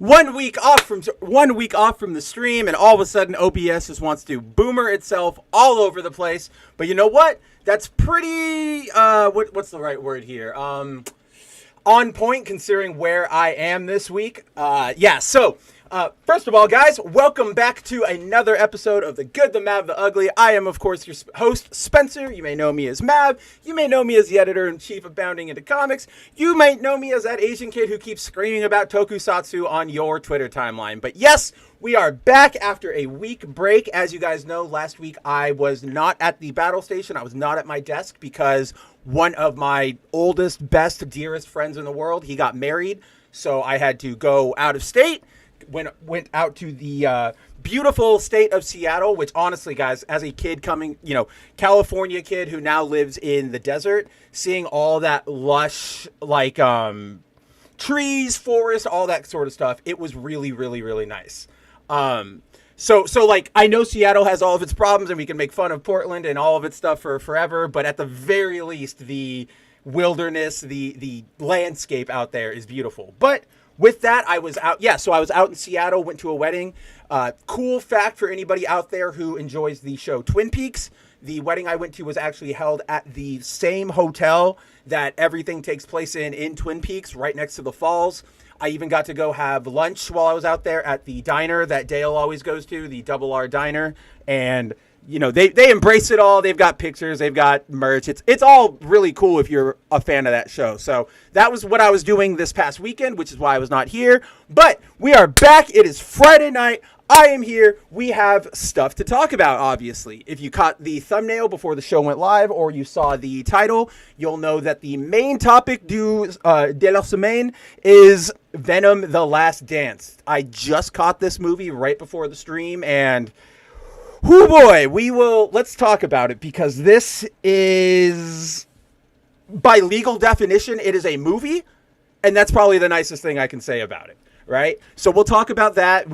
1 week off from the stream, and all of a sudden OBS just wants to boomer itself all over the place. But you know what? That's pretty what's the right word here? On point considering where I am this week. First of all, guys, welcome back to another episode of The Good, the Mad, the Ugly. I am, of course, your host, Spencer. You may know me as Mav. You may know me as the editor-in-chief of Bounding Into Comics. You might know me as that Asian kid who keeps screaming about tokusatsu on your Twitter timeline. But yes, we are back after a week break. As you guys know, last week I was not at the battle station. I was not at my desk because one of my oldest, best, dearest friends in the world, he got married. So I had to go out of state. Went out to the beautiful state of Seattle, which honestly, guys, as a kid coming, California kid who now lives in the desert, seeing all that lush, trees, forest, all that sort of stuff, it was really, really, really nice. So I know Seattle has all of its problems and we can make fun of Portland and all of its stuff for forever, but at the very least, the wilderness, the landscape out there is beautiful. But with that, I was out. Yeah, so I was out in Seattle, went to a wedding. Cool fact for anybody out there who enjoys the show Twin Peaks. The wedding I went to was actually held at the same hotel that everything takes place in Twin Peaks, right next to the falls. I even got to go have lunch while I was out there at the diner that Dale always goes to, the Double R Diner. And they embrace it all. They've got pictures. They've got merch. It's all really cool if you're a fan of that show. So that was what I was doing this past weekend, which is why I was not here. But we are back. It is Friday night. I am here. We have stuff to talk about, obviously. If you caught the thumbnail before the show went live or you saw the title, you'll know that the main topic de la semaine is Venom: The Last Dance. I just caught this movie right before the stream, and oh boy, let's talk about it, because this is, by legal definition, it is a movie, and that's probably the nicest thing I can say about it, right? So we'll talk about that.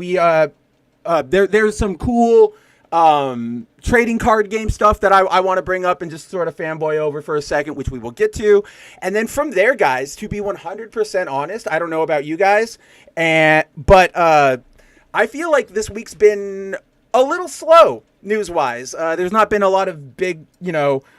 There's some cool trading card game stuff that I want to bring up and just sort of fanboy over for a second, which we will get to. And then from there, guys, to be 100% honest, I don't know about you guys, but I feel like this week's been a little slow news-wise. There's not been a lot of big,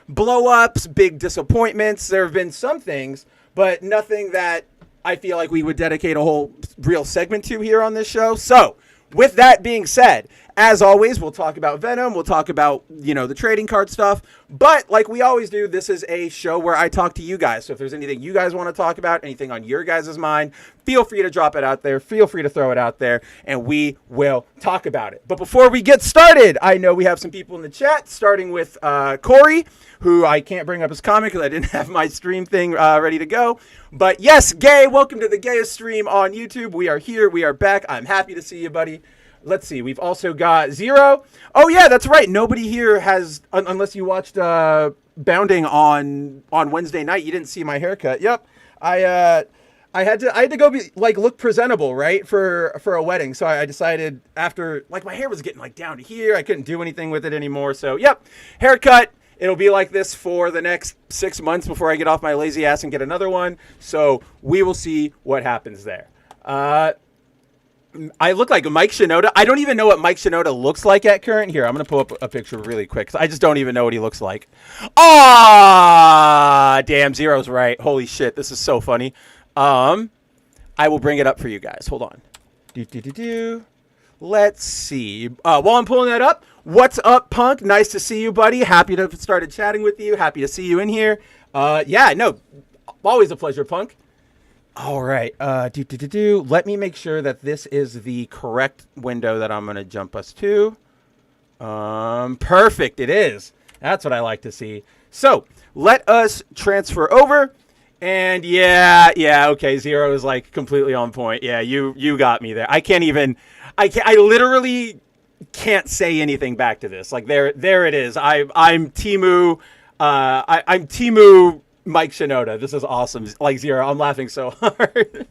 blow-ups, big disappointments. There have been some things, but nothing that I feel like we would dedicate a whole real segment to here on this show. So, with that being said, as always, we'll talk about Venom. We'll talk about, the trading card stuff. But like we always do, this is a show where I talk to you guys. So if there's anything you guys want to talk about, anything on your guys' mind, feel free to drop it out there. Feel free to throw it out there, and we will talk about it. But before we get started, I know we have some people in the chat, starting with Corey, who I can't bring up his comment because I didn't have my stream thing ready to go. But yes, Gay, welcome to the Gayest stream on YouTube. We are here. We are back. I'm happy to see you, buddy. Let's see. We've also got Zero. Oh, yeah, that's right. Nobody here has, unless you watched Bounding on Wednesday night, you didn't see my haircut. Yep. I had to go look presentable, right, for a wedding. So I decided after, my hair was getting down to here. I couldn't do anything with it anymore. So, yep, haircut. It'll be like this for the next 6 months before I get off my lazy ass and get another one. So we will see what happens there. I look like Mike Shinoda. I don't even know what Mike Shinoda looks like at current. Here, I'm going to pull up a picture really quick, because I just don't even know what he looks like. Ah, damn, Zero's right. Holy shit, this is so funny. I will bring it up for you guys. Hold on. Let's see. While I'm pulling that up, what's up, Punk? Nice to see you, buddy. Happy to have started chatting with you. Happy to see you in here. Yeah, no, always a pleasure, Punk. All right. Let me make sure that this is the correct window that I'm going to jump us to. Perfect. It is. That's what I like to see. So let us transfer over. And yeah. Okay. Zero is completely on point. Yeah. You got me there. I literally can't say anything back to this. There it is. I'm Timu. I'm Timu Mike Shinoda. This is awesome. Zero, I'm laughing so hard.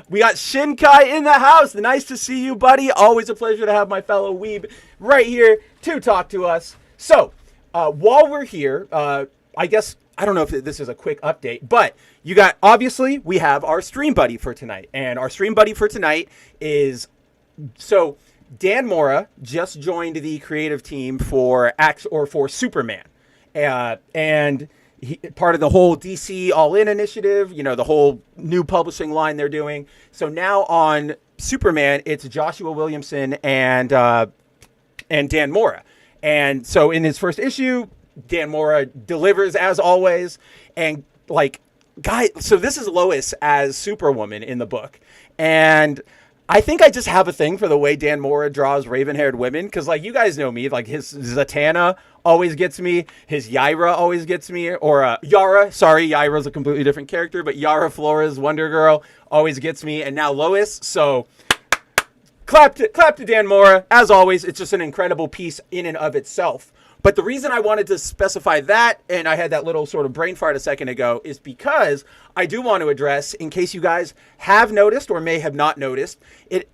We got Shinkai in the house. Nice to see you, buddy. Always a pleasure to have my fellow weeb right here to talk to us. So, while we're here, I guess I don't know if this is a quick update, but you got, obviously, we have our stream buddy for tonight. And our stream buddy for tonight is, so Dan Mora just joined the creative team for Superman. And part of the whole DC All In initiative, the whole new publishing line they're doing. So now on Superman, it's Joshua Williamson and Dan Mora. And so in his first issue, Dan Mora delivers as always. And so this is Lois as Superwoman in the book. And I think I just have a thing for the way Dan Mora draws raven-haired women. Because, you guys know me. His Zatanna always gets me. His Yara always gets me. Or Yara. Sorry, Yara's a completely different character. But Yara Flores, Wonder Girl, always gets me. And now Lois. So clap to Dan Mora. As always, it's just an incredible piece in and of itself. But the reason I wanted to specify that, and I had that little sort of brain fart a second ago, is because I do want to address, in case you guys have noticed or may have not noticed,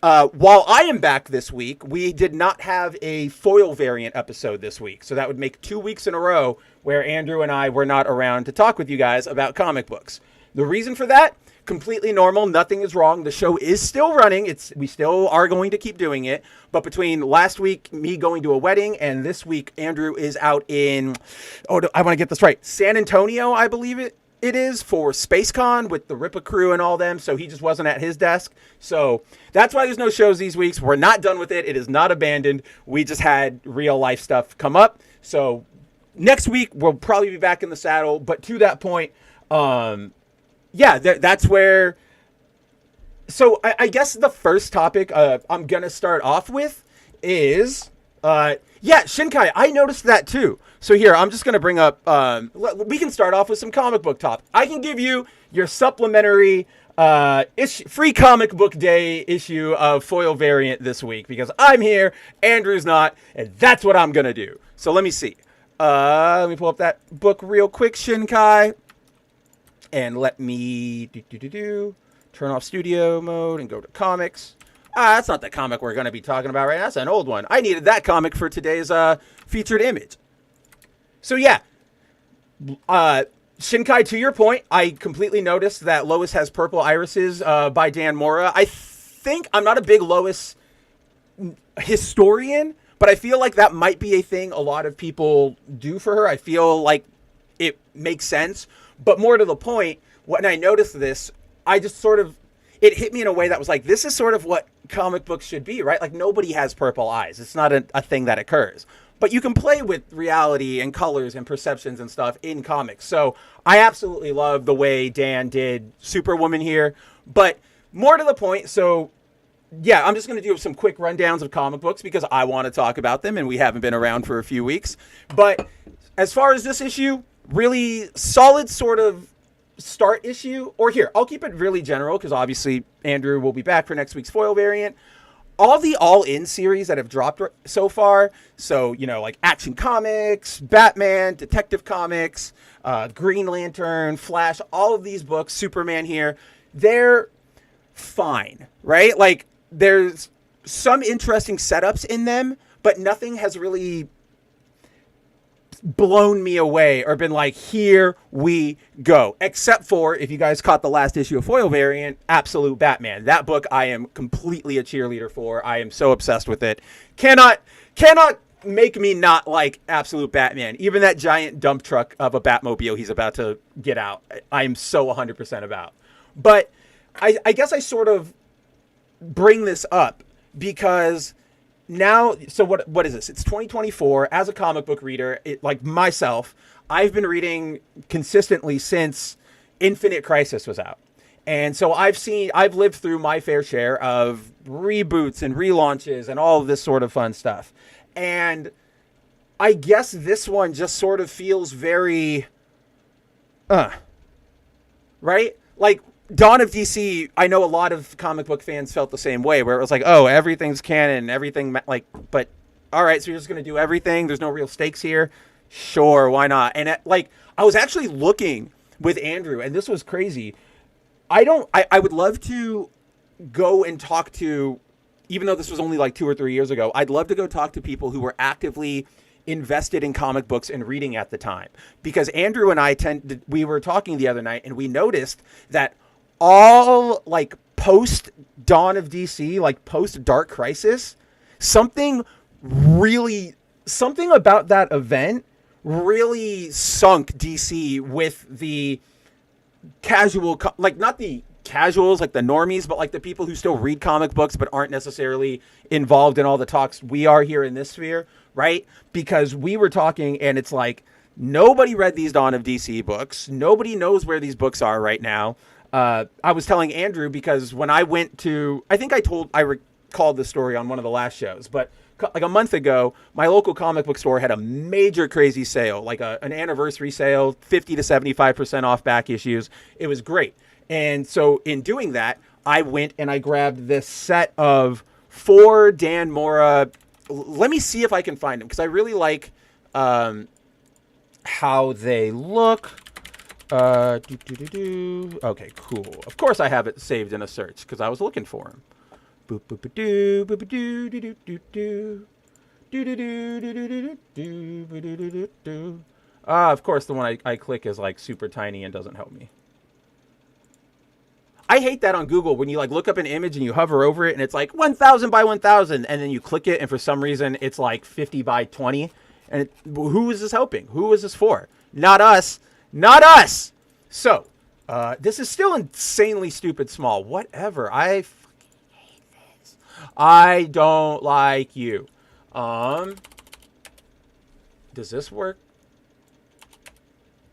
while I am back this week, we did not have a foil variant episode this week. So that would make 2 weeks in a row where Andrew and I were not around to talk with you guys about comic books. The reason for that? Completely normal. Nothing is wrong. The show is still running. We still are going to keep doing it. But between last week, me going to a wedding, and this week, Andrew is out in, I want to get this right, San Antonio, I believe it is, for SpaceCon with the Ripa crew and all them. So he just wasn't at his desk. So that's why there's no shows these weeks. We're not done with it. It is not abandoned. We just had real life stuff come up. So next week, we'll probably be back in the saddle. But to that point, that's where. So I guess the first topic I'm gonna start off with is Shinkai. I noticed that too. So here I'm just gonna bring up. We can start off with some comic book talk. I can give you your supplementary free comic book day issue of foil variant this week because I'm here, Andrew's not, and that's what I'm gonna do. So let me see. Let me pull up that book real quick, Shinkai. And let me turn off studio mode and go to comics. That's not the comic we're going to be talking about right now. That's an old one. I needed that comic for today's featured image. So Shinkai, to your point, I completely noticed that Lois has purple irises by Dan Mora. I think I'm not a big Lois historian, but I feel like that might be a thing a lot of people do for her. I feel like it makes sense. But more to the point, when I noticed this, I just it hit me in a way that was like, this is sort of what comic books should be, right? Nobody has purple eyes. It's not a thing that occurs. But you can play with reality and colors and perceptions and stuff in comics. So I absolutely love the way Dan did Superwoman here. But more to the point, so I'm just going to do some quick rundowns of comic books because I want to talk about them and we haven't been around for a few weeks. But as far as this issue, really solid sort of start issue. Or here, I'll keep it really general because obviously Andrew will be back for next week's foil variant. All the all-in series that have dropped so far, so, Action Comics, Batman, Detective Comics, Green Lantern, Flash, all of these books, Superman here, they're fine, right? There's some interesting setups in them, but nothing has really blown me away or been like, here we go, except for, if you guys caught the last issue of foil variant, Absolute Batman. That book I am completely a cheerleader for. I am so obsessed with it. Cannot make me not like Absolute Batman. Even that giant dump truck of a Batmobile he's about to get out, I am so 100% about. But I guess I sort of bring this up because now, so what is this? It's 2024. As a comic book reader, like myself, I've been reading consistently since Infinite Crisis was out. And so I've lived through my fair share of reboots and relaunches and all of this sort of fun stuff. And I guess this one just sort of feels very, right? Dawn of DC, I know a lot of comic book fans felt the same way, where it was like, oh, everything's canon, everything, but all right, so you're just going to do everything? There's no real stakes here? Sure, why not? And I was actually looking with Andrew, and this was crazy. I would love to go and talk to, even though this was only 2 or 3 years ago, I'd love to go talk to people who were actively invested in comic books and reading at the time. Because Andrew and I we were talking the other night and we noticed that all like post Dawn of DC, like post Dark Crisis, something about that event really sunk DC with the casual, like not the casuals, like the normies, but like the people who still read comic books but aren't necessarily involved in all the talks we are here in this sphere, right? Because we were talking and it's like, nobody read these Dawn of DC books. Nobody knows where these books are right now. I was telling Andrew because when I went to, I recalled the story on one of the last shows, but like a month ago, my local comic book store had a major crazy sale, like an anniversary sale, 50 to 75% off back issues. It was great. And so in doing that, I went and I grabbed this set of 4 Dan Mora. Let me see if I can find them because I really like how they look. Okay, cool. Of course I have it saved in a search because I was looking for them. Boop boop ba doo boop ba doo doo doo doo doo doo doo doo doo doo. Of course the one I click is like super tiny and doesn't help me. I hate that on Google when you like look up an image and you hover over it and it's like 1000 by 1000 and then you click it and for some reason it's like 50 by 20 and who is this helping? Who is this for? Not us. Not us. So, this is still insanely stupid small. Whatever. I don't like you. Does this work?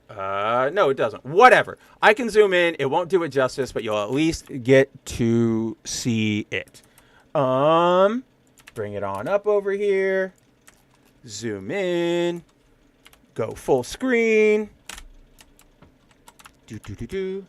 No, it doesn't. Whatever. I can zoom in. It won't do it justice, but you'll at least get to see it. Bring it on up over here. Zoom in. Go full screen. Transfer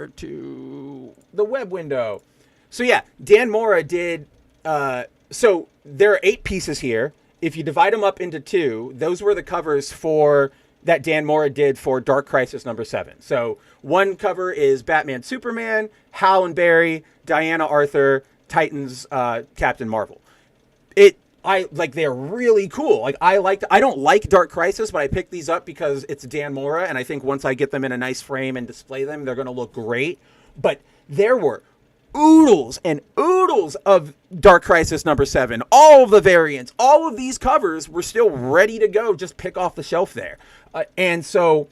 to the web window. So yeah, Dan Mora did, so there are 8 pieces here. If you divide them up into 2, those were the covers for that Dan Mora did for Dark Crisis number 7. So one cover is Batman Superman, Hal and Barry, Diana Arthur, Titans, Captain Marvel. They're really cool. Like I don't like Dark Crisis, but I picked these up because it's Dan Mora, and I think once I get them in a nice frame and display them, they're going to look great. But there were oodles and oodles of Dark Crisis number 7. All of the variants, all of these covers were still ready to go. Just pick off the shelf there. And so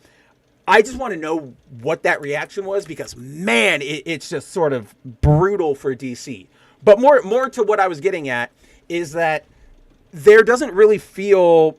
I just want to know what that reaction was because, man, it's just sort of brutal for DC. But more to what I was getting at is that there doesn't really feel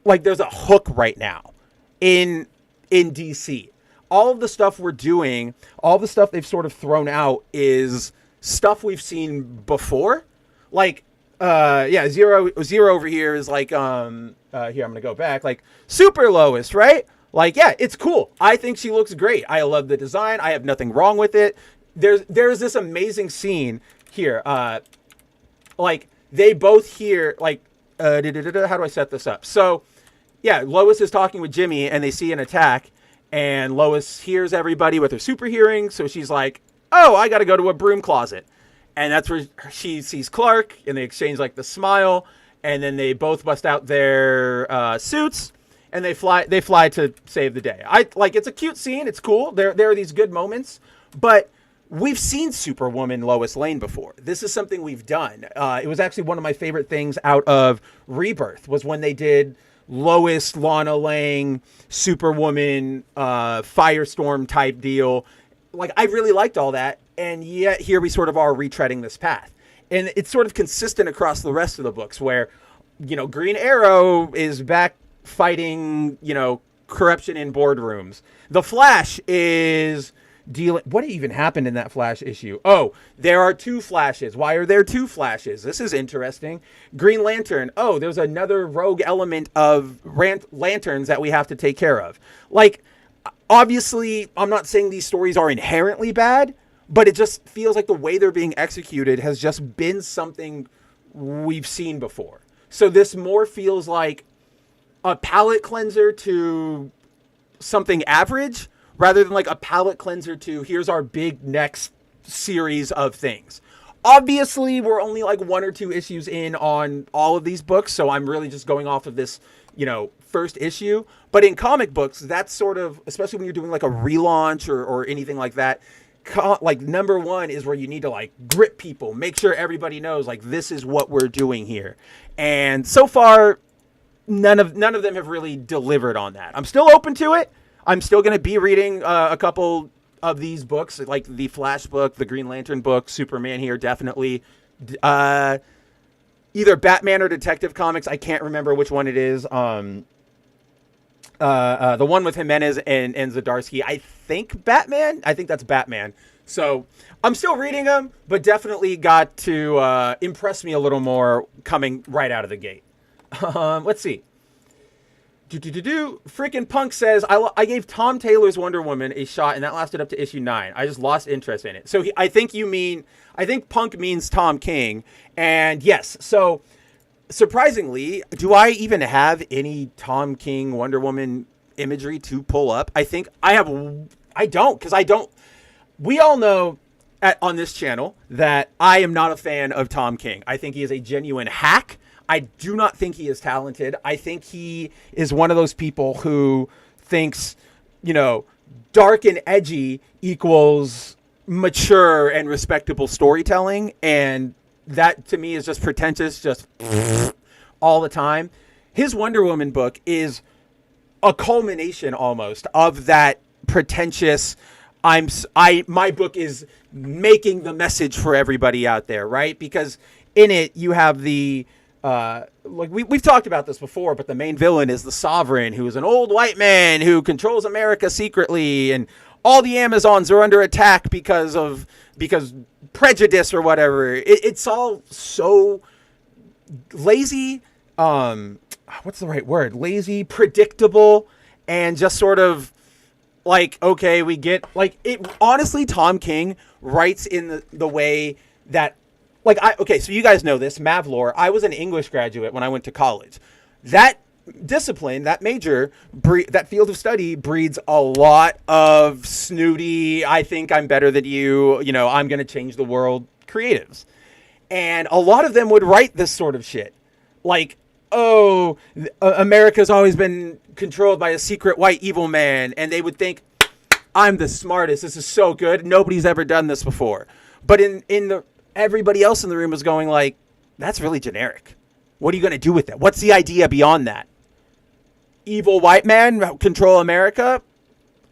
like there's a hook right now in DC. All of the stuff we're doing, all the stuff they've sort of thrown out is stuff we've seen before. Like, Zero over here is like, here, I'm going to go back. Like, Super Lois, right? Like, yeah, it's cool. I think she looks great. I love the design. I have nothing wrong with it. There's this amazing scene here. Like, they both hear, like, how do I set this up? So, yeah, Lois is talking with Jimmy, and they see an attack, and Lois hears everybody with her super hearing, so she's like, oh, I got to go to a broom closet. And that's where she sees Clark, and they exchange, like, the smile, and then they both bust out their suits, and they fly to save the day. It's a cute scene. It's cool. There are these good moments, but we've seen Superwoman Lois Lane before. This is something we've done. It was actually one of my favorite things out of Rebirth was when they did Lois, Lana Lang, Superwoman, Firestorm type deal. Like, I really liked all that. And yet here we sort of are retreading this path. And it's sort of consistent across the rest of the books where, Green Arrow is back fighting, corruption in boardrooms. The Flash is dealing. What even happened in that Flash issue? Oh, there are 2 Flashes. Why are there 2 Flashes? This is interesting. Green Lantern. Oh, there's another rogue element of lanterns that we have to take care of. Like, obviously, I'm not saying these stories are inherently bad, but it just feels like the way they're being executed has just been something we've seen before. So this more feels like a palate cleanser to something average rather than like a palate cleanser to here's our big next series of things. Obviously, we're only like 1 or 2 issues in on all of these books, so I'm really just going off of this, first issue. But in comic books, that's sort of, especially when you're doing like a relaunch or anything like that, like number one is where you need to like grip people, make sure everybody knows like this is what we're doing here. And so far, none of them have really delivered on that. I'm still open to it. I'm still going to be reading a couple of these books, like the Flash book, the Green Lantern book, Superman here, definitely. Either Batman or Detective Comics. I can't remember which one it is. The one with Jimenez and Zdarsky. I think Batman. I think that's Batman. So I'm still reading them, but definitely got to impress me a little more coming right out of the gate. Let's see. Freaking Punk says, I gave Tom Taylor's Wonder Woman a shot, and that lasted up to issue 9. I just lost interest in it. So I think Punk means Tom King. And yes, so surprisingly, do I even have any Tom King Wonder Woman imagery to pull up? I think I don't, because I don't. We all know on this channel that I am not a fan of Tom King. I think he is a genuine hack. I do not think he is talented. I think he is one of those people who thinks, dark and edgy equals mature and respectable storytelling. And that to me is just pretentious, just all the time. His Wonder Woman book is a culmination almost of that pretentious, my book is making the message for everybody out there, right? Because in it you have the we've talked about this before, but the main villain is the Sovereign, who is an old white man who controls America secretly, and all the Amazons are under attack because prejudice or whatever. It's all so lazy. What's the right word? Lazy, predictable, and just sort of like, okay, we get like it. Honestly, Tom King writes in the way that. So you guys know this, Mavlor. I was an English graduate when I went to college. That discipline, that major, that field of study breeds a lot of snooty, I think I'm better than you, I'm going to change the world creatives. And a lot of them would write this sort of shit. Like, America's always been controlled by a secret white evil man. And they would think, I'm the smartest. This is so good. Nobody's ever done this before. But everybody else in the room was going like, that's really generic. What are you going to do with that? What's the idea beyond that? Evil white man control America?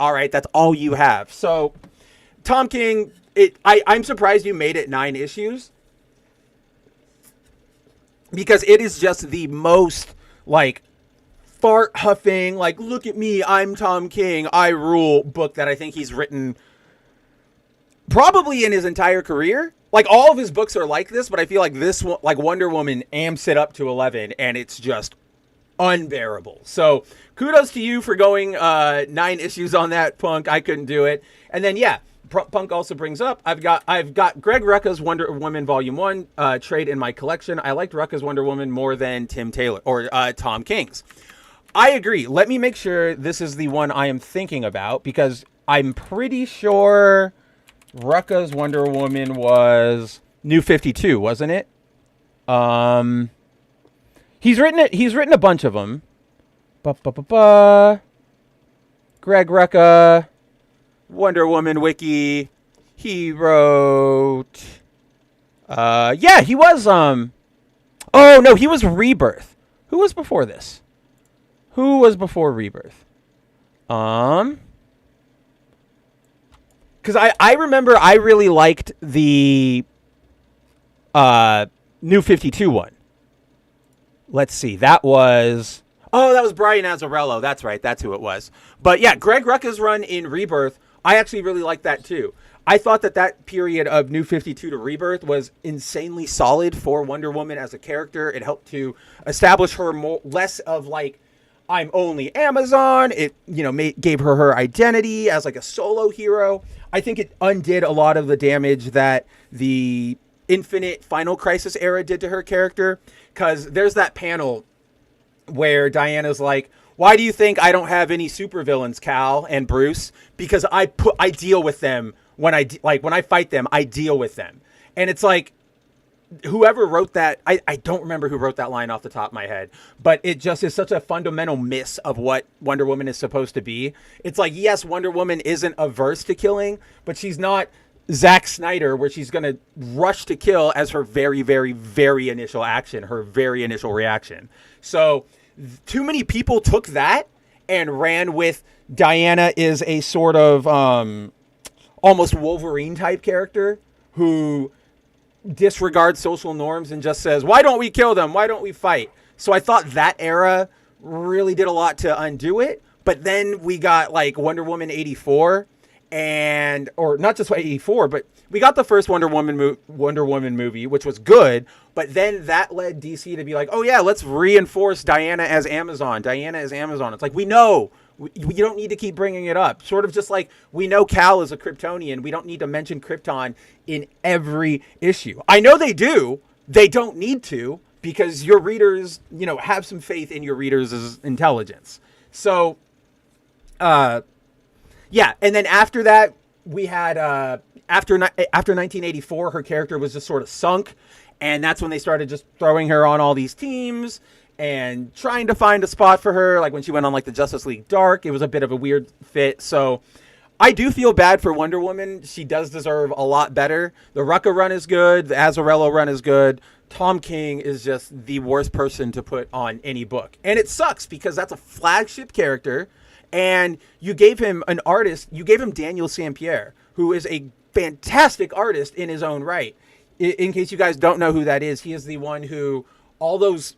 All right, that's all you have. So Tom King, I'm surprised you made it 9 issues, because it is just the most like fart huffing, like, look at me, I'm Tom King, I rule book that I think he's written probably in his entire career. Like, all of his books are like this, but I feel like this one, like Wonder Woman, amps it up to 11, and it's just unbearable. So kudos to you for going 9 issues on that, Punk. I couldn't do it. And then, yeah, Punk also brings up, I've got Greg Rucka's Wonder Woman Volume 1 trade in my collection. I liked Rucka's Wonder Woman more than Tim Taylor or Tom King's. I agree. Let me make sure this is the one I am thinking about, because I'm pretty sure Rucka's Wonder Woman was New 52, wasn't it? He's written it. He's written a bunch of them. Greg Rucka, Wonder Woman Wiki. He wrote. Yeah, he was. Oh no, he was Rebirth. Who was before this? Who was before Rebirth? Because I remember I really liked the New 52 one. Let's see. That was Brian Azzarello. That's right. That's who it was. But yeah, Greg Rucka's run in Rebirth, I actually really liked that too. I thought that period of New 52 to Rebirth was insanely solid for Wonder Woman as a character. It helped to establish her less of like, I'm only Amazon. It, gave her identity as like a solo hero. I think it undid a lot of the damage that the Infinite Final Crisis era did to her character. Because there's that panel where Diana's like, why do you think I don't have any supervillains, Cal and Bruce? Because I deal with them when I fight them, I deal with them. And it's like, whoever wrote that, I don't remember who wrote that line off the top of my head, but it just is such a fundamental miss of what Wonder Woman is supposed to be. It's like, yes, Wonder Woman isn't averse to killing, but she's not Zack Snyder, where she's going to rush to kill as her very, very, very initial action, her very initial reaction. So too many people took that and ran with Diana is a sort of almost Wolverine type character who disregards social norms and just says, why don't we kill them? Why don't we fight? So I thought that era really did a lot to undo it. But then we got like Wonder Woman 84 or not just 84, but we got the first Wonder Woman movie, which was good. But then that led DC to be like, oh yeah, let's reinforce Diana as Amazon. It's like, we know. You don't need to keep bringing it up. Sort of just like we know Cal is a Kryptonian. We don't need to mention Krypton in every issue. I know they do. They don't need to, because your readers, have some faith in your readers' intelligence. So, yeah. And then after that, we had, after 1984, her character was just sort of sunk. And that's when they started just throwing her on all these teams and trying to find a spot for her. Like when she went on like the Justice League Dark, it was a bit of a weird fit. So I do feel bad for Wonder Woman. She does deserve a lot better. The Rucka run is good. The Azzarello run is good. Tom King is just the worst person to put on any book. And it sucks because that's a flagship character. And you gave him an artist. You gave him Daniel Sampierre, who is a fantastic artist in his own right. In case you guys don't know who that is, he is the one who all those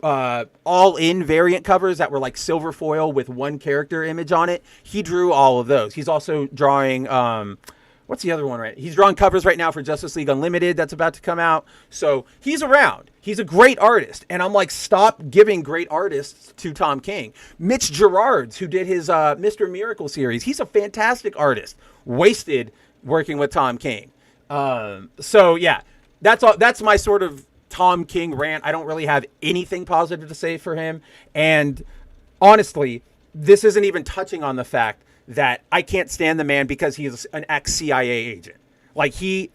all-in variant covers that were like silver foil with one character image on it, he drew all of those. He's also drawing what's the other one, right? He's drawing covers right now for Justice League Unlimited that's about to come out. So he's around. He's a great artist. And I'm like, stop giving great artists to Tom King. Mitch Gerards, who did his Mr. Miracle series, he's a fantastic artist. Wasted working with Tom King. So yeah, that's my sort of Tom King rant. I don't really have anything positive to say for him. And honestly, this isn't even touching on the fact that I can't stand the man because he is an ex-CIA agent. Like he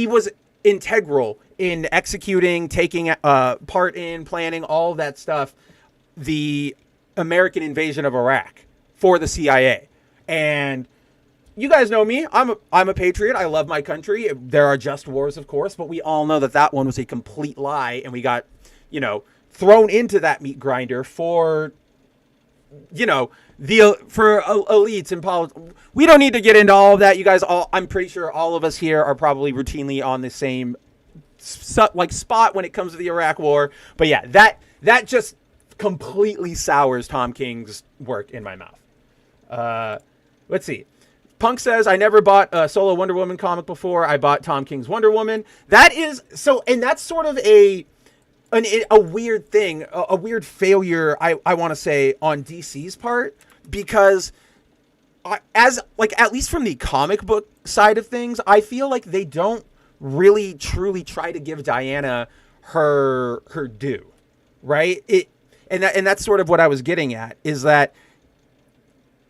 was integral in executing, taking part in, planning, all of that stuff, the American invasion of Iraq for the CIA. And you guys know me. I'm a patriot. I love my country. There are just wars, of course, but we all know that one was a complete lie, and we got, thrown into that meat grinder for, for elites and politics. We don't need to get into all of that. You guys I'm pretty sure all of us here are probably routinely on the same spot when it comes to the Iraq war. But yeah, that just completely sours Tom King's work in my mouth. Let's see. Punk says, I never bought a solo Wonder Woman comic before. I bought Tom King's Wonder Woman. That is so, and that's sort of a weird thing, a weird failure, I want to say, on DC's part, because at least from the comic book side of things, I feel like they don't really truly try to give Diana her due, right? And that's sort of what I was getting at, is that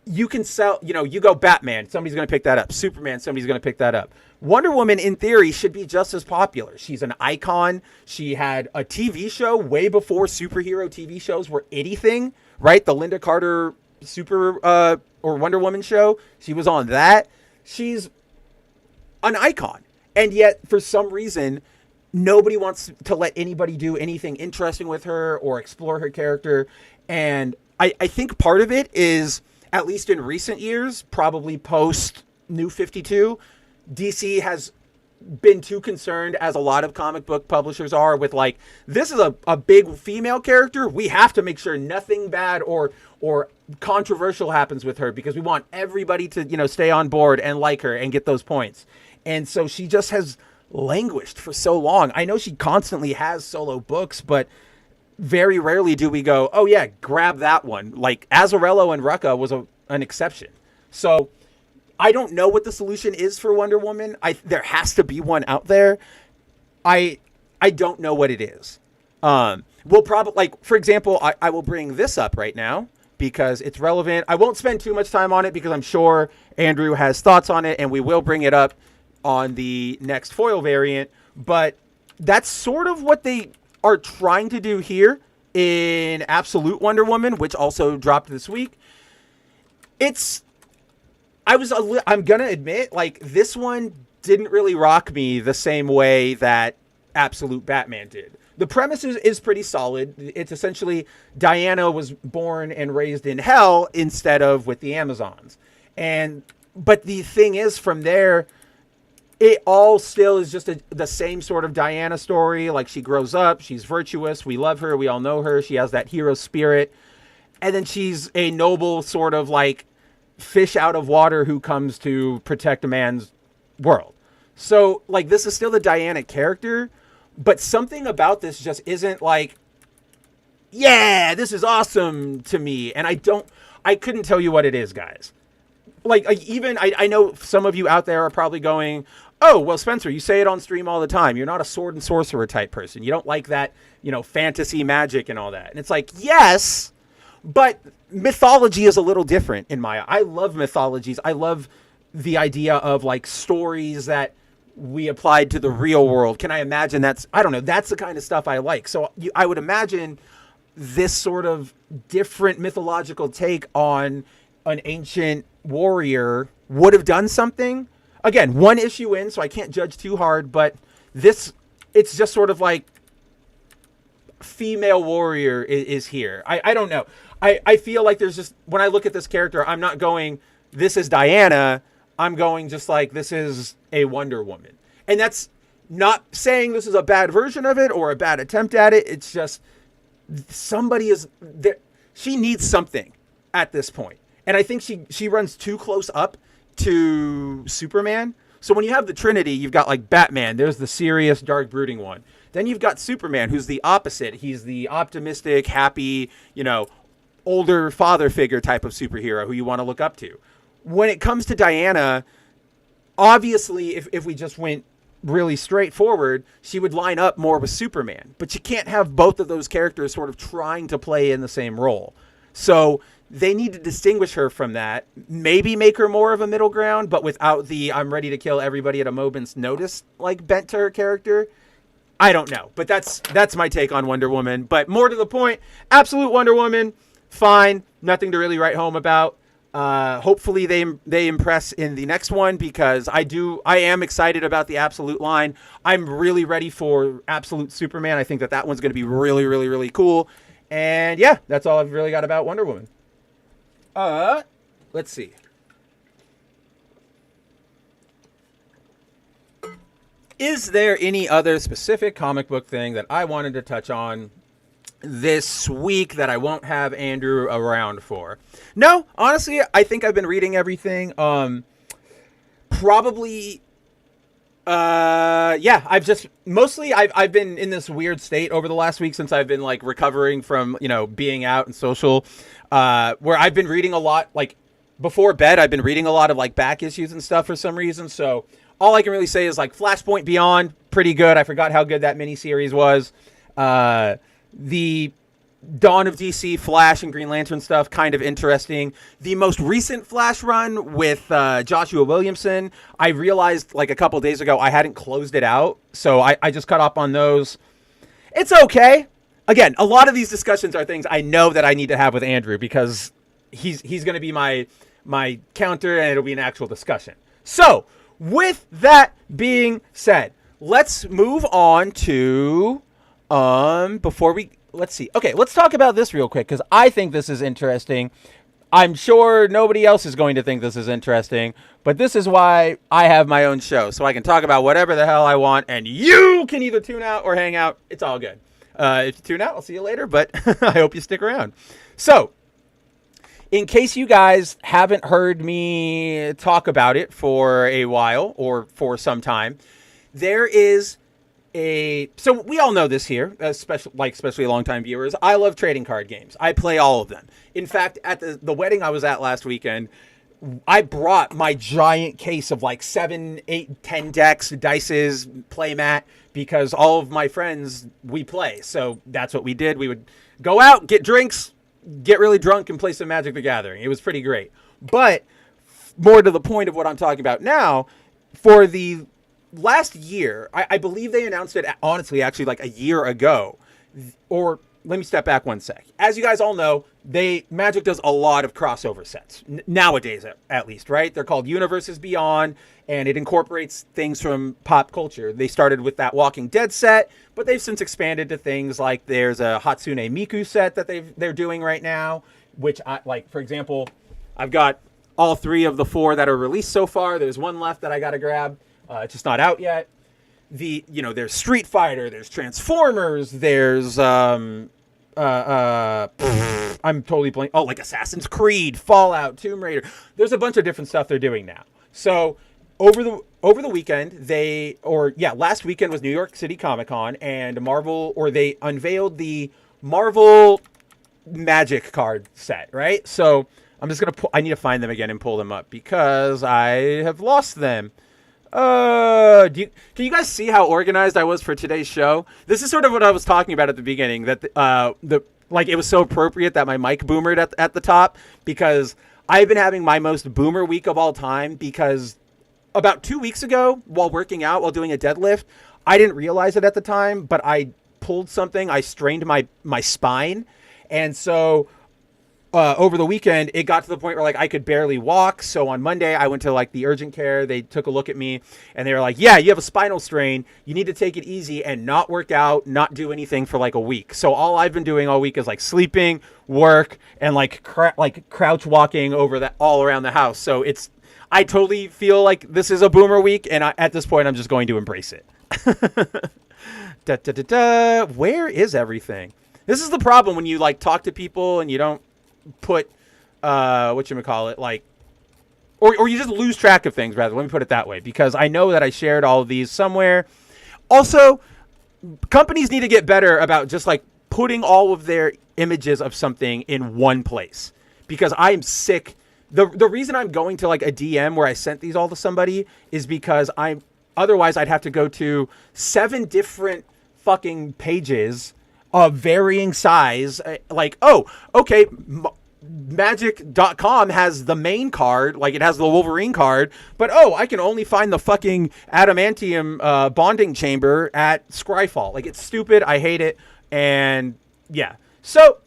you can sell, you go Batman, somebody's going to pick that up. Superman, somebody's going to pick that up. Wonder Woman, in theory, should be just as popular. She's an icon. She had a TV show way before superhero TV shows were anything, right? The Linda Carter or Wonder Woman show. She was on that. She's an icon. And yet, for some reason, nobody wants to let anybody do anything interesting with her or explore her character. And I think part of it is, at least in recent years, probably post New 52, DC has been too concerned, as a lot of comic book publishers are, with like, this is a big female character. We have to make sure nothing bad or controversial happens with her, because we want everybody to, stay on board and like her and get those points. And so she just has languished for so long. I know she constantly has solo books, but very rarely do we go, oh yeah, grab that one. Like Azzarello and Rucka was an exception. So I don't know what the solution is for Wonder Woman. There has to be one out there. I don't know what it is. We'll probably, for example, I will bring this up right now because it's relevant. I won't spend too much time on it because I'm sure Andrew has thoughts on it, and we will bring it up on the next foil variant. But that's sort of what they are trying to do here in Absolute Wonder Woman, which also dropped this week. It's I'm gonna admit, like, this one didn't really rock me the same way that Absolute Batman did. The premise is pretty solid. It's essentially Diana was born and raised in hell instead of with the Amazons. But the thing is, from there, it all still is just the same sort of Diana story. Like, she grows up, she's virtuous, we love her, we all know her, she has that hero spirit. And then she's a noble sort of like fish out of water who comes to protect a man's world. So, like, this is still the Diana character, but something about this just isn't like, yeah, this is awesome to me. And I couldn't tell you what it is, guys. Like even, I know some of you out there are probably going, oh, well, Spencer, you say it on stream all the time. You're not a sword and sorcerer type person. You don't like that, fantasy magic and all that. And it's like, yes, but mythology is a little different in my, I love mythologies. I love the idea of like stories that we applied to the real world. Can I imagine that's the kind of stuff I like. So I would imagine this sort of different mythological take on an ancient warrior would have done something. Again, one issue in, so I can't judge too hard, but it's just sort of like female warrior is here. I don't know. I feel like there's just, when I look at this character, I'm not going, this is Diana. I'm going just like, this is a Wonder Woman. And that's not saying this is a bad version of it or a bad attempt at it. It's just somebody is there. She needs something at this point. And I think she runs too close up to Superman. So when you have the Trinity, you've got like Batman. There's the serious, dark, brooding one. Then you've got Superman, who's the opposite. He's the optimistic, happy, older father figure type of superhero who you want to look up to. When it comes to Diana, obviously, if we just went really straightforward, she would line up more with Superman. But you can't have both of those characters sort of trying to play in the same role. So they need to distinguish her from that. Maybe make her more of a middle ground, but without the I'm ready to kill everybody at a moment's notice like bent to her character. I don't know. But that's my take on Wonder Woman. But more to the point, Absolute Wonder Woman, fine. Nothing to really write home about. Hopefully they impress in the next one, because I am excited about the Absolute line. I'm really ready for Absolute Superman. I think that one's going to be really, really, really cool. And yeah, that's all I've really got about Wonder Woman. Let's see. Is there any other specific comic book thing that I wanted to touch on this week that I won't have Andrew around for? No, honestly, I think I've been reading everything. Probably, yeah, I've been in this weird state over the last week since I've been like recovering from, being out and social, where I've been reading a lot, like before bed, I've been reading a lot of like back issues and stuff for some reason. So all I can really say is like Flashpoint Beyond, pretty good. I forgot how good that miniseries was. The Dawn of DC, Flash, and Green Lantern stuff, kind of interesting. The most recent Flash run with Joshua Williamson, I realized like a couple days ago I hadn't closed it out, so I just cut up on those. It's okay. Again, a lot of these discussions are things I know that I need to have with Andrew, because he's going to be my counter, and it'll be an actual discussion. So, with that being said, let's move on to... let's see. Okay, let's talk about this real quick, because I think this is interesting. I'm sure nobody else is going to think this is interesting, but this is why I have my own show, so I can talk about whatever the hell I want, and you can either tune out or hang out. It's all good. If you tune out, I'll see you later, but I hope you stick around. So, in case you guys haven't heard me talk about it for a while, or for some time, there is... So we all know this here, especially longtime viewers. I love trading card games. I play all of them. In fact, at the wedding I was at last weekend, I brought my giant case of like 7, 8, 10 decks, dices, playmat, because all of my friends, we play. So that's what we did. We would go out, get drinks, get really drunk, and play some Magic the Gathering. It was pretty great. But more to the point of what I'm talking about now, for the last year, I believe they announced it, honestly, actually like a year ago. Or let me step back one sec. As you guys all know, Magic does a lot of crossover sets nowadays, at least, right? They're called Universes Beyond, and it incorporates things from pop culture. They started with that Walking Dead set, but they've since expanded to things like there's a Hatsune Miku set that they're doing right now, which for example, I've got all 3 of the 4 that are released so far. There's one left that I got to grab. It's just not out yet. There's Street Fighter, there's Transformers, there's I'm totally blank. Oh, like Assassin's Creed, Fallout, Tomb Raider. There's a bunch of different stuff they're doing now. So over the weekend, last weekend was New York City Comic Con, and they unveiled the Marvel Magic card set, right? So I'm just I need to find them again and pull them up because I have lost them. Can you guys see how organized I was for today's show? This is sort of what I was talking about at the beginning, that it was so appropriate that my mic boomered at the top, because I've been having my most boomer week of all time, because about 2 weeks ago, while working out, while doing a deadlift, I didn't realize it at the time, but I pulled something. I strained my spine. And so over the weekend, it got to the point where I could barely walk. So on Monday, I went to the urgent care. They took a look at me and they were like, yeah, you have a spinal strain. You need to take it easy and not work out, not do anything for a week. So all I've been doing all week is sleeping, work, and crouch walking all around the house. So I totally feel like this is a boomer week. And at this point, I'm just going to embrace it. Where is everything? This is the problem when you talk to people and you don't put whatchamacallit, or you just lose track of things, rather. Let me put it that way, because I know that I shared all of these somewhere. Also, companies need to get better about just putting all of their images of something in one place, because I am sick. The reason I'm going to a DM where I sent these all to somebody is because otherwise I'd have to go to 7 different fucking pages of varying size, Magic.com has the main card, it has the Wolverine card, but I can only find the fucking adamantium bonding chamber at Scryfall. It's stupid. I hate it. And yeah. So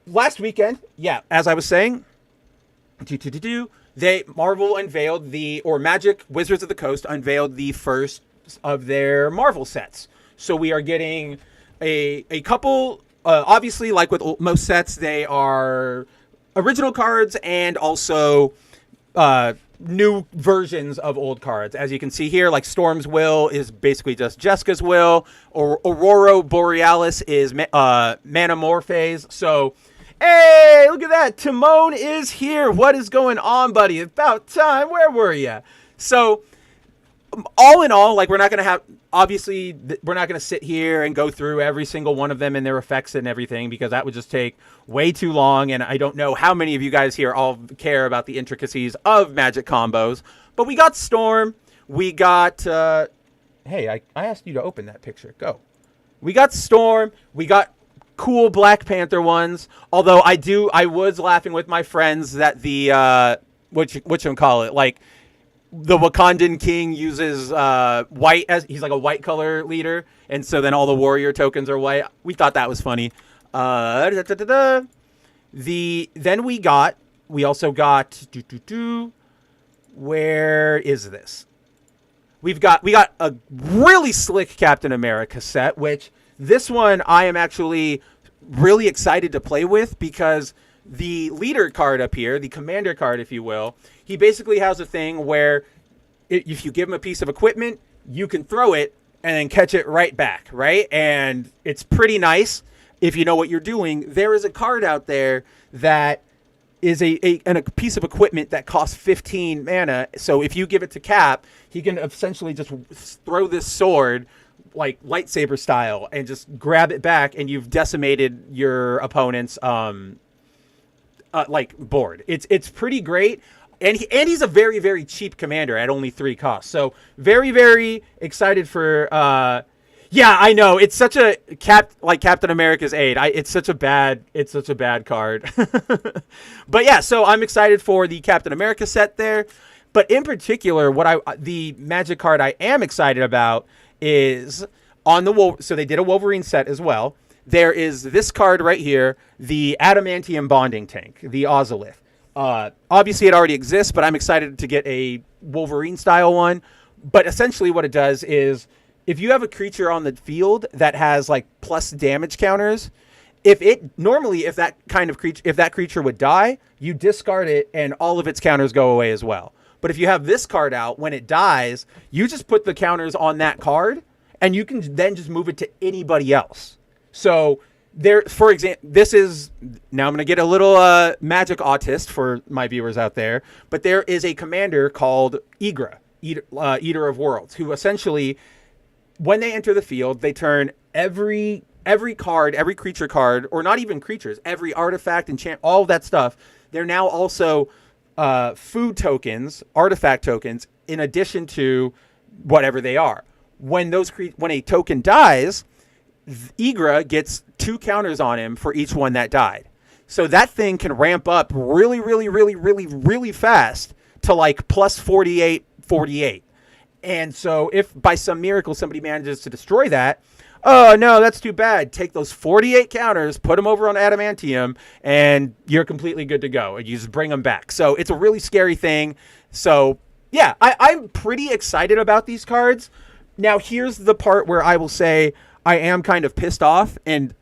last weekend, as I was saying, Marvel unveiled Magic Wizards of the Coast unveiled the first of their Marvel sets. So we are getting a couple, obviously, with most sets, they are original cards and also new versions of old cards. As you can see here, Storm's Will is basically just Jessica's Will, or Aurora Borealis is Manamorphe's. So, hey, look at that. Timon is here. What is going on, buddy? About time. Where were you? So, all in all, we're not going to sit here and go through every single one of them and their effects and everything, because that would just take way too long. And I don't know how many of you guys here all care about the intricacies of Magic combos. But we got Storm. We got... hey, I asked you to open that picture. Go. We got Storm. We got cool Black Panther ones. Although I was laughing with my friends that the... whatchamacallit, the Wakandan king uses white as he's a white color leader, and so then all the warrior tokens are white. We thought that was funny. Then we also got where is this? We got a really slick Captain America set, which this one I am actually really excited to play with, because the leader card up here, the commander card, if you will, he basically has a thing where if you give him a piece of equipment, you can throw it and then catch it right back, right? And it's pretty nice if you know what you're doing. There is a card out there that is a piece of equipment that costs 15 mana. So if you give it to Cap, he can essentially just throw this sword lightsaber style and just grab it back, and you've decimated your opponent's board. It's pretty great, and he's a very, very cheap commander at only 3 costs. So very, very excited for. Yeah, I know it's such a Captain America's Aid. It's such a bad card. But yeah, so I'm excited for the Captain America set there. But in particular, the Magic card I am excited about is on the so they did a Wolverine set as well. There is this card right here, the Adamantium Bonding Tank, the Ozolith. Obviously, it already exists, but I'm excited to get a Wolverine style one. But essentially, what it does is, if you have a creature on the field that has like plus damage counters, if that kind of creature, if that creature would die, you discard it and all of its counters go away as well. But if you have this card out, when it dies, you just put the counters on that card, and you can then just move it to anybody else. So there, for example, this is, now I'm going to get a little Magic autist for my viewers out there, but there is a commander called Igra, Eater of Worlds, who essentially, when they enter the field, they turn every card, every creature card, or not even creatures, every artifact, enchant, all of that stuff, they're now also food tokens, artifact tokens, in addition to whatever they are. When a token dies, Igra gets 2 counters on him for each one that died. So that thing can ramp up really, really, really, really, really fast to like plus 48, 48. And so if by some miracle somebody manages to destroy that, oh no, that's too bad. Take those 48 counters, put them over on Adamantium, and you're completely good to go. And you just bring them back. So it's a really scary thing. So yeah, I'm pretty excited about these cards. Now here's the part where I will say I am kind of pissed off, and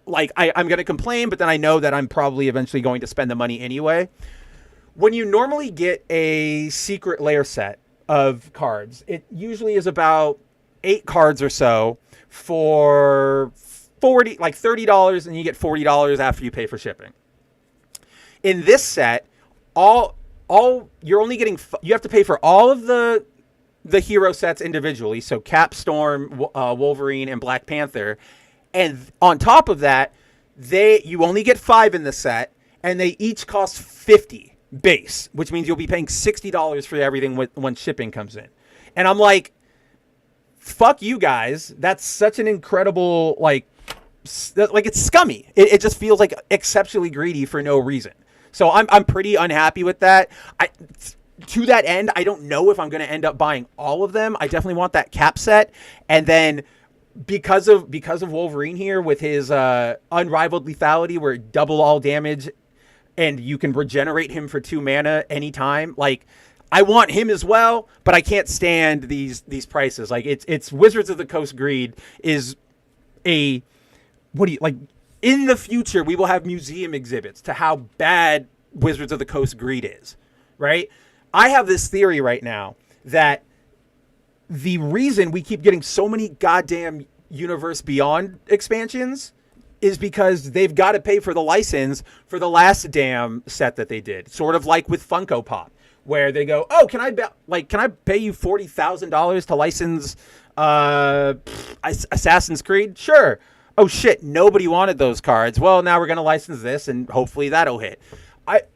like I'm going to complain, but then I know that I'm probably eventually going to spend the money anyway. When you normally get a secret lair set of cards, it usually is about 8 cards or so for $30, and you get $40 after you pay for shipping. In this set, you're only getting, you have to pay for all of the hero sets individually, so Cap, Storm, Wolverine, and Black Panther, and on top of that, you only get 5 in the set, and they each cost $50 base, which means you'll be paying $60 for everything when shipping comes in. And I'm like, fuck you guys. That's such an incredible, it's scummy. It just feels like exceptionally greedy for no reason. So I'm pretty unhappy with that. To that end, I don't know if I'm going to end up buying all of them. I definitely want that Cap set. And then because of Wolverine here with his unrivaled lethality, where double all damage and you can regenerate him for 2 mana anytime, like, I want him as well, but I can't stand these prices. Like, it's Wizards of the Coast greed is in the future we will have museum exhibits to how bad Wizards of the Coast greed is, right? I have this theory right now that the reason we keep getting so many goddamn Universe Beyond expansions is because they've got to pay for the license for the last damn set that they did. Sort of like with Funko Pop, where they go, oh, can I pay you $40,000 to license Assassin's Creed? Sure. Oh shit, nobody wanted those cards. Well, now we're going to license this, and hopefully that'll hit.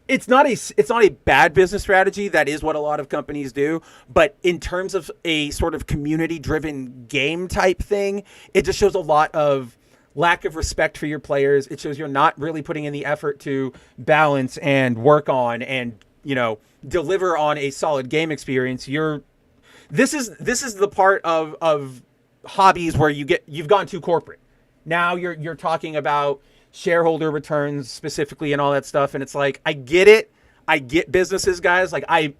It's not a bad business strategy. That is what a lot of companies do. But in terms of a sort of community-driven game type thing, it just shows a lot of lack of respect for your players. It shows you're not really putting in the effort to balance and work on and, deliver on a solid game experience. This is the part of hobbies where you've gone too corporate. Now you're talking about shareholder returns specifically and all that stuff, and it's like, I get it. I get businesses, guys. Like, I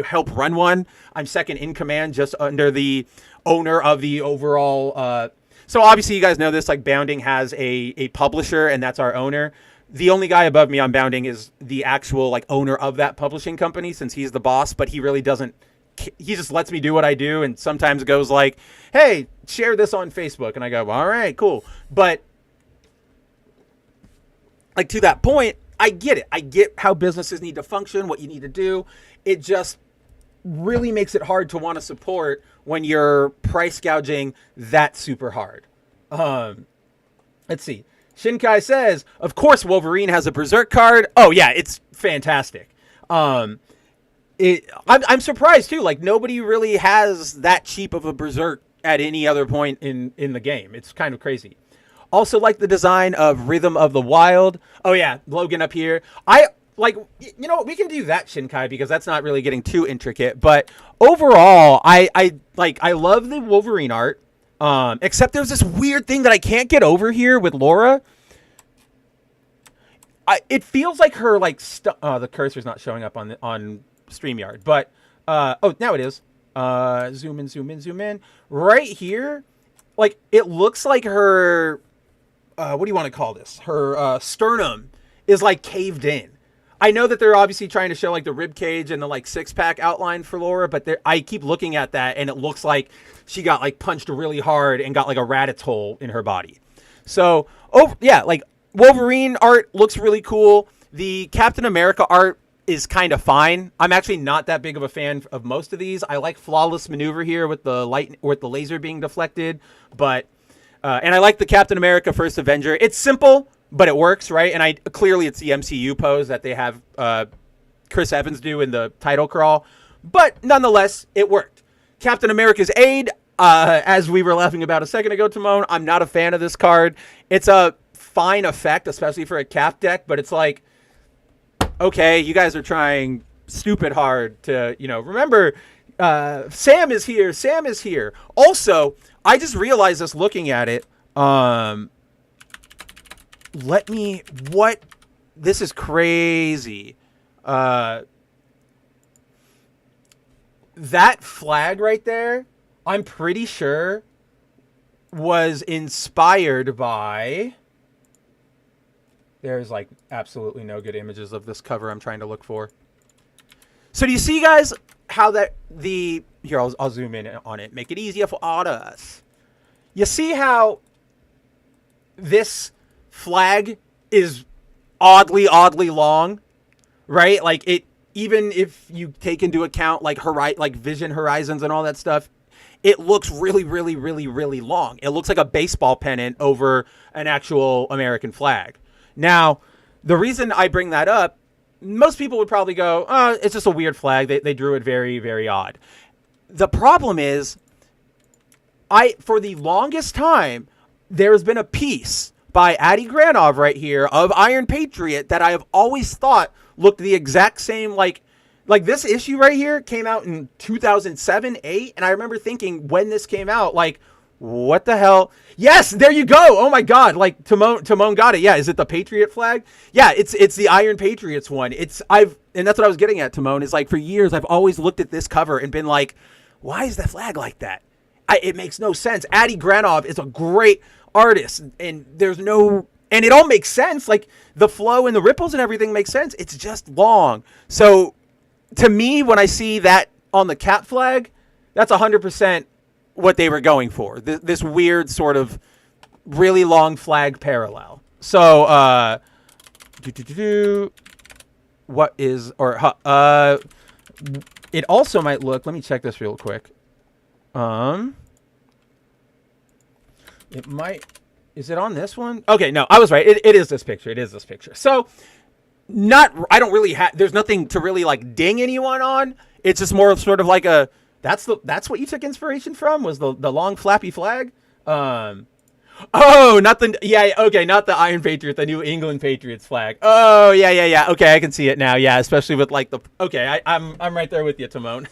help run one. I'm second in command, just under the owner of the overall. So obviously you guys know this. Like, Bounding has a publisher, and that's our owner. The only guy above me on Bounding is the actual owner of that publishing company, since he's the boss. But he really doesn't. He just lets me do what I do, and sometimes goes like, "Hey, share this on Facebook," and I go, "All right, cool." But to that point, I get it. I get how businesses need to function, what you need to do. It just really makes it hard to want to support when you're price gouging that super hard. Let's see. Shinkai says, of course Wolverine has a Berserk card. Oh yeah, it's fantastic. I'm surprised too. Like, nobody really has that cheap of a Berserk at any other point in the game. It's kind of crazy. Also like the design of Rhythm of the Wild. Oh yeah, Logan up here. like, you know what, we can do that, Shinkai, because that's not really getting too intricate. But overall, I love the Wolverine art. Except there's this weird thing that I can't get over here with Laura. It feels like her, like, the cursor's not showing up on StreamYard, but oh, now it is. Zoom in, zoom in, zoom in. Right here, like, it looks like her, what do you want to call this? Her sternum is, like, caved in. I know that they're obviously trying to show, like, the rib cage and the, like, six-pack outline for Laura, but I keep looking at that, and it looks like she got, like, punched really hard and got, like, a rabbit's hole in her body. So, oh, yeah, like, Wolverine art looks really cool. The Captain America art is kind of fine. I'm actually not that big of a fan of most of these. I like Flawless Maneuver here with the laser being deflected, but and I like the Captain America First Avenger. It's simple, but it works, right? And clearly it's the MCU pose that they have Chris Evans do in the title crawl, but nonetheless, it worked. Captain America's Aid, as we were laughing about a second ago, Timon, I'm not a fan of this card. It's a fine effect, especially for a Cap deck, but it's like, okay, you guys are trying stupid hard to, remember, Sam is here. Sam is here. Also, I just realized this looking at it. This is crazy. That flag right there, I'm pretty sure was inspired by... There's, like, absolutely no good images of this cover I'm trying to look for. So do you see, guys, how here, I'll zoom in on it, make it easier for all of us. You see how this flag is oddly long, right? Like, even if you take into account, like, vision horizons and all that stuff, it looks really, really, really, really long. It looks like a baseball pennant over an actual American flag. Now, the reason I bring that up, most people would probably go, oh, it's just a weird flag. They drew it very, very odd. The problem is, for the longest time, there's been a piece by Adi Granov right here of Iron Patriot that I have always thought looked the exact same, like this issue right here came out in 2007, 8, and I remember thinking when this came out, like, what the hell? Yes, there you go. Oh my God. Like, Timon got it. Yeah. Is it the Patriot flag? Yeah, it's the Iron Patriots one. And that's what I was getting at, Timon, is like, for years, I've always looked at this cover and been like, why is that flag like that? It makes no sense. Adi Granov is a great artist, and and it all makes sense. Like, the flow and the ripples and everything makes sense. It's just long. So to me, when I see that on the Cap flag, that's 100% what they were going for. This weird sort of really long flag parallel. So, what is, it also might look, let me check this real quick. It might, is it on this one? Okay, no, I was right. It is this picture. It is this picture. So, I don't really have, there's nothing to really, like, ding anyone on. It's just more of sort of like a, that's what you took inspiration from, was the long flappy flag. Not the Iron Patriot, the New England Patriots flag. Oh, yeah. Okay, I can see it now. Yeah, especially with, like, I'm right there with you, Timon.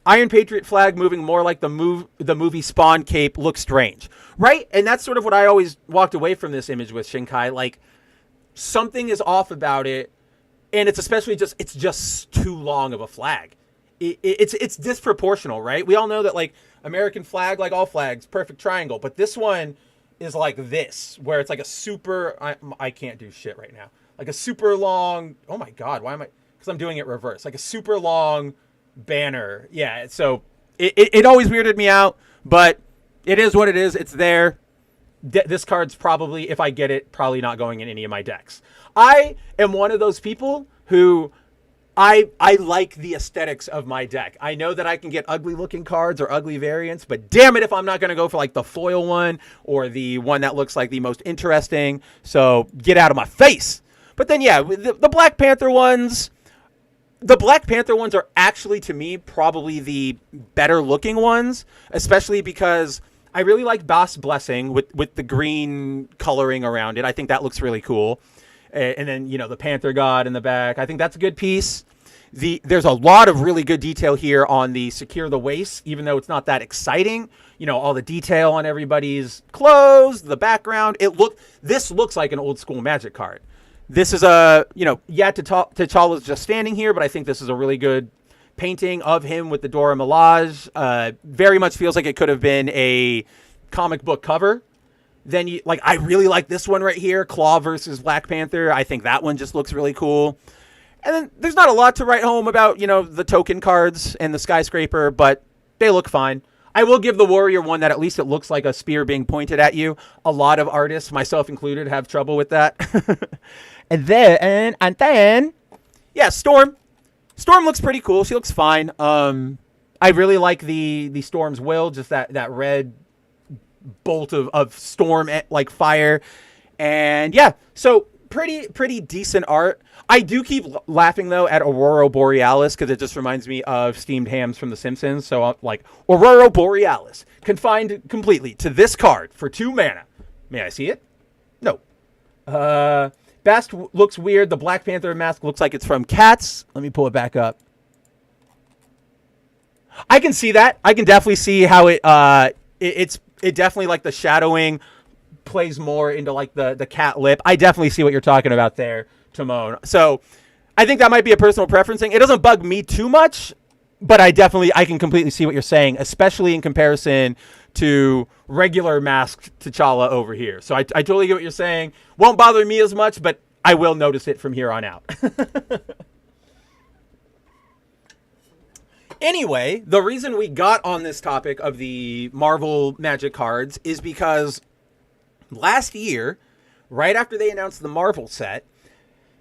Iron Patriot flag moving more like the movie Spawn cape looks strange, right? And that's sort of what I always walked away from this image with, Shinkai. Like, something is off about it. And it's especially it's just too long of a flag. It's disproportional, right? We all know that, like, American flag, like all flags, perfect triangle. But this one is like this, where it's like a super, I can't do shit right now. Like a super long, oh my God, why am I, because I'm doing it reverse. Like a super long banner. Yeah, so it always weirded me out, but it is what it is. It's there. This card's probably, if I get it, probably not going in any of my decks. I am one of those people who I like the aesthetics of my deck. I know that I can get ugly looking cards or ugly variants, but damn it if I'm not going to go for, like, the foil one or the one that looks like the most interesting. So get out of my face. But then, yeah, the Black Panther ones, are actually, to me, probably the better looking ones, especially because I really like Boss Blessing with the green coloring around it. I think that looks really cool. and then, the Panther God in the back. I think that's a good piece. There's a lot of really good detail here on the secure the waist, even though it's not that exciting. All the detail on everybody's clothes, the background. This looks like an old school Magic card. This is T'Challa's just standing here, but I think this is a really good painting of him with the Dora Milaje. Very much feels like it could have been a comic book cover. Then I really like this one right here, Claw versus Black Panther. I think that one just looks really cool. And then there's not a lot to write home about, the token cards and the skyscraper, but they look fine. I will give the Warrior one that at least it looks like a spear being pointed at you. A lot of artists, myself included, have trouble with that. and then, yeah, Storm. Storm looks pretty cool. She looks fine. I really like the Storm's will, just that red bolt of storm like fire. And yeah, so pretty decent art. I do keep laughing though at Aurora Borealis because it just reminds me of steamed hams from The Simpsons. So Aurora Borealis confined completely to this card for 2 mana. May I see it? No. Bast looks weird. The Black Panther mask looks like it's from Cats. Let me pull it back up. I can see that. I can definitely see how it definitely like the shadowing plays more into like the cat lip. I definitely see what you're talking about there, Timon. So I think that might be a personal preference thing. It doesn't bug me too much, but I can completely see what you're saying, especially in comparison to regular masked T'Challa over here. So I totally get what you're saying. Won't bother me as much, but I will notice it from here on out. Anyway, the reason we got on this topic of the Marvel Magic cards is because last year, right after they announced the Marvel set,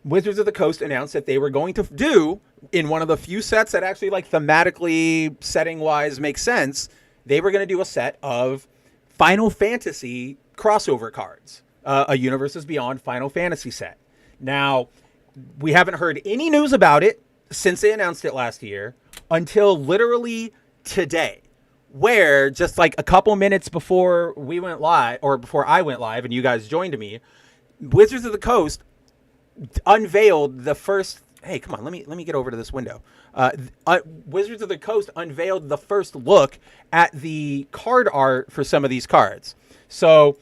Wizards of the Coast announced that they were going to do, in one of the few sets that actually like thematically, setting-wise makes sense, they were going to do a set of Final Fantasy crossover cards. A Universes Beyond Final Fantasy set. Now, we haven't heard any news about it since they announced it last year until literally today, where just like a couple minutes before we went live, or before I went live and you guys joined me, Wizards of the Coast unveiled the first. Hey, come on, let me get over to this window. Wizards of the Coast unveiled the first look at the card art for some of these cards. So,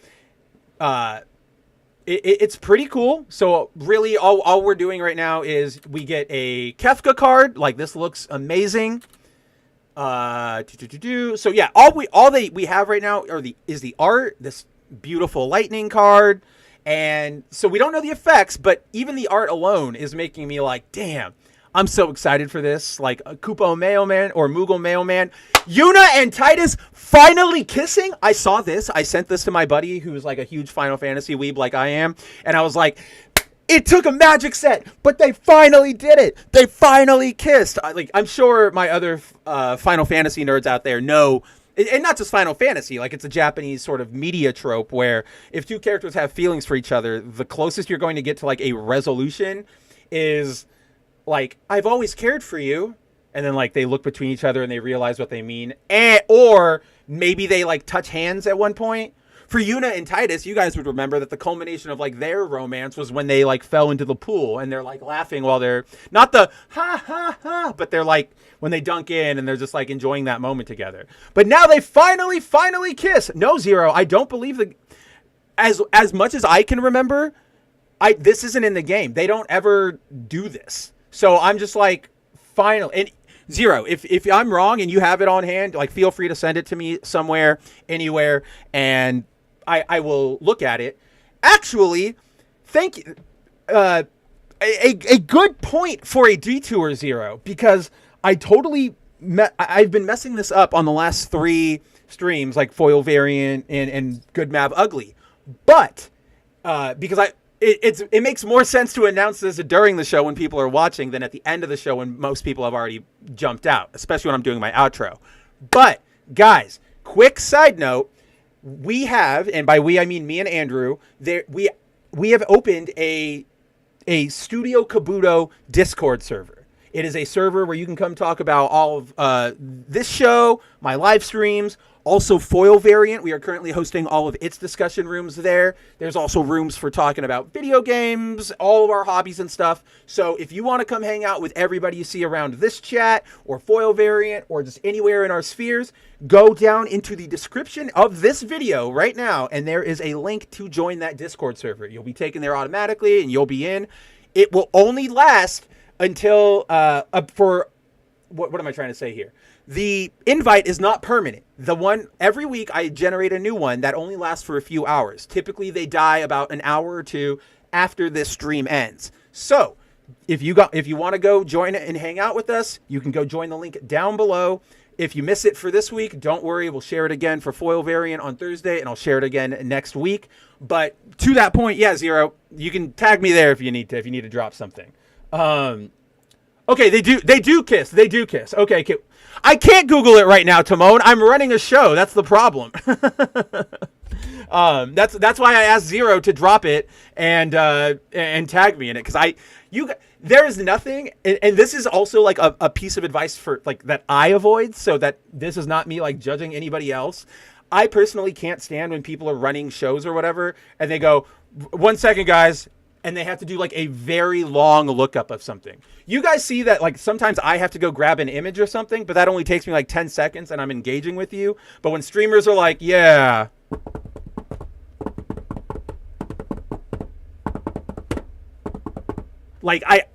it's pretty cool. So really all we're doing right now is we get a Kefka card. Like, this looks amazing. So yeah, all we have right now is the art, this beautiful lightning card. And so we don't know the effects, but even the art alone is making me like, damn, I'm so excited for this. Like a Kupo Mailman or Moogle Mailman. Yuna and Titus finally kissing. I saw this. I sent this to my buddy who's like a huge Final Fantasy weeb like I am. And I was like, it took a Magic set, but they finally did it. They finally kissed. I'm sure my other Final Fantasy nerds out there know. And not just Final Fantasy, like it's a Japanese sort of media trope where if two characters have feelings for each other, the closest you're going to get to like a resolution is like, I've always cared for you. And then like they look between each other and they realize what they mean. Or maybe they like touch hands at one point. For Yuna and Titus, you guys would remember that the culmination of like their romance was when they like fell into the pool and they're like laughing while they're not the ha ha ha, but they're like when they dunk in and they're just like enjoying that moment together. But now they finally kiss. No, Zero, I don't believe as much as I can remember, this isn't in the game. They don't ever do this. So I'm just like, finally. And Zero, if I'm wrong and you have it on hand, like feel free to send it to me somewhere, anywhere, and I will look at it. Actually, thank you. A good point for a detour, Zero, because I've been messing this up on the last 3 streams, like Foil Variant and Good Mav Ugly. But because it makes more sense to announce this during the show when people are watching than at the end of the show when most people have already jumped out, especially when I'm doing my outro. But guys, quick side note, we have, and by we I mean me and Andrew, we have opened a Studio Kabuto Discord server. It is a server where you can come talk about all of this show, my live streams, also Foil Variant. We are currently hosting all of its discussion rooms there. There's also rooms for talking about video games, all of our hobbies and stuff. So if you want to come hang out with everybody you see around this chat or Foil Variant or just anywhere in our spheres, go down into the description of this video right now, and there is a link to join that Discord server. You'll be taken there automatically, and you'll be in. It will only last until for what am I trying to say here? The invite is not permanent. The one every week I generate a new one that only lasts for a few hours. Typically they die about an hour or two after this stream ends. So if you want to go join it and hang out with us, you can go join the link down below. If you miss it for this week, don't worry. We'll share it again for Foil Variant on Thursday, and I'll share it again next week. But to that point, yeah, Zero, you can tag me there if you need to drop something. Okay, they do kiss. Okay, I can't Google it right now, Timon. I'm running a show. That's the problem. That's why I asked Zero to drop it and tag me in it, because there is nothing, and this is also like a piece of advice for like that I avoid, so that this is not me like judging anybody else. I personally can't stand when people are running shows or whatever and they go, 1 second, guys, and they have to do like a very long lookup of something. You guys see that like sometimes I have to go grab an image or something, but that only takes me like 10 seconds and I'm engaging with you. But when streamers are like, yeah, like I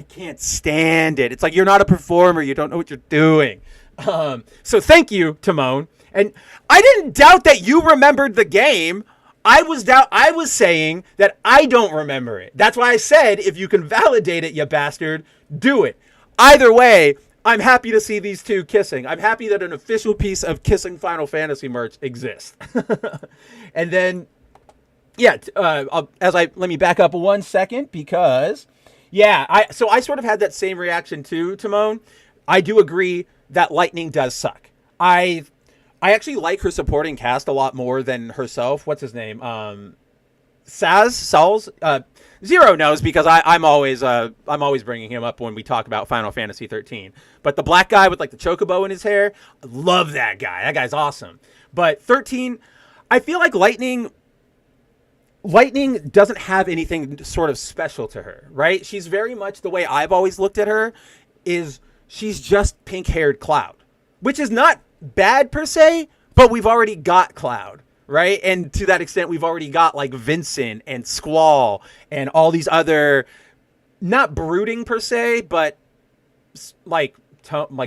can't stand it. It's like, you're not a performer. You don't know what you're doing. So thank you, Timon. And I didn't doubt that you remembered the game. I was saying that I don't remember it. That's why I said, if you can validate it, you bastard, do it. Either way, I'm happy to see these two kissing. I'm happy that an official piece of kissing Final Fantasy merch exists. And then, yeah, let me back up 1 second, because, yeah, I sort of had that same reaction too, Timon. I do agree that Lightning does suck. I actually like her supporting cast a lot more than herself. What's his name? Sauls. Zero knows, because I'm always bringing him up when we talk about Final Fantasy 13. But the black guy with like the chocobo in his hair, I love that guy. That guy's awesome. But 13, I feel like Lightning doesn't have anything sort of special to her, right? She's very much the way I've always looked at her, is she's just pink-haired Cloud, which is not bad per se, but we've already got Cloud, right? And to that extent, we've already got like Vincent and Squall and all these other, not brooding per se, but like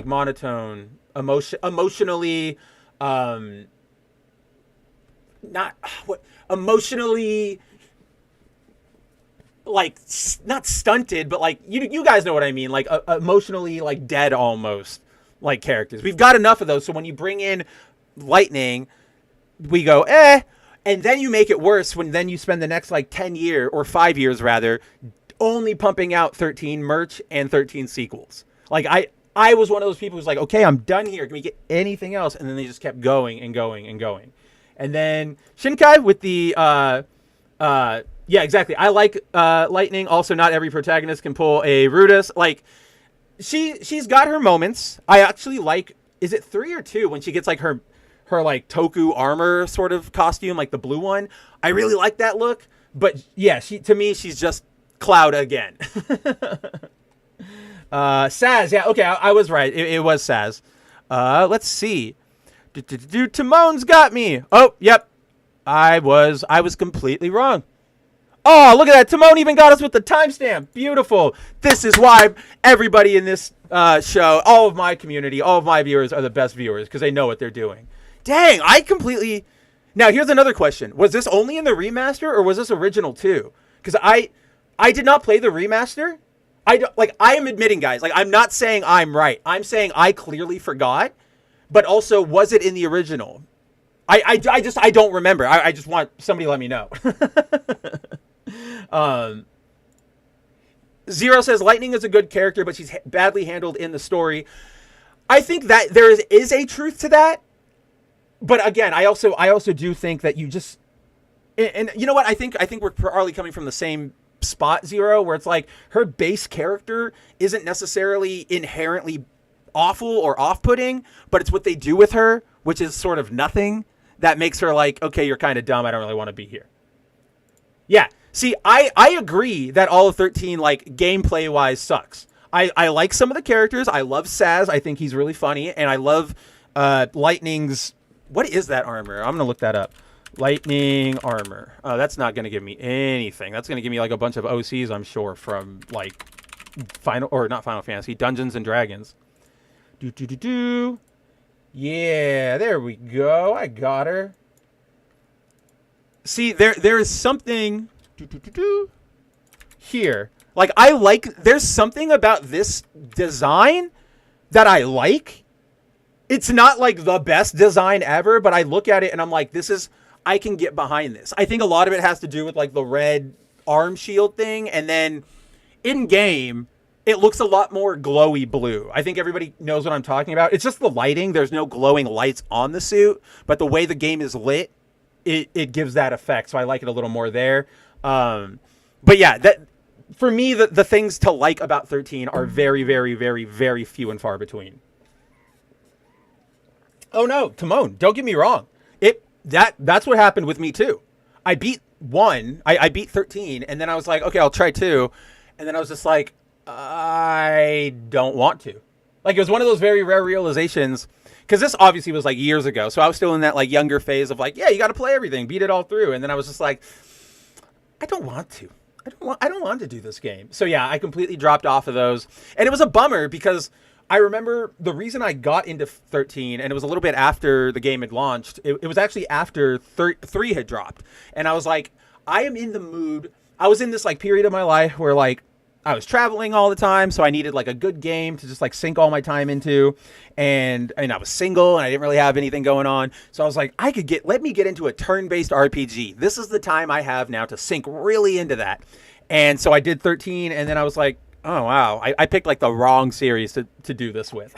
monotone, emotionally, emotionally, like not stunted, but like you guys know what I mean, like emotionally like dead almost. Like characters. We've got enough of those, so when you bring in Lightning, we go, and then you make it worse when then you spend the next like 10 years, or 5 years rather, only pumping out 13 merch and 13 sequels. Like I was one of those people who's like, okay, I'm done here. Can we get anything else? And then they just kept going and going and going. And then Shinkai with the yeah, exactly. I like Lightning. Also, not every protagonist can pull a Rudis. Like, she's got her moments. I actually like, is it 3 or 2 when she gets like her like Toku armor sort of costume, like the blue one. I really like that look. But yeah, to me she's just Cloud again. Saz, yeah, okay, I was right. It was Saz. Let's see. Timon's got me. Oh, yep. I was completely wrong. Oh, look at that. Timon even got us with the timestamp. Beautiful. This is why everybody in this show, all of my community, all of my viewers are the best viewers, because they know what they're doing. Dang, I completely... Now, here's another question. Was this only in the remaster, or was this original too? Because I did not play the remaster. I am admitting, guys, like, I'm not saying I'm right. I'm saying I clearly forgot. But also, was it in the original? I don't remember. I just want somebody to let me know. Zero says Lightning is a good character, but she's badly handled in the story. I think that there is a truth to that. But again, I also do think that you just, and you know what? I think we're probably coming from the same spot, Zero, where it's like her base character isn't necessarily inherently awful or off-putting, but it's what they do with her, which is sort of nothing, that makes her like, okay, you're kind of dumb. I don't really want to be here. Yeah. See, I agree that all of 13, like, gameplay-wise sucks. I like some of the characters. I love Saz. I think he's really funny. And I love Lightning's... What is that armor? I'm going to look that up. Lightning armor. Oh, that's not going to give me anything. That's going to give me, like, a bunch of OCs, I'm sure, from, like, not Final Fantasy, Dungeons and Dragons. Yeah, there we go. I got her. See, there is something... here. Like, there's something about this design that I like. It's not like the best design ever, but I look at it and I'm like, I can get behind this. I think a lot of it has to do with like the red arm shield thing. And then in game, it looks a lot more glowy blue. I think everybody knows what I'm talking about. It's just the lighting. There's no glowing lights on the suit, but the way the game is lit, it gives that effect. So I like it a little more there. But yeah, that for me, the things to like about 13 are very, very, very, very few and far between. Oh no, Timon, don't get me wrong. That's what happened with me too. I beat 1, I beat 13, and then I was like, okay, I'll try 2. And then I was just like, I don't want to. Like, it was one of those very rare realizations, because this obviously was like years ago. So I was still in that like younger phase of like, yeah, you got to play everything, beat it all through. And then I was just like, I don't want to. I don't want to do this game. So yeah, I completely dropped off of those. And it was a bummer because I remember the reason I got into 13, and it was a little bit after the game had launched. It was actually after 3 had dropped. And I was like, I am in the mood. I was in this like period of my life where like I was traveling all the time, so I needed like a good game to just like sink all my time into. And I was single and I didn't really have anything going on. So I was like, let me get into a turn-based RPG. This is the time I have now to sink really into that. And so I did 13, and then I was like, oh wow, I picked like the wrong series to do this with.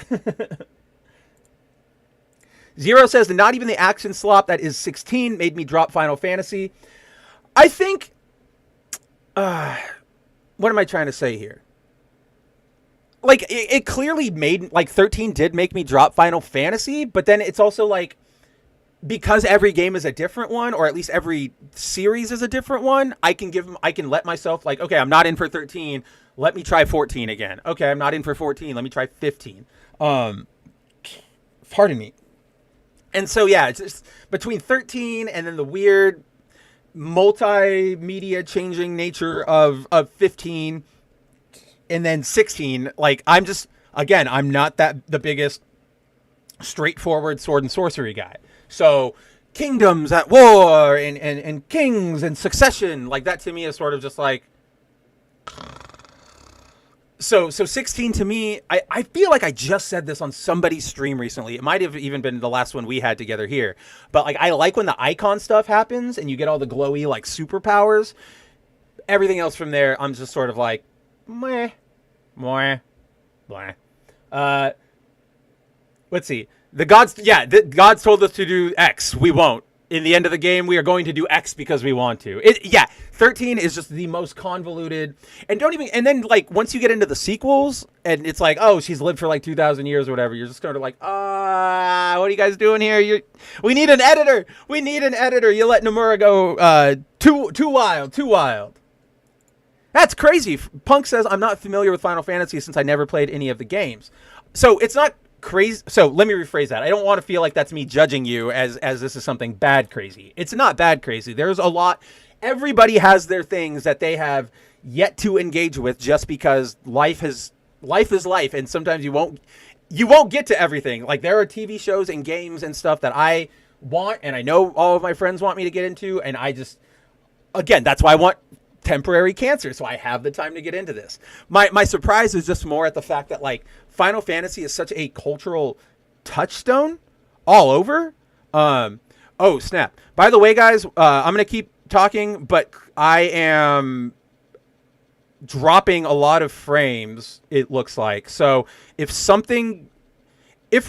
Zero says that not even the action slop that is 16 made me drop Final Fantasy. I think, what am I trying to say here? Like, it clearly made, like, 13 did make me drop Final Fantasy, but then it's also, like, because every game is a different one, or at least every series is a different one, I can let myself, like, okay, I'm not in for 13, let me try 14 again. Okay, I'm not in for 14, let me try 15. Pardon me. And so, yeah, it's just between 13 and then the weird multimedia changing nature of 15 and then 16, like, I'm not the biggest straightforward sword and sorcery guy. So kingdoms at war and kings and succession, like, that to me is sort of just like, so 16 to me, I feel like I just said this on somebody's stream recently. It might have even been the last one we had together here. But like, I like when the icon stuff happens and you get all the glowy like superpowers. Everything else from there, I'm just sort of like, meh, meh, blah. Let's see. The gods told us to do X. We won't. In the end of the game, we are going to do X because we want to. 13 is just the most convoluted. And then, like, once you get into the sequels, and it's like, oh, she's lived for, like, 2,000 years or whatever, you're just kind of like, what are you guys doing here? We need an editor. We need an editor. You let Nomura go too wild. That's crazy. Punk says, I'm not familiar with Final Fantasy since I never played any of the games. So it's not crazy. So let me rephrase that. I don't want to feel like that's me judging you as this is something bad crazy. It's not bad crazy. There's a lot. Everybody has their things that they have yet to engage with just because life is life, and sometimes you won't get to everything. Like, there are TV shows and games and stuff that I want, and I know all of my friends want me to get into, and I just, again, that's why I want temporary cancer, so I have the time to get into this. My surprise is just more at the fact that, like, Final Fantasy is such a cultural touchstone all over. Oh snap, by the way, guys, I'm gonna keep talking, but I am dropping a lot of frames, it looks like. So if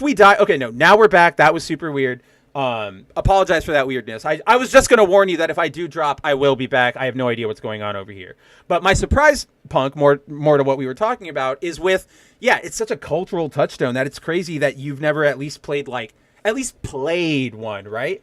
we die, okay, no, now we're back. That was super weird. Apologize for that weirdness. I was just going to warn you that if I do drop, I will be back. I have no idea what's going on over here. But my surprise, Punk, more to what we were talking about, is with, yeah, it's such a cultural touchstone that it's crazy that you've never at least played one, right?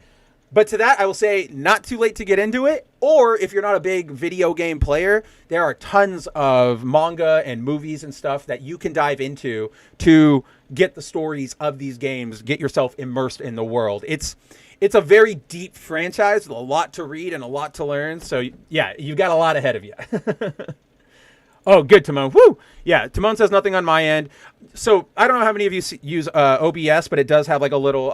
But to that, I will say, not too late to get into it. Or if you're not a big video game player, there are tons of manga and movies and stuff that you can dive into to get the stories of these games, get yourself immersed in the world. It's a very deep franchise with a lot to read and a lot to learn. So, yeah, you've got a lot ahead of you. Oh, good, Timon. Woo! Yeah, Timon says nothing on my end. So I don't know how many of you use OBS, but it does have like a little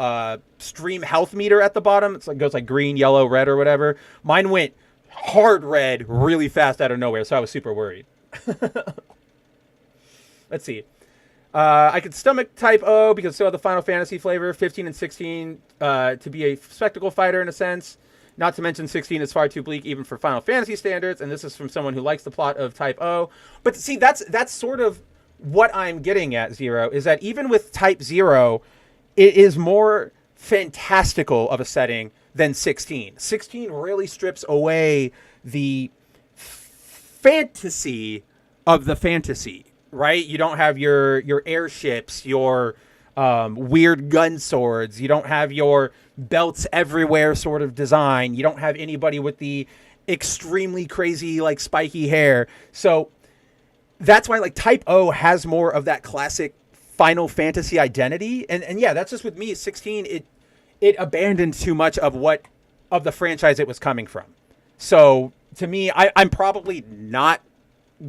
stream health meter at the bottom. It goes like green, yellow, red, or whatever. Mine went hard red really fast out of nowhere, so I was super worried. Let's see. I could stomach Type O because still have the Final Fantasy flavor, 15 and 16 to be a spectacle fighter in a sense. Not to mention 16 is far too bleak even for Final Fantasy standards, and this is from someone who likes the plot of Type O. But see, that's sort of what I'm getting at, Zero, is that even with Type 0, it is more fantastical of a setting than 16. 16 really strips away the fantasy of the fantasy, right? You don't have your airships, your weird gun swords. You don't have your belts everywhere sort of design. You don't have anybody with the extremely crazy, like, spiky hair. So that's why, like, Type O has more of that classic Final Fantasy identity. And yeah, that's just with me. 16, it abandoned too much of the franchise it was coming from. So to me, I'm probably not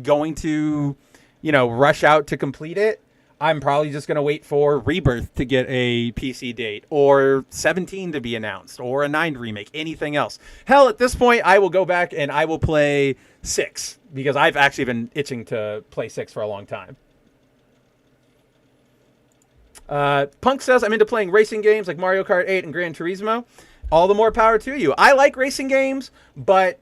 going to, rush out to complete it. I'm probably just going to wait for Rebirth to get a PC date, or 17 to be announced, or a 9 remake, anything else. Hell, at this point, I will go back and I will play 6, because I've actually been itching to play 6 for a long time. Punk says, I'm into playing racing games like Mario Kart 8 and Gran Turismo. All the more power to you. I like racing games, but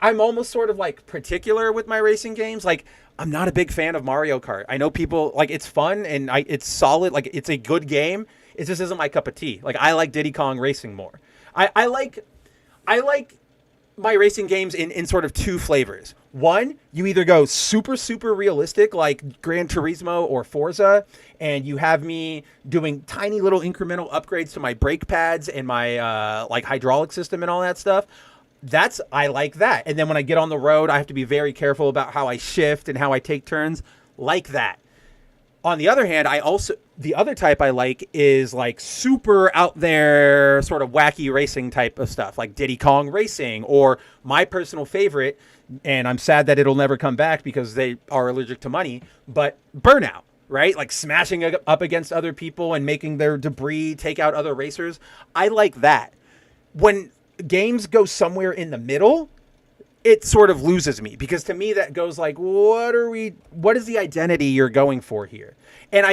I'm almost sort of like particular with my racing games. Like, I'm not a big fan of Mario Kart. I know people, like, it's fun and it's solid. Like, it's a good game. It just isn't my cup of tea. Like, I like Diddy Kong Racing more. I like my racing games in sort of two flavors. One, you either go super, super realistic like Gran Turismo or Forza, and you have me doing tiny little incremental upgrades to my brake pads and my like hydraulic system and all that stuff. I like that. And then when I get on the road, I have to be very careful about how I shift and how I take turns, like that. On the other hand, the other type I like is like super out there sort of wacky racing type of stuff, like Diddy Kong Racing, or my personal favorite, and I'm sad that it'll never come back because they are allergic to money, but Burnout, right? Like smashing up against other people and making their debris take out other racers. I like that. When games go somewhere in the middle, it sort of loses me, because to me that goes like, what is the identity you're going for here? And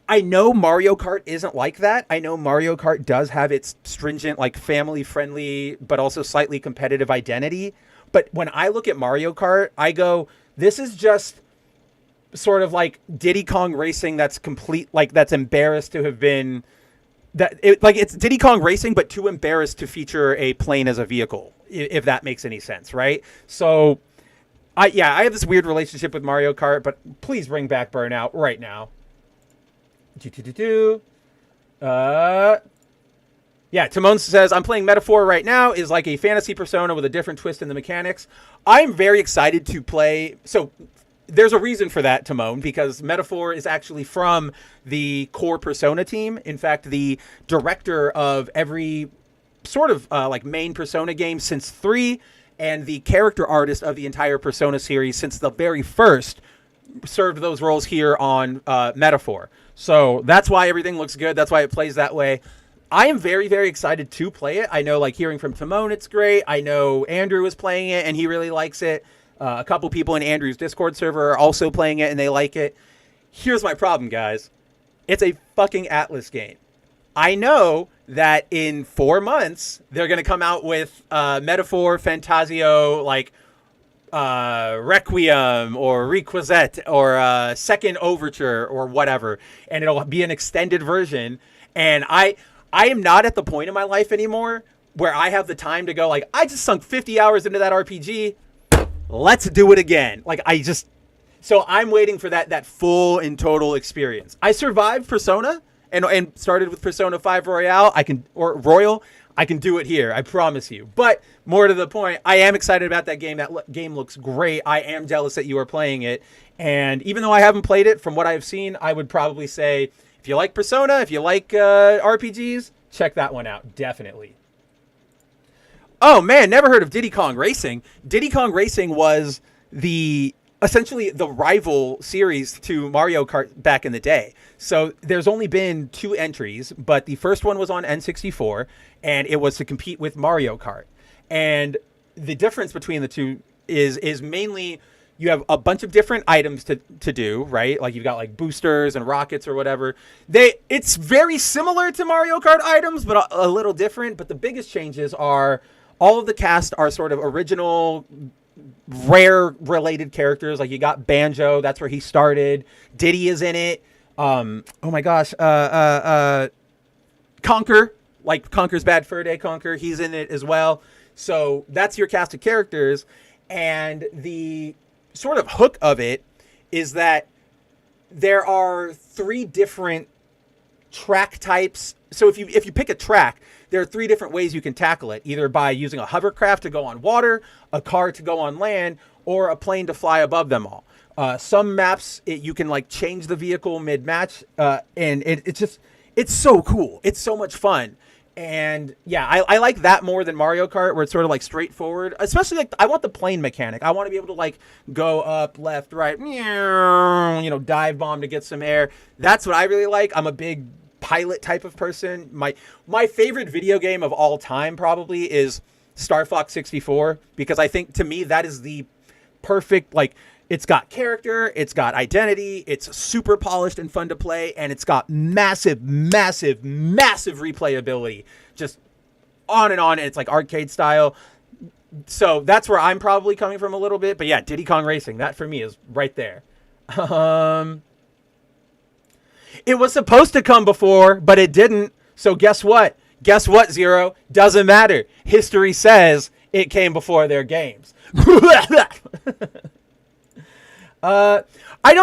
I know Mario Kart isn't like that. I know Mario Kart does have its stringent, like, family friendly, but also slightly competitive identity. But when I look at Mario Kart, I go, this is just sort of like Diddy Kong Racing that's complete, like, that's embarrassed to have been it's Diddy Kong Racing, but too embarrassed to feature a plane as a vehicle, if that makes any sense, right? So, I have this weird relationship with Mario Kart, but please bring back Burnout right now. Yeah, Timon says, I'm playing Metaphor right now, is like a fantasy Persona with a different twist in the mechanics. I'm very excited to play. So there's a reason for that, Timon, because Metaphor is actually from the core Persona team. In fact, the director of every sort of like main Persona game since 3, and the character artist of the entire Persona series since the very first, served those roles here on Metaphor. So that's why everything looks good. That's why it plays that way. I am very, very excited to play it. I know, like, hearing from Timon, it's great. I know Andrew is playing it and he really likes it. A couple people in Andrew's Discord server are also playing it and they like it. Here's my problem, guys. It's a fucking Atlas game. I know that in 4 months, they're going to come out with Metaphor, Fantasio, like Requiem or Requisite or Second Overture or whatever. And it'll be an extended version. And I am not at the point in my life anymore where I have the time to go like, I just sunk 50 hours into that RPG. Let's do it again. Like so I'm waiting for that full and total experience. I survived Persona and started with Persona 5 Royal. I can do it here. I promise you. But more to the point, I am excited about that game. That game looks great. I am jealous that you are playing it. And even though I haven't played it, from what I've seen, I would probably say, if you like Persona, if you like RPGs, check that one out. Definitely. Oh, man, never heard of Diddy Kong Racing. Diddy Kong Racing was essentially the rival series to Mario Kart back in the day. So there's only been 2 entries, but the first one was on N64, and it was to compete with Mario Kart. And the difference between the two is mainly you have a bunch of different items to do, right? Like you've got like boosters and rockets or whatever. It's very similar to Mario Kart items, but a little different. But the biggest changes are all of the cast are sort of original, rare related characters. Like you got Banjo, that's where he started. Diddy is in it. Oh my gosh, Conker, like Conker's Bad Fur Day Conker, he's in it as well. So that's your cast of characters, and the sort of hook of it is that there are 3 different track types. So if you pick a track, there are 3 different ways you can tackle it, either by using a hovercraft to go on water, a car to go on land, or a plane to fly above them all. Some maps, you can like change the vehicle mid-match, and it's so cool. It's so much fun. And yeah, I like that more than Mario Kart, where it's sort of like straightforward. Especially like I want the plane mechanic. I want to be able to like go up, left, right, dive bomb to get some air. That's what I really like. I'm a big pilot type of person. My favorite video game of all time probably is Star Fox 64, because I think to me that is the perfect, like, it's got character, it's got identity, it's super polished and fun to play, and it's got massive, massive, massive replayability. Just on and on, and it's like arcade style. So that's where I'm probably coming from a little bit. But yeah, Diddy Kong Racing, that for me is right there. It was supposed to come before, but it didn't. So guess what? Guess what, Zero? Doesn't matter. History says it came before their games. I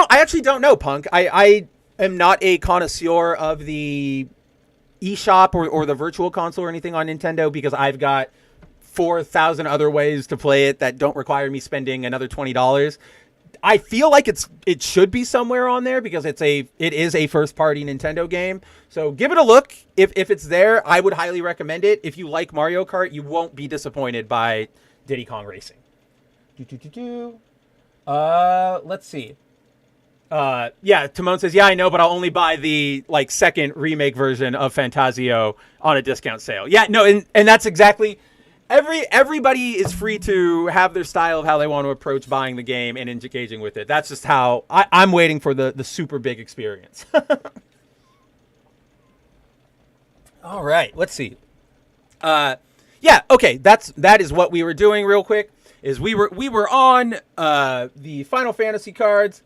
actually don't know, Punk. I am not a connoisseur of the eShop or the virtual console or anything on Nintendo, because I've got 4,000 other ways to play it that don't require me spending another $20. I feel like it should be somewhere on there, because it is a first party Nintendo game. So give it a look. If it's there, I would highly recommend it. If you like Mario Kart, you won't be disappointed by Diddy Kong Racing. Let's see. Yeah, Timon says, yeah, I know, but I'll only buy the like second remake version of Fantasio on a discount sale. Yeah, no, and that's exactly. Everybody is free to have their style of how they want to approach buying the game and engaging with it. That's just how I'm waiting for the super big experience. All right, let's see. Yeah, okay, that is what we were doing real quick. Is we were on the Final Fantasy cards,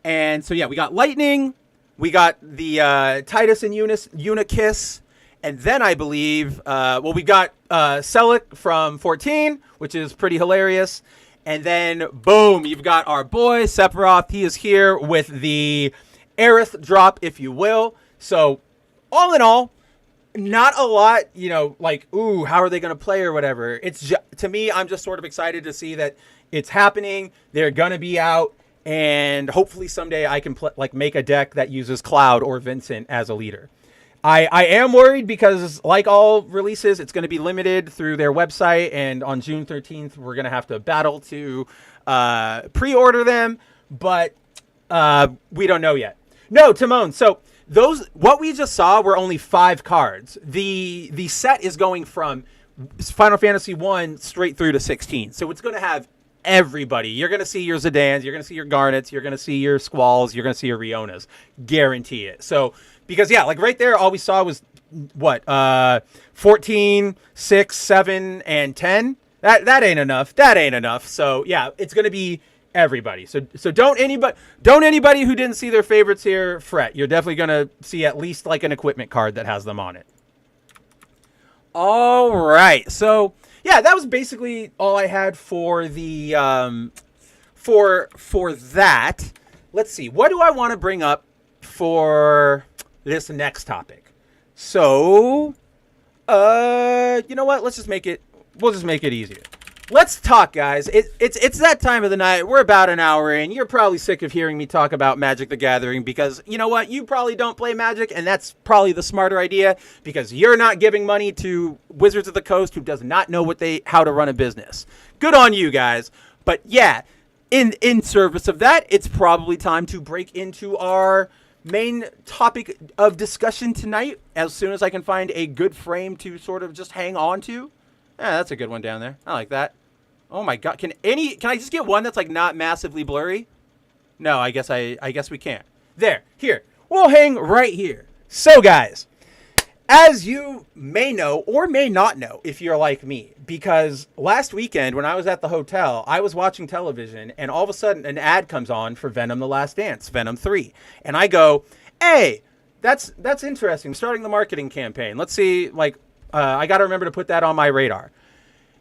and so yeah, we got Lightning, we got the Titus and Unikiss. And then I believe, we got Selic from 14, which is pretty hilarious. And then, boom, you've got our boy, Sephiroth. He is here with the Aerith drop, if you will. So, all in all, not a lot, like, ooh, how are they going to play or whatever. To me, I'm just sort of excited to see that it's happening. They're going to be out. And hopefully someday I can make a deck that uses Cloud or Vincent as a leader. I am worried because, like all releases, it's going to be limited through their website, and on June 13th, we're going to have to battle to pre-order them, but we don't know yet. No, Timon, so what we just saw were only 5 cards. The set is going from Final Fantasy 1 straight through to 16, so it's going to have everybody. You're going to see your Zidans, you're going to see your Garnets, you're going to see your Squalls, you're going to see your Rionas. Guarantee it. So, because, yeah, like right there, all we saw was, 14, 6, 7, and 10? That ain't enough. That ain't enough. So, yeah, it's going to be everybody. So don't anybody who didn't see their favorites here fret. You're definitely going to see at least, like, an equipment card that has them on it. All right. So yeah, that was basically all I had for the for that. Let's see. What do I want to bring up for this next topic? So, you know what? Let's just make it. We'll just make it easier. Let's talk, guys. It's that time of the night. We're about an hour in. You're probably sick of hearing me talk about Magic the Gathering because, you know what? You probably don't play Magic, and that's probably the smarter idea because you're not giving money to Wizards of the Coast who does not know how to run a business. Good on you guys. But yeah, in service of that, it's probably time to break into our main topic of discussion tonight as soon as I can find a good frame to sort of just hang on to. Yeah, that's a good one down there. I like that. Oh my god, can I just get one that's like not massively blurry? No, I guess we can't. There, here. We'll hang right here. So guys, as you may know or may not know if you're like me, because last weekend when I was at the hotel, I was watching television and all of a sudden an ad comes on for Venom: The Last Dance, Venom 3. And I go, "Hey, that's interesting. Starting the marketing campaign. Let's see, I got to remember to put that on my radar."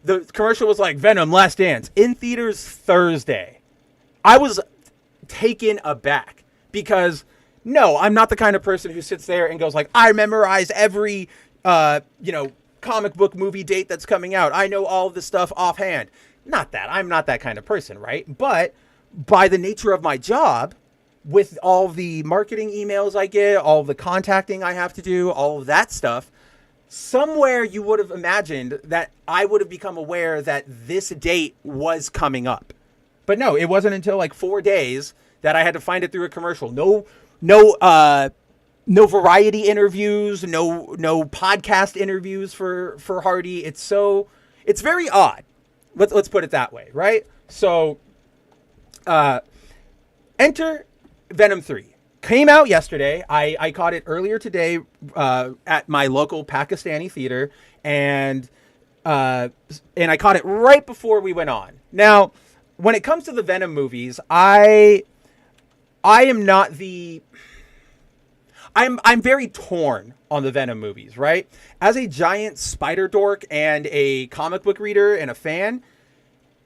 The commercial was like, Venom, Last Dance, in theaters Thursday. I was taken aback because, no, I'm not the kind of person who sits there and goes like, I memorize every, comic book movie date that's coming out. I know all of this stuff offhand. Not that. I'm not that kind of person, right? But by the nature of my job, with all the marketing emails I get, all the contacting I have to do, all of that stuff, somewhere you would have imagined that I would have become aware that this date was coming up. But no, it wasn't until like 4 days that I had to find it through a commercial. No variety interviews, no podcast interviews for Hardy. It's very odd. Let's put it that way, right? So, enter Venom 3. Came out yesterday. I caught it earlier today at my local Pakistani theater, and I caught it right before we went on. Now, when it comes to the Venom movies, I am not the... I'm very torn on the Venom movies, right? As a giant spider dork and a comic book reader and a fan,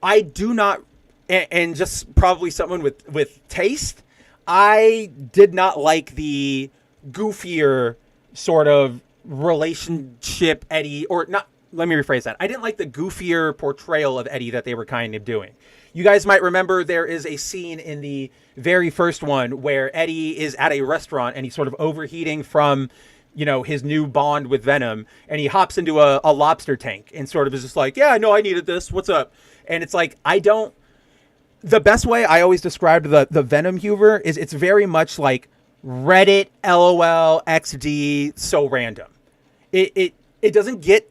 I do not, and just probably someone with taste, I did not like the goofier sort of relationship Eddie, or not, let me rephrase that. I didn't like the goofier portrayal of Eddie that they were kind of doing. You guys might remember there is a scene in the very first one where Eddie is at a restaurant and he's sort of overheating from, his new bond with Venom, and he hops into a lobster tank and sort of is just like, yeah, no, I needed this. What's up? And it's like, the best way I always described the Venom humor is it's very much like Reddit, LOL, XD, so random. It doesn't get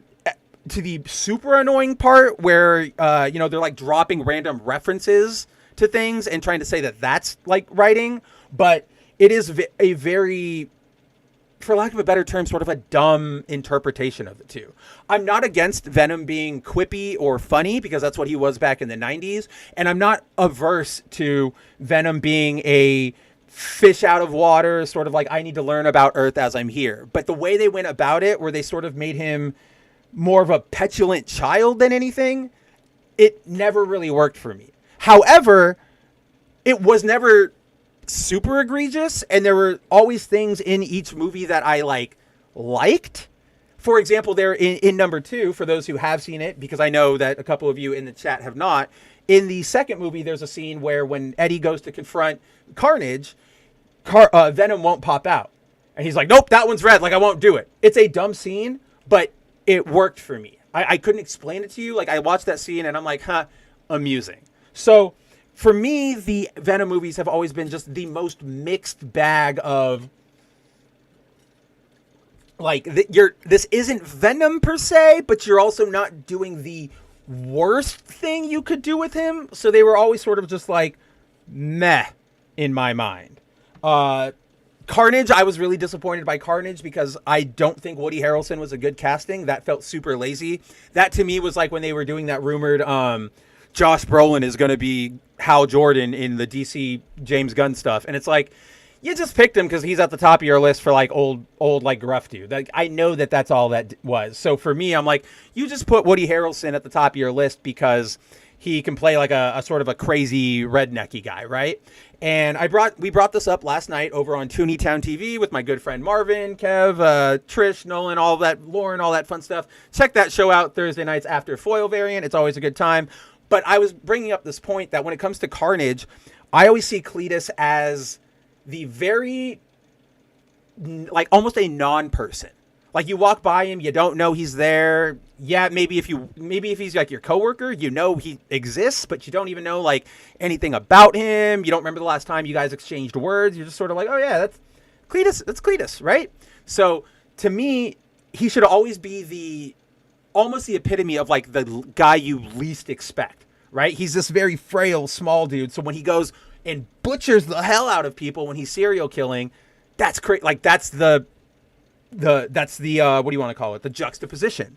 to the super annoying part where, they're like dropping random references to things and trying to say that that's like writing, but it is a very, for lack of a better term, sort of a dumb interpretation of the two. I'm not against Venom being quippy or funny because that's what he was back in the 90s. And I'm not averse to Venom being a fish out of water, sort of like, I need to learn about Earth as I'm here. But the way they went about it, where they sort of made him more of a petulant child than anything, it never really worked for me. However, it was never super egregious, and there were always things in each movie that I liked. For example, there in number 2, for those who have seen it, because I know that a couple of you in the chat have not, in the second movie there's a scene where when Eddie goes to confront Carnage, Venom won't pop out, and he's like, nope, that one's red, I won't do it. It's a dumb scene, but it worked for me. I couldn't explain it to you. I watched that scene and I'm like, amusing. So for me, the Venom movies have always been just the most mixed bag of, this isn't Venom per se, but you're also not doing the worst thing you could do with him. So they were always sort of just meh in my mind. Carnage, I was really disappointed by Carnage because I don't think Woody Harrelson was a good casting. That felt super lazy. That to me was like when they were doing that rumored Josh Brolin is going to be Hal Jordan in the DC James Gunn stuff. And it's like, You just picked him because he's at the top of your list for like old like gruff dude. Like I know that that's all that was. So for me, I'm like, you just put Woody Harrelson at the top of your list because he can play like a sort of a crazy rednecky guy, right? And we brought this up last night over on Tooneytown TV with my good friend Marvin, Kev, Trish, Nolan, all that, Lauren, all that fun stuff. Check that show out Thursday nights after Foil Variant. It's always a good time. But I was bringing up this point that when it comes to Carnage, I always see Cletus as the very, like, almost a non-person. Like, you walk by him, you don't know he's there. Yeah, maybe if he's like your coworker, you know he exists, but you don't even know like anything about him. You don't remember the last time you guys exchanged words. You're just sort of like, oh yeah, that's Cletus, right? So to me, he should always be almost the epitome of like the guy you least expect, right? He's this very frail, small dude. So when he goes and butchers the hell out of people when he's serial killing, that's crazy. Like that's the what do you want to call it? The juxtaposition.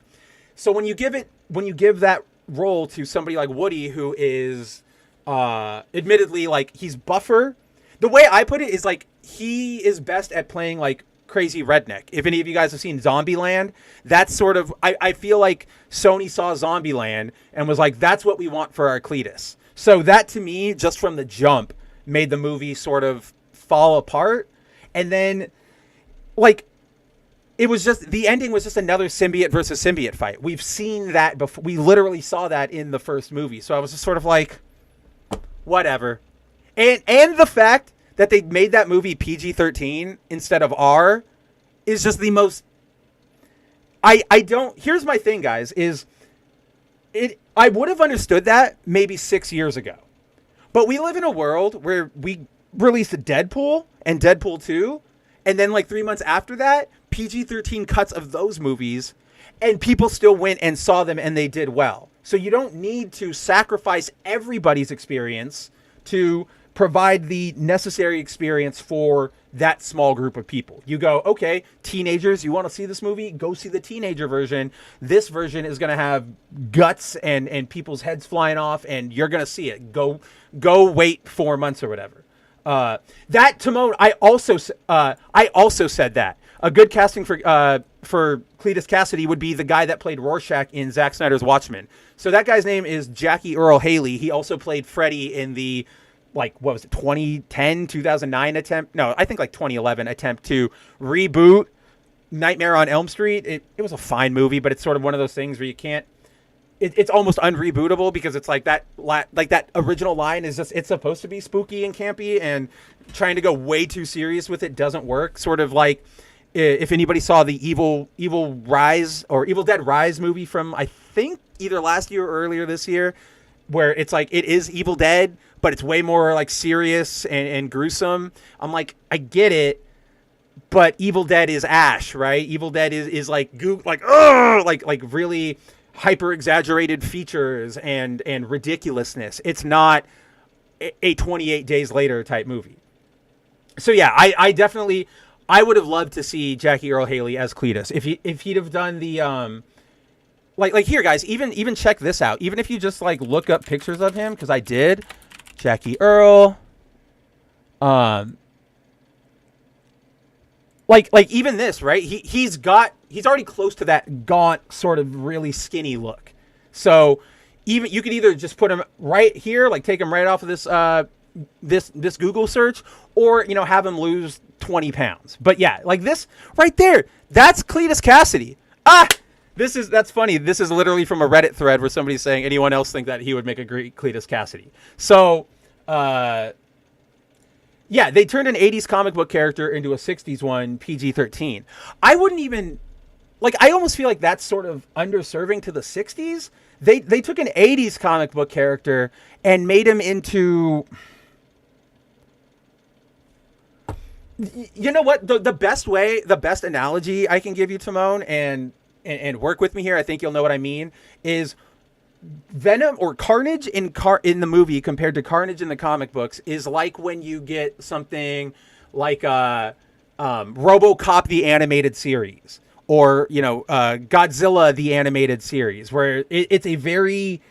So when you give that role to somebody like Woody, who is admittedly like he's buffer, the way I put it is like he is best at playing like crazy redneck. If any of you guys have seen Zombieland, that's sort of I feel like Sony saw Zombieland and was like, that's what we want for our Cletus. So that to me, just from the jump, made the movie sort of fall apart. And then like it was just, the ending was just another symbiote versus symbiote fight. We've seen that before. We literally saw that in the first movie. So I was just sort of like, whatever. And the fact that they made that movie PG-13 instead of R is just the most, here's my thing, guys, I would have understood that maybe 6 years ago. But we live in a world where we released Deadpool and Deadpool 2, and then like 3 months after that, PG-13 cuts of those movies, and people still went and saw them and they did well. So you don't need to sacrifice everybody's experience to provide the necessary experience for that small group of people. You go, okay, teenagers, you want to see this movie? Go see the teenager version. This version is going to have guts and people's heads flying off, and you're going to see it. Go wait 4 months or whatever. That Timon, I also said that a good casting for Cletus Cassidy would be the guy that played Rorschach in Zack Snyder's Watchmen. So that guy's name is Jackie Earle Haley. He also played Freddy in the, like, what was it, 2010, 2009 attempt? No, I think like 2011 attempt to reboot Nightmare on Elm Street. It was a fine movie, but it's sort of one of those things where you can't, it's almost unrebootable because it's like that original line is just, it's supposed to be spooky and campy, and trying to go way too serious with it doesn't work. Sort of like if anybody saw the Evil Rise or Evil Dead Rise movie from, I think, either last year or earlier this year, where it's like it is Evil Dead, but it's way more like serious and gruesome. I'm like, I get it, but Evil Dead is Ash, right? Evil Dead is like really hyper exaggerated features and ridiculousness. It's not a 28 Days Later type movie. So yeah, I definitely, I would have loved to see Jackie Earle Haley as Cletus. If he'd have done the like here, guys, even check this out. Even if you just like look up pictures of him, because I did. Jackie Earle, like even this, right? He's already close to that gaunt, sort of really skinny look. So even you could either just put him right here, like take him right off of this Google search, or have him lose 20 pounds. But yeah, like this right there, that's Cletus Cassidy. That's funny. This is literally from a Reddit thread where somebody's saying, anyone else think that he would make a great Cletus Cassidy? So, yeah, they turned an 80s comic book character into a 60s one, PG-13. I wouldn't even, like, I almost feel like that's sort of underserving to the 60s. They took an 80s comic book character and made him into, you know what? The best analogy I can give you, Timon, and work with me here, I think you'll know what I mean, is Venom or Carnage in the movie compared to Carnage in the comic books is like when you get something like RoboCop the animated series, or Godzilla the animated series, where it's a very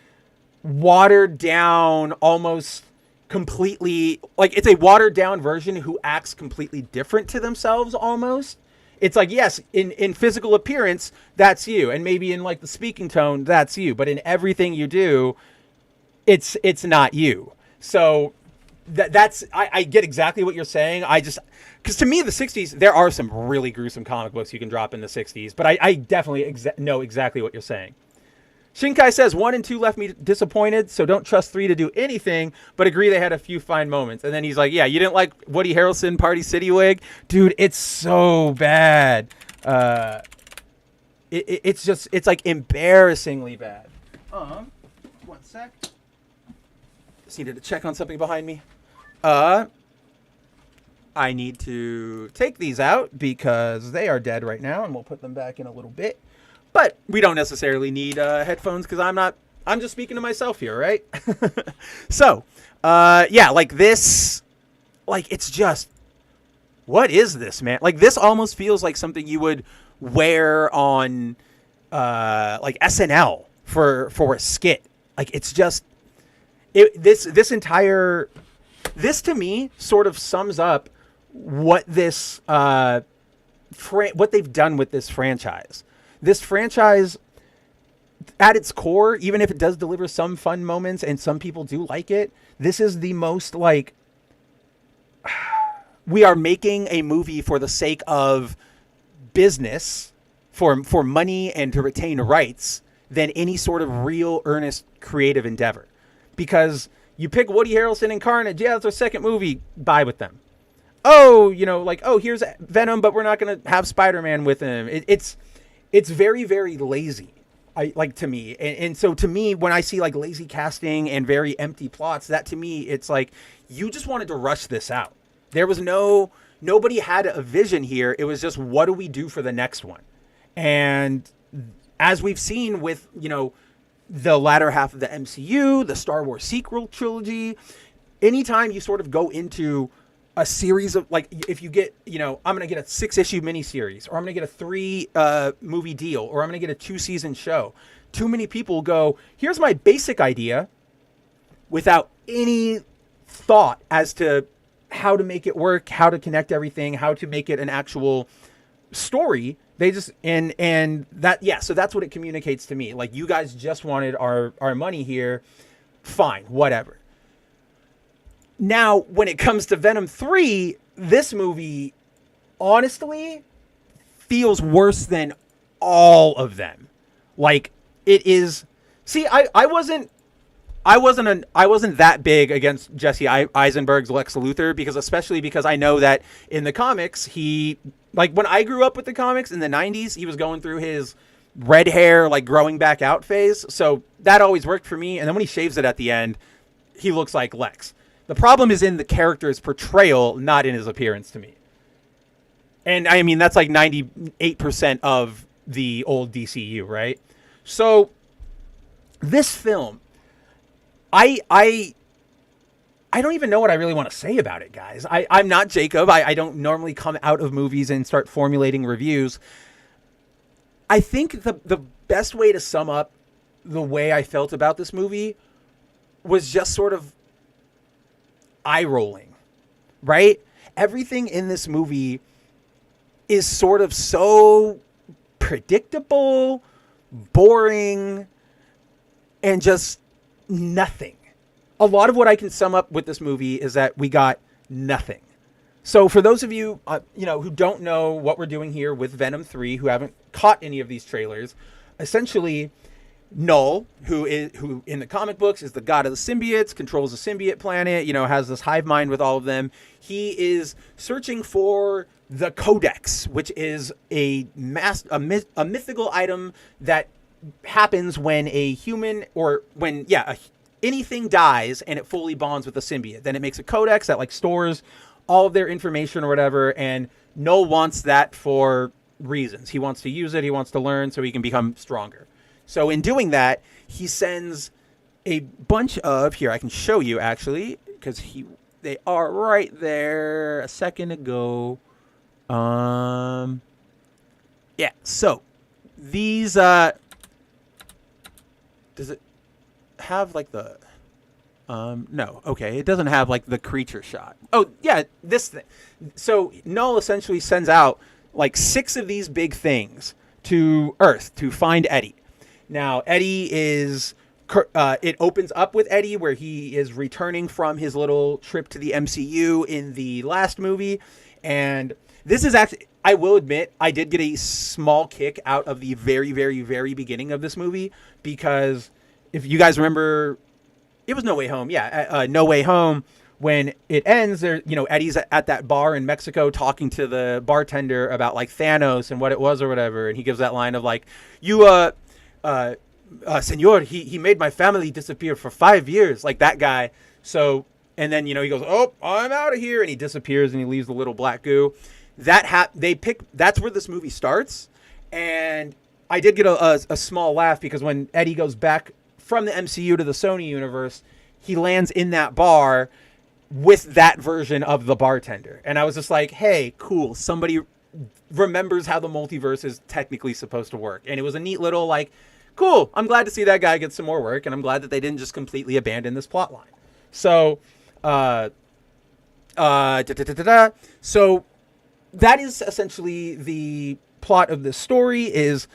watered down, almost completely, like, it's a watered down version who acts completely different to themselves almost. It's like, yes, in physical appearance, that's you, and maybe in like the speaking tone, that's you, but in everything you do, it's not you. So that's I get exactly what you're saying. I just, because to me the 60s, there are some really gruesome comic books you can drop in the 60s, but I definitely know exactly what you're saying. Shinkai says 1 and 2 left me disappointed, so don't trust 3 to do anything, but agree they had a few fine moments. And then he's like, yeah, you didn't like Woody Harrelson Party City wig? Dude, it's so bad. It's just, it's like embarrassingly bad. 1 sec. Just needed to check on something behind me. I need to take these out because they are dead right now, and we'll put them back in a little bit. But we don't necessarily need headphones because I'm just speaking to myself here, right? So, yeah, like this, like, it's just, what is this, man? Like, this almost feels like something you would wear on, like, SNL for a skit. Like, it's just, this to me sort of sums up what this, what they've done with this franchise. This franchise, at its core, even if it does deliver some fun moments and some people do like it, this is the most, like, we are making a movie for the sake of business, for money and to retain rights, than any sort of real, earnest, creative endeavor. Because you pick Woody Harrelson and Carnage, yeah, that's our second movie, buy with them. Oh, you know, like, oh, here's Venom, but we're not going to have Spider-Man with him. It's very, very lazy, to me. And so to me, when I see like lazy casting and very empty plots, that to me, it's like, you just wanted to rush this out. There was nobody had a vision here. It was just, what do we do for the next one? And as we've seen with, you know, the latter half of the MCU, the Star Wars sequel trilogy, anytime you sort of go into a series of, like, if you get, you know, I'm going to get a 6-issue miniseries, or I'm going to get a 3 movie deal, or I'm going to get a 2-season show. Too many people go, here's my basic idea, without any thought as to how to make it work, how to connect everything, how to make it an actual story. They just, and that, yeah, so that's what it communicates to me. Like, you guys just wanted our money here. Fine, whatever. Now, when it comes to Venom 3, this movie, honestly, feels worse than all of them. Like, it is. See, I wasn't that big against Jesse Eisenberg's Lex Luthor, especially because I know that in the comics, he, like, when I grew up with the comics in the 90s, he was going through his red hair, like, growing back out phase. So that always worked for me. And then when he shaves it at the end, he looks like Lex. The problem is in the character's portrayal, not in his appearance to me. And I mean, that's like 98% of the old DCU, right? So this film, I don't even know what I really want to say about it, guys. I'm not Jacob. I don't normally come out of movies and start formulating reviews. I think the best way to sum up the way I felt about this movie was just sort of eye-rolling, right? Everything in this movie is sort of so predictable, boring, and just nothing. A lot of what I can sum up with this movie is that we got nothing. So for those of you, who don't know what we're doing here with Venom 3, who haven't caught any of these trailers, essentially, Null, who in the comic books is the god of the symbiotes, controls the symbiote planet, has this hive mind with all of them. He is searching for the Codex, which is a mythical item that happens when a human anything dies and it fully bonds with the symbiote. Then it makes a codex that stores all of their information or whatever, and Null wants that for reasons. He wants to use it, he wants to learn so he can become stronger. So in doing that, he sends a bunch of, here, I can show you actually, because they are right there a second ago. Yeah, so these, does it have the, No. Okay. It doesn't have like the creature shot. Oh, yeah. This thing. So Null essentially sends out like 6 of these big things to Earth to find Eddie. Now, Eddie is. It opens up with Eddie where he is returning from his little trip to the MCU in the last movie. And this is actually, I will admit, I did get a small kick out of the very, very, very beginning of this movie. Because if you guys remember, it was No Way Home. Yeah, No Way Home. When it ends, there, Eddie's at that bar in Mexico talking to the bartender about like Thanos and what it was or whatever. And he gives that line of like, senor, he made my family disappear for 5 years, like that guy. So, and then, he goes, oh, I'm out of here. And he disappears and he leaves the little black goo. That's where this movie starts. And I did get a small laugh because when Eddie goes back from the MCU to the Sony universe, he lands in that bar with that version of the bartender. And I was just like, hey, cool. Somebody remembers how the multiverse is technically supposed to work. And it was a neat little like, cool. I'm glad to see that guy get some more work, and I'm glad that they didn't just completely abandon this plot line. So, so that is essentially the plot of this story. Is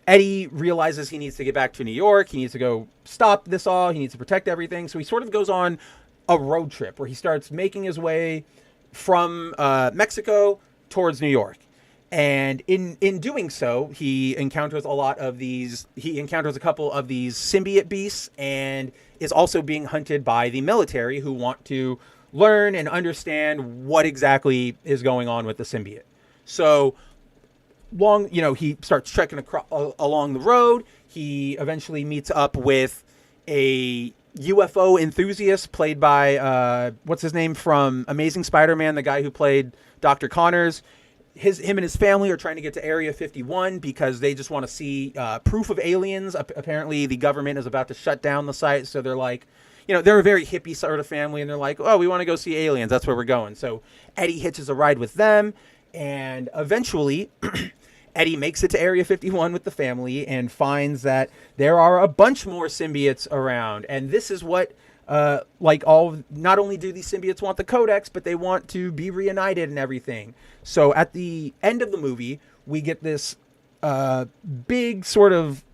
Eddie realizes he needs to get back to New York. He needs to go stop this all. He needs to protect everything. So he sort of goes on a road trip where he starts making his way from Mexico towards New York. And in doing so, he encounters a couple of these symbiote beasts and is also being hunted by the military who want to learn and understand what exactly is going on with the symbiote. So he starts trekking along the road. He eventually meets up with a UFO enthusiast played by, what's his name from Amazing Spider-Man, the guy who played Dr. Connors. Him and his family are trying to get to Area 51 because they just want to see proof of aliens. Apparently, the government is about to shut down the site. So they're like, they're a very hippie sort of family. And they're like, oh, we want to go see aliens. That's where we're going. So Eddie hitches a ride with them. And eventually, Eddie makes it to Area 51 with the family and finds that there are a bunch more symbiotes around. And this is what... not only do these symbiotes want the codex, but they want to be reunited and everything. So at the end of the movie, we get this big sort of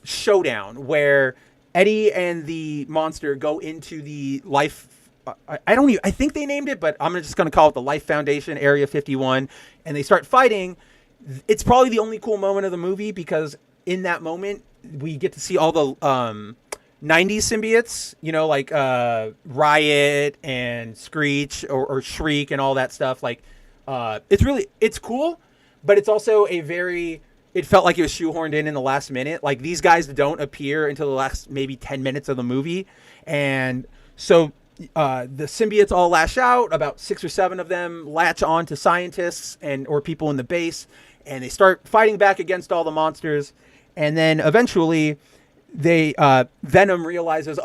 showdown where Eddie and the monster go into the life. I think they named it, but I'm just going to call it the Life Foundation Area 51, and they start fighting. It's probably the only cool moment of the movie because in that moment we get to see all the 90s symbiotes, like Riot and Screech or Shriek and all that stuff. Like, it's cool, but it's also it felt like it was shoehorned in the last minute. Like, these guys don't appear until the last maybe 10 minutes of the movie. And so the symbiotes all lash out. About 6 or 7 of them latch on to scientists or people in the base, and they start fighting back against all the monsters. And then eventually Venom realizes,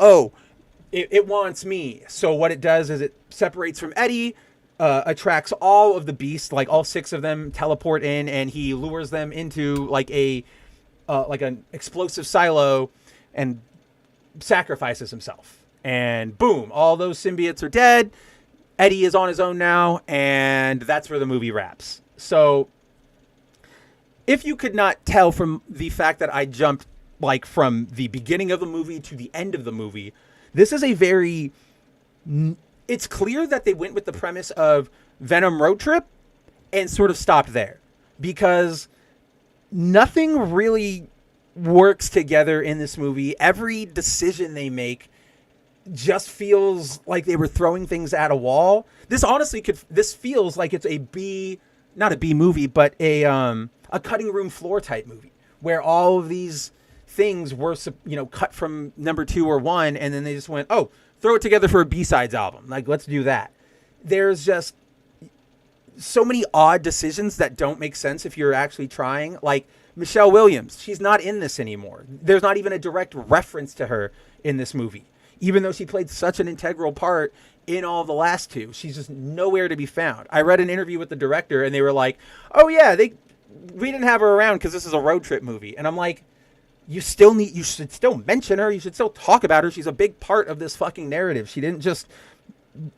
it wants me. So what it does is it separates from Eddie, attracts all of the beasts, like all 6 of them teleport in, and he lures them into like an explosive silo and sacrifices himself. And boom, all those symbiotes are dead. Eddie is on his own now, and that's where the movie wraps. So if you could not tell from the fact that I jumped like from the beginning of the movie to the end of the movie, this is it's clear that they went with the premise of Venom road trip and sort of stopped there because nothing really works together in this movie. Every decision they make just feels like they were throwing things at a wall. This honestly this feels like it's not a B movie, but a cutting room floor type movie where all of these things were, cut from number 2 or 1, and then they just went, throw it together for a B-sides album. Like, let's do that. There's just so many odd decisions that don't make sense if you're actually trying. Like, Michelle Williams, she's not in this anymore. There's not even a direct reference to her in this movie. Even though she played such an integral part in all the last 2, she's just nowhere to be found. I read an interview with the director, and they were like, oh, yeah, we didn't have her around because this is a road trip movie. And I'm like, you should still mention her. You should still talk about her. She's a big part of this fucking narrative. She didn't just,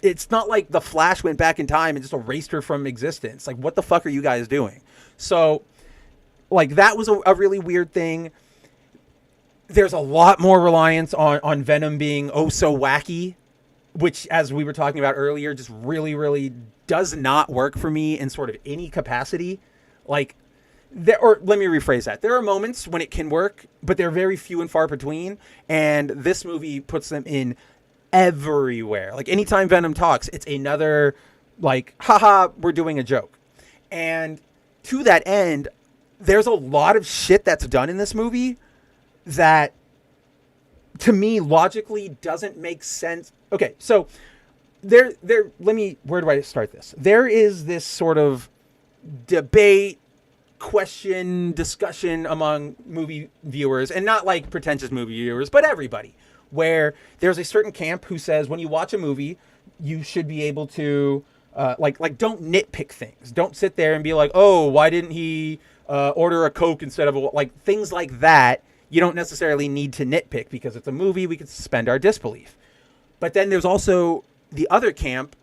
it's not like the Flash went back in time and just erased her from existence. Like, what the fuck are you guys doing? So, like, that was a really weird thing. There's a lot more reliance on Venom being oh so wacky, which, as we were talking about earlier, just really, really does not work for me in sort of any capacity. Like, or let me rephrase that. There are moments when it can work, but they're very few and far between. And this movie puts them in everywhere. Like, anytime Venom talks, it's another, like, haha, we're doing a joke. And to that end, there's a lot of shit that's done in this movie that, to me, logically doesn't make sense. Okay, so where do I start this? There is this sort of debate, question, discussion among movie viewers, and not like pretentious movie viewers, but everybody, where there's a certain camp who says when you watch a movie, you should be able to, like don't nitpick things. Don't sit there and be like, oh, why didn't he order a Coke instead of like things like that. You don't necessarily need to nitpick because it's a movie. We can suspend our disbelief. But then there's also the other camp,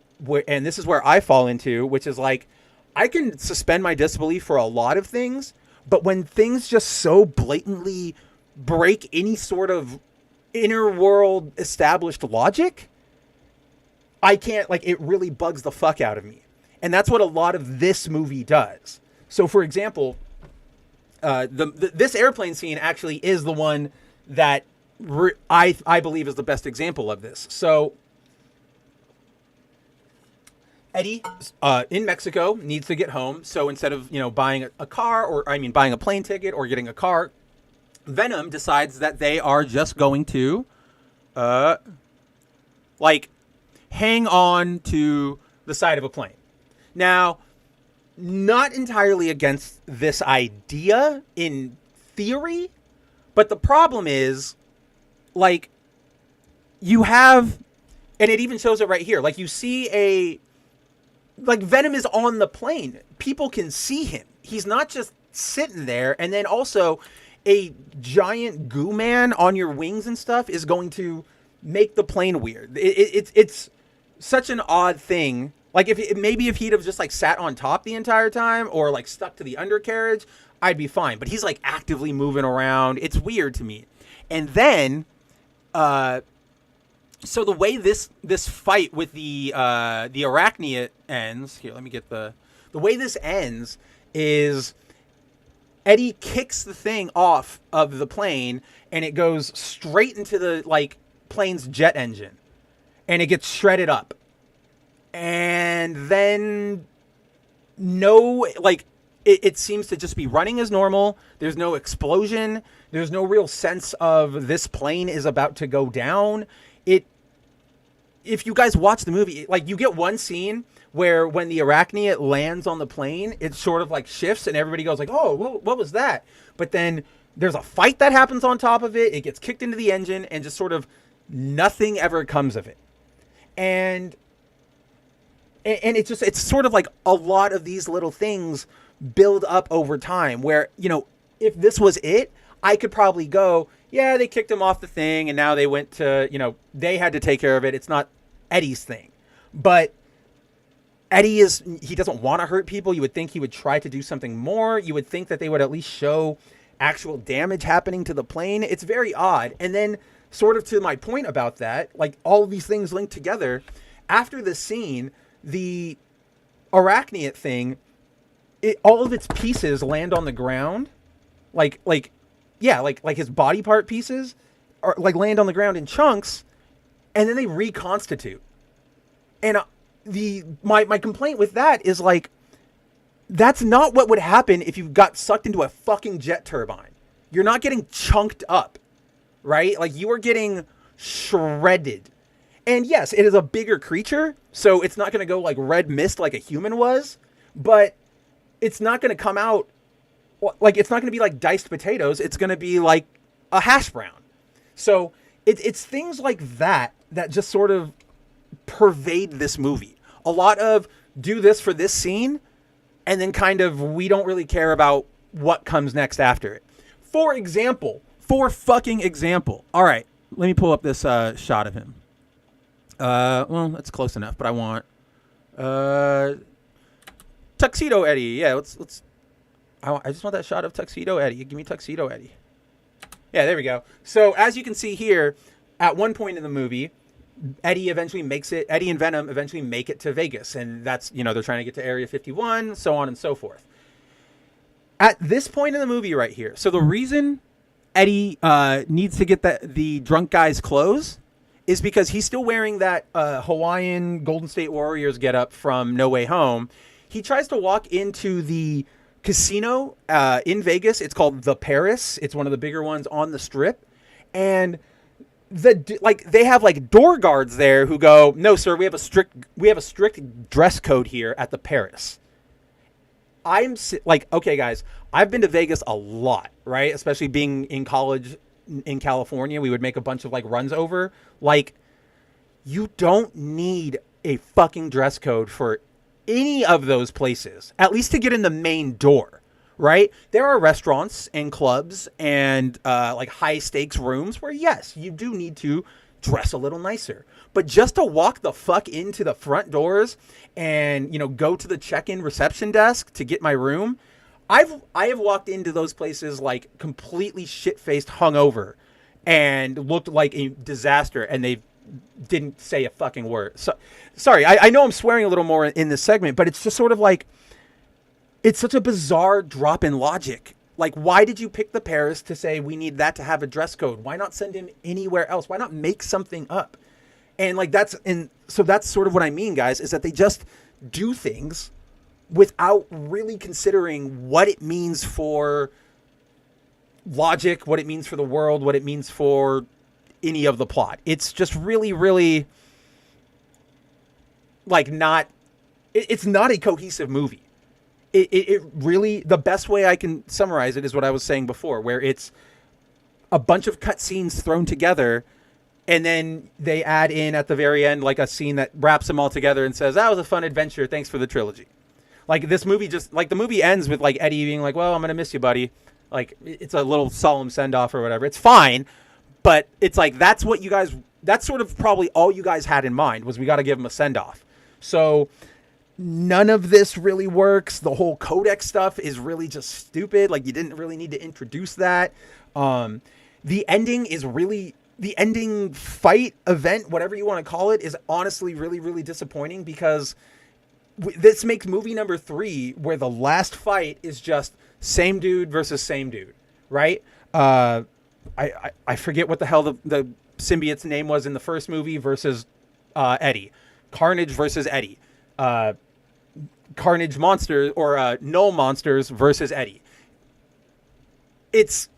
and this is where I fall into, which is like, I can suspend my disbelief for a lot of things, but when things just so blatantly break any sort of inner world established logic, I can't, like, it really bugs the fuck out of me. And that's what a lot of this movie does. So, for example, this airplane scene actually is the one that I believe is the best example of this. So Eddie in Mexico needs to get home. So instead of, buying a car, buying a plane ticket or getting a car, Venom decides that they are just going to hang on to the side of a plane. Now, not entirely against this idea in theory, but the problem is, like, you have, and it even shows it right here, like, you see Venom is on the plane. People can see him. He's not just sitting there. And then also, a giant goo man on your wings and stuff is going to make the plane weird. It's such an odd thing. Like, if he'd have just, like, sat on top the entire time or, like, stuck to the undercarriage, I'd be fine. But he's, like, actively moving around. It's weird to me. And then, so the way this fight with the arachnia ends, here, let me get the way this ends is Eddie kicks the thing off of the plane and it goes straight into the, like, plane's jet engine and it gets shredded up. And then it seems to just be running as normal. There's no explosion. There's no real sense of this plane is about to go down. If you guys watch the movie, like, you get one scene where when the arachnia lands on the plane, it sort of like shifts and everybody goes like, oh, what was that? But then there's a fight that happens on top of it. It gets kicked into the engine and just sort of nothing ever comes of it. And it's sort of like a lot of these little things build up over time where, if this was it, I could probably go, yeah, they kicked him off the thing and now they went to, they had to take care of it. It's not Eddie's thing. But Eddie he doesn't want to hurt people. You would think he would try to do something more. You would think that they would at least show actual damage happening to the plane. It's very odd. And then, sort of to my point about that, like, all of these things linked together, after the scene, the arachnia thing, all of its pieces land on the ground, like his body part pieces are like land on the ground in chunks, and then they reconstitute. And my complaint with that is, like, that's not what would happen if you got sucked into a fucking jet turbine. You're not getting chunked up, right? Like, you are getting shredded. And yes, it is a bigger creature, so it's not going to go like red mist like a human was, but it's not going to come out, like, it's not going to be like diced potatoes. It's going to be like a hash brown. So it's things like that just sort of pervade this movie. A lot of do this for this scene, and then kind of we don't really care about what comes next after it. For example, For fucking example. All right, let me pull up this shot of him. Well, that's close enough, but I want Tuxedo Eddie. Yeah, let's. I just want that shot of Tuxedo Eddie. Give me Tuxedo Eddie. Yeah, there we go. So as you can see here, at one point in the movie, Eddie and Venom eventually make it to Vegas, and that's, they're trying to get to Area 51, so on and so forth. At this point in the movie right here, so the reason Eddie needs to get the drunk guy's clothes is because he's still wearing that Hawaiian Golden State Warriors getup from No Way Home. He tries to walk into the casino in Vegas. It's called the Paris. It's one of the bigger ones on the Strip, and they have like door guards there who go, "No, sir, we have a strict dress code here at the Paris." I'm like, okay, guys, I've been to Vegas a lot, right? Especially being in college in California, we would make a bunch of like runs over. Like, you don't need a fucking dress code for any of those places, at least to get in the main door, right? There are restaurants and clubs and like high stakes rooms where, yes, you do need to dress a little nicer. But just to walk the fuck into the front doors and, go to the check-in reception desk to get my room, I have walked into those places like completely shit-faced hungover and looked like a disaster, and they didn't say a fucking word. So, sorry, I know I'm swearing a little more in this segment, but it's just sort of like, it's such a bizarre drop in logic. Like, why did you pick the Paris to say we need that to have a dress code? Why not send him anywhere else? Why not make something up? And like so that's sort of what I mean, guys, is that they just do things without really considering what it means for logic, what it means for the world, what it means for any of the plot. It's just really, really like it's not a cohesive movie. It really, the best way I can summarize it is what I was saying before, where it's a bunch of cutscenes thrown together, and then they add in at the very end like a scene that wraps them all together and says, "That was a fun adventure. Thanks for the trilogy." Like, this movie the movie ends with like Eddie being like, "Well, I'm going to miss you, buddy." Like, it's a little solemn send-off or whatever. It's fine, but it's like, that's sort of probably all you guys had in mind, was we got to give him a send-off. So none of this really works. The whole codex stuff is really just stupid. Like, you didn't really need to introduce that. The ending fight event, whatever you want to call it, is honestly really, really disappointing, because this makes movie number 3, where the last fight is just same dude versus same dude, right? I forget what the hell the symbiote's name was in the first movie versus Eddie. Carnage versus Eddie. Carnage monsters or Null monsters versus Eddie. It's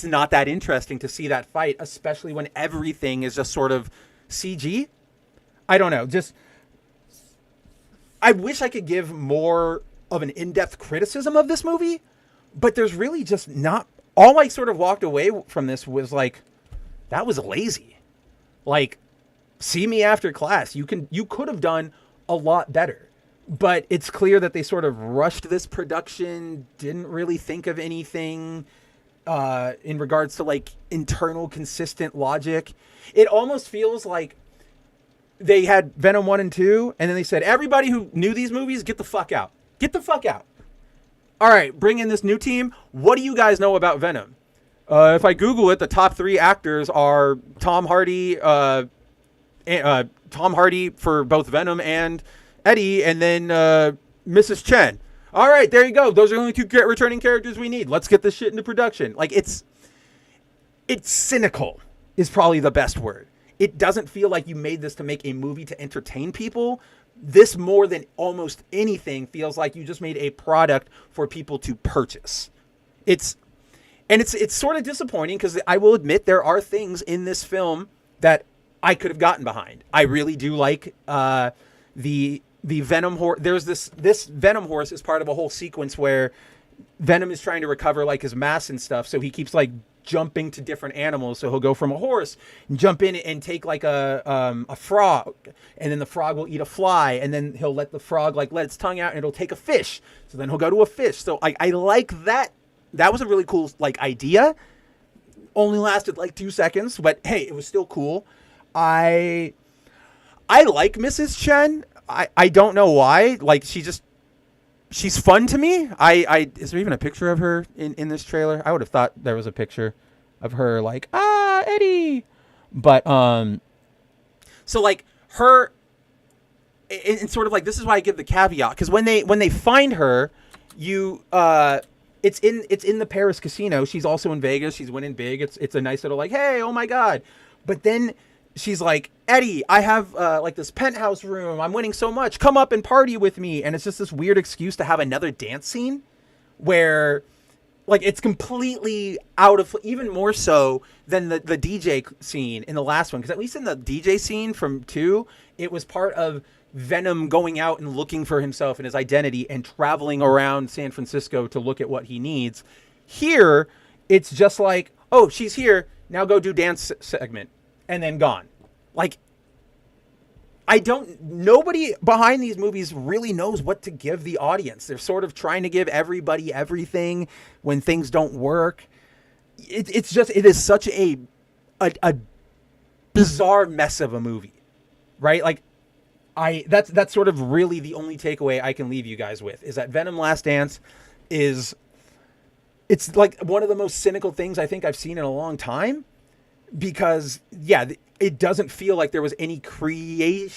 not that interesting to see that fight, especially when everything is just sort of CG. I don't know. I wish I could give more of an in-depth criticism of this movie, but there's really just not. All I sort of walked away from this was like, that was lazy. Like, see me after class. You could have done a lot better. But it's clear that they sort of rushed this production, didn't really think of anything in regards to like internal consistent logic. It almost feels like they had Venom 1 and 2, and then they said, everybody who knew these movies, get the fuck out. Get the fuck out. All right, bring in this new team. What do you guys know about Venom? If I Google it, the top 3 actors are Tom Hardy for both Venom and Eddie, and then Mrs. Chen. All right, there you go. Those are the only 2 returning characters we need. Let's get this shit into production. Like, it's cynical is probably the best word. It doesn't feel like you made this to make a movie to entertain people. This, more than almost anything, feels like you just made a product for people to purchase. It's sort of disappointing, because I will admit there are things in this film that I could have gotten behind. I really do like the Venom horse. There's this Venom horse is part of a whole sequence where Venom is trying to recover like his mass and stuff, so he keeps like jumping to different animals. So he'll go from a horse and jump in and take like a frog, and then the frog will eat a fly, and then he'll let the frog like let its tongue out, and it'll take a fish. So then he'll go to a fish. So I like that. That was a really cool like idea. only lasted like 2 seconds, but hey, it was still cool. I like Mrs. Chen. I don't know why. Like, she's fun to me. Is there even a picture of her in this trailer? I would have thought there was a picture of her like, Eddie. But so like her, and sort of like, this is why I give the caveat, because when they find her, it's in the Paris casino. She's also in Vegas. She's winning big. It's a nice little like, hey, oh my god. But then she's like, Eddie, I have like this penthouse room. I'm winning so much. Come up and party with me. And it's just this weird excuse to have another dance scene where, like, it's completely out of, even more so than the DJ scene in the last one. Because at least in the DJ scene from 2, it was part of Venom going out and looking for himself and his identity and traveling around San Francisco to look at what he needs. Here, it's just like, oh, she's here. Now go do dance segment. And then gone. Like, nobody behind these movies really knows what to give the audience. They're sort of trying to give everybody everything when things don't work. It is such a bizarre mess of a movie, right? Like, that's sort of really the only takeaway I can leave you guys with, is that Venom Last Dance it's like one of the most cynical things I think I've seen in a long time. Because, yeah, it doesn't feel like there was any creative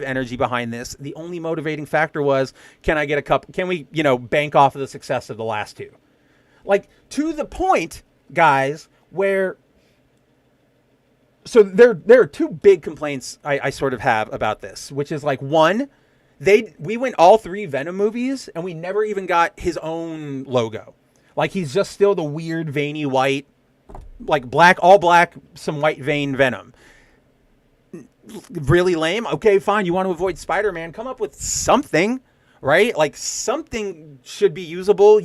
energy behind this. The only motivating factor was, can we, bank off of the success of the last 2? Like, to the point, guys, where, so there are 2 big complaints I sort of have about this, which is like, one, we went all 3 Venom movies and we never even got his own logo. Like, he's just still the weird, veiny white, like all black, some white vein Venom. Really lame. Okay, fine. You want to avoid Spider-Man? Come up with something, right? Like, something should be usable.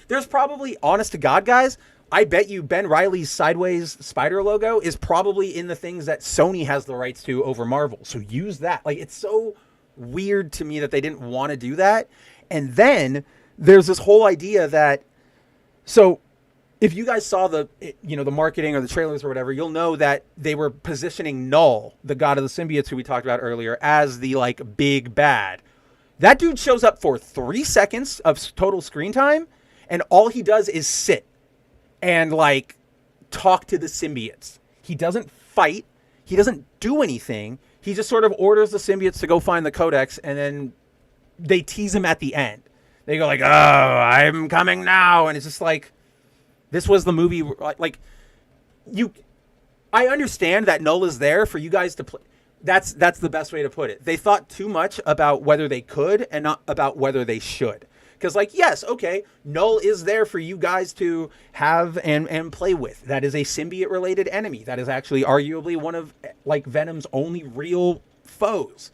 There's probably, honest to God, guys, I bet you Ben Reilly's Sideways Spider logo is probably in the things that Sony has the rights to over Marvel. So use that. Like, it's so weird to me that they didn't want to do that. And then there's this whole idea that, so if you guys saw the marketing or the trailers or whatever, you'll know that they were positioning Null, the god of the symbiotes who we talked about earlier, as the like big bad. That dude shows up for 3 seconds of total screen time, and all he does is sit and like talk to the symbiotes. He doesn't fight. He doesn't do anything. He just sort of orders the symbiotes to go find the codex, and then they tease him at the end. They go like, "Oh, I'm coming now," and it's just like, this was the movie. Like, I understand that Null is there for you guys to play. That's the best way to put it. They thought too much about whether they could and not about whether they should. Because, like, yes, okay, Null is there for you guys to have and play with. That is a symbiote-related enemy. That is actually arguably one of, like, Venom's only real foes.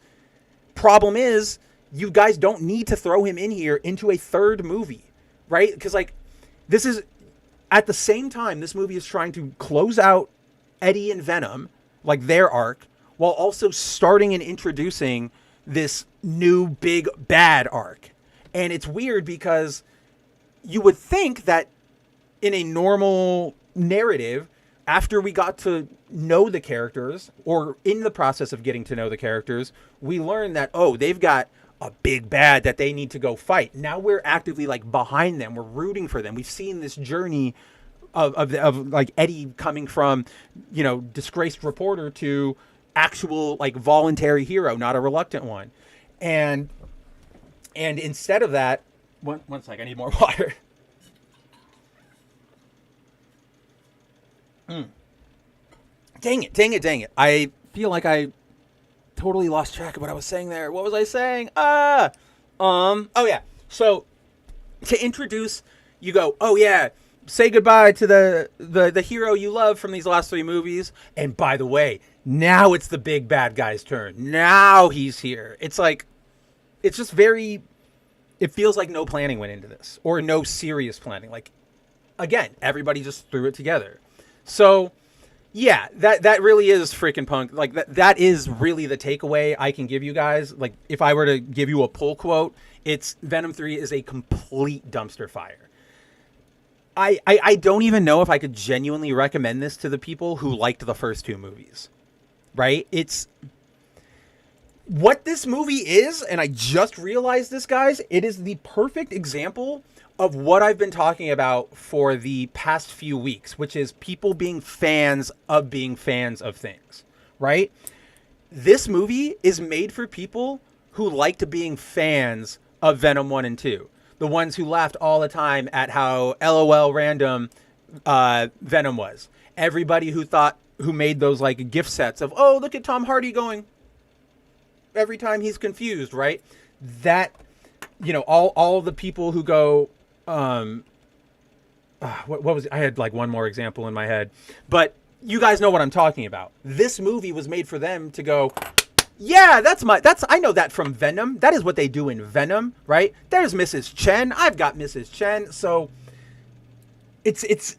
Problem is, you guys don't need to throw him in here into a third movie, right? Because, like, this is, at the same time, this movie is trying to close out Eddie and Venom, like their arc, while also starting and introducing this new big bad arc. And it's weird because you would think that in a normal narrative, after we got to know the characters, or in the process of getting to know the characters, we learn that, oh, they've got a big bad that they need to go fight. Now we're actively like behind them. We're rooting for them. We've seen this journey of like Eddie coming from, disgraced reporter to actual like voluntary hero, not a reluctant one. And instead of that, one sec, I need more water. Dang it. I feel like I totally lost track of what I was saying there. What was I saying? Oh yeah. So to introduce, you go, oh yeah, say goodbye to the hero you love from these last 3 movies. And by the way, now it's the big bad guy's turn. Now he's here. It's like, it's just very, it feels like no planning went into this, or no serious planning. Like, again, everybody just threw it together. So yeah, that really is freaking punk. Like, that is really the takeaway I can give you guys. Like, if I were to give you a pull quote, it's Venom 3 is a complete dumpster fire. I don't even know if I could genuinely recommend this to the people who liked the first two movies, right? It's what this movie is, and I just realized this, guys, it is the perfect example of what I've been talking about for the past few weeks, which is people being fans of things, right? This movie is made for people who liked being fans of Venom 1 and 2. The ones who laughed all the time at how LOL random Venom was. Everybody who made those like gift sets of, oh, look at Tom Hardy going every time he's confused, right? That, all the people who go, what was it? I had like one more example in my head, but you guys know what I'm talking about. This movie was made for them to go, yeah, I know that from Venom. That is what they do in Venom, right? There's Mrs. Chen. I've got Mrs. Chen. So it's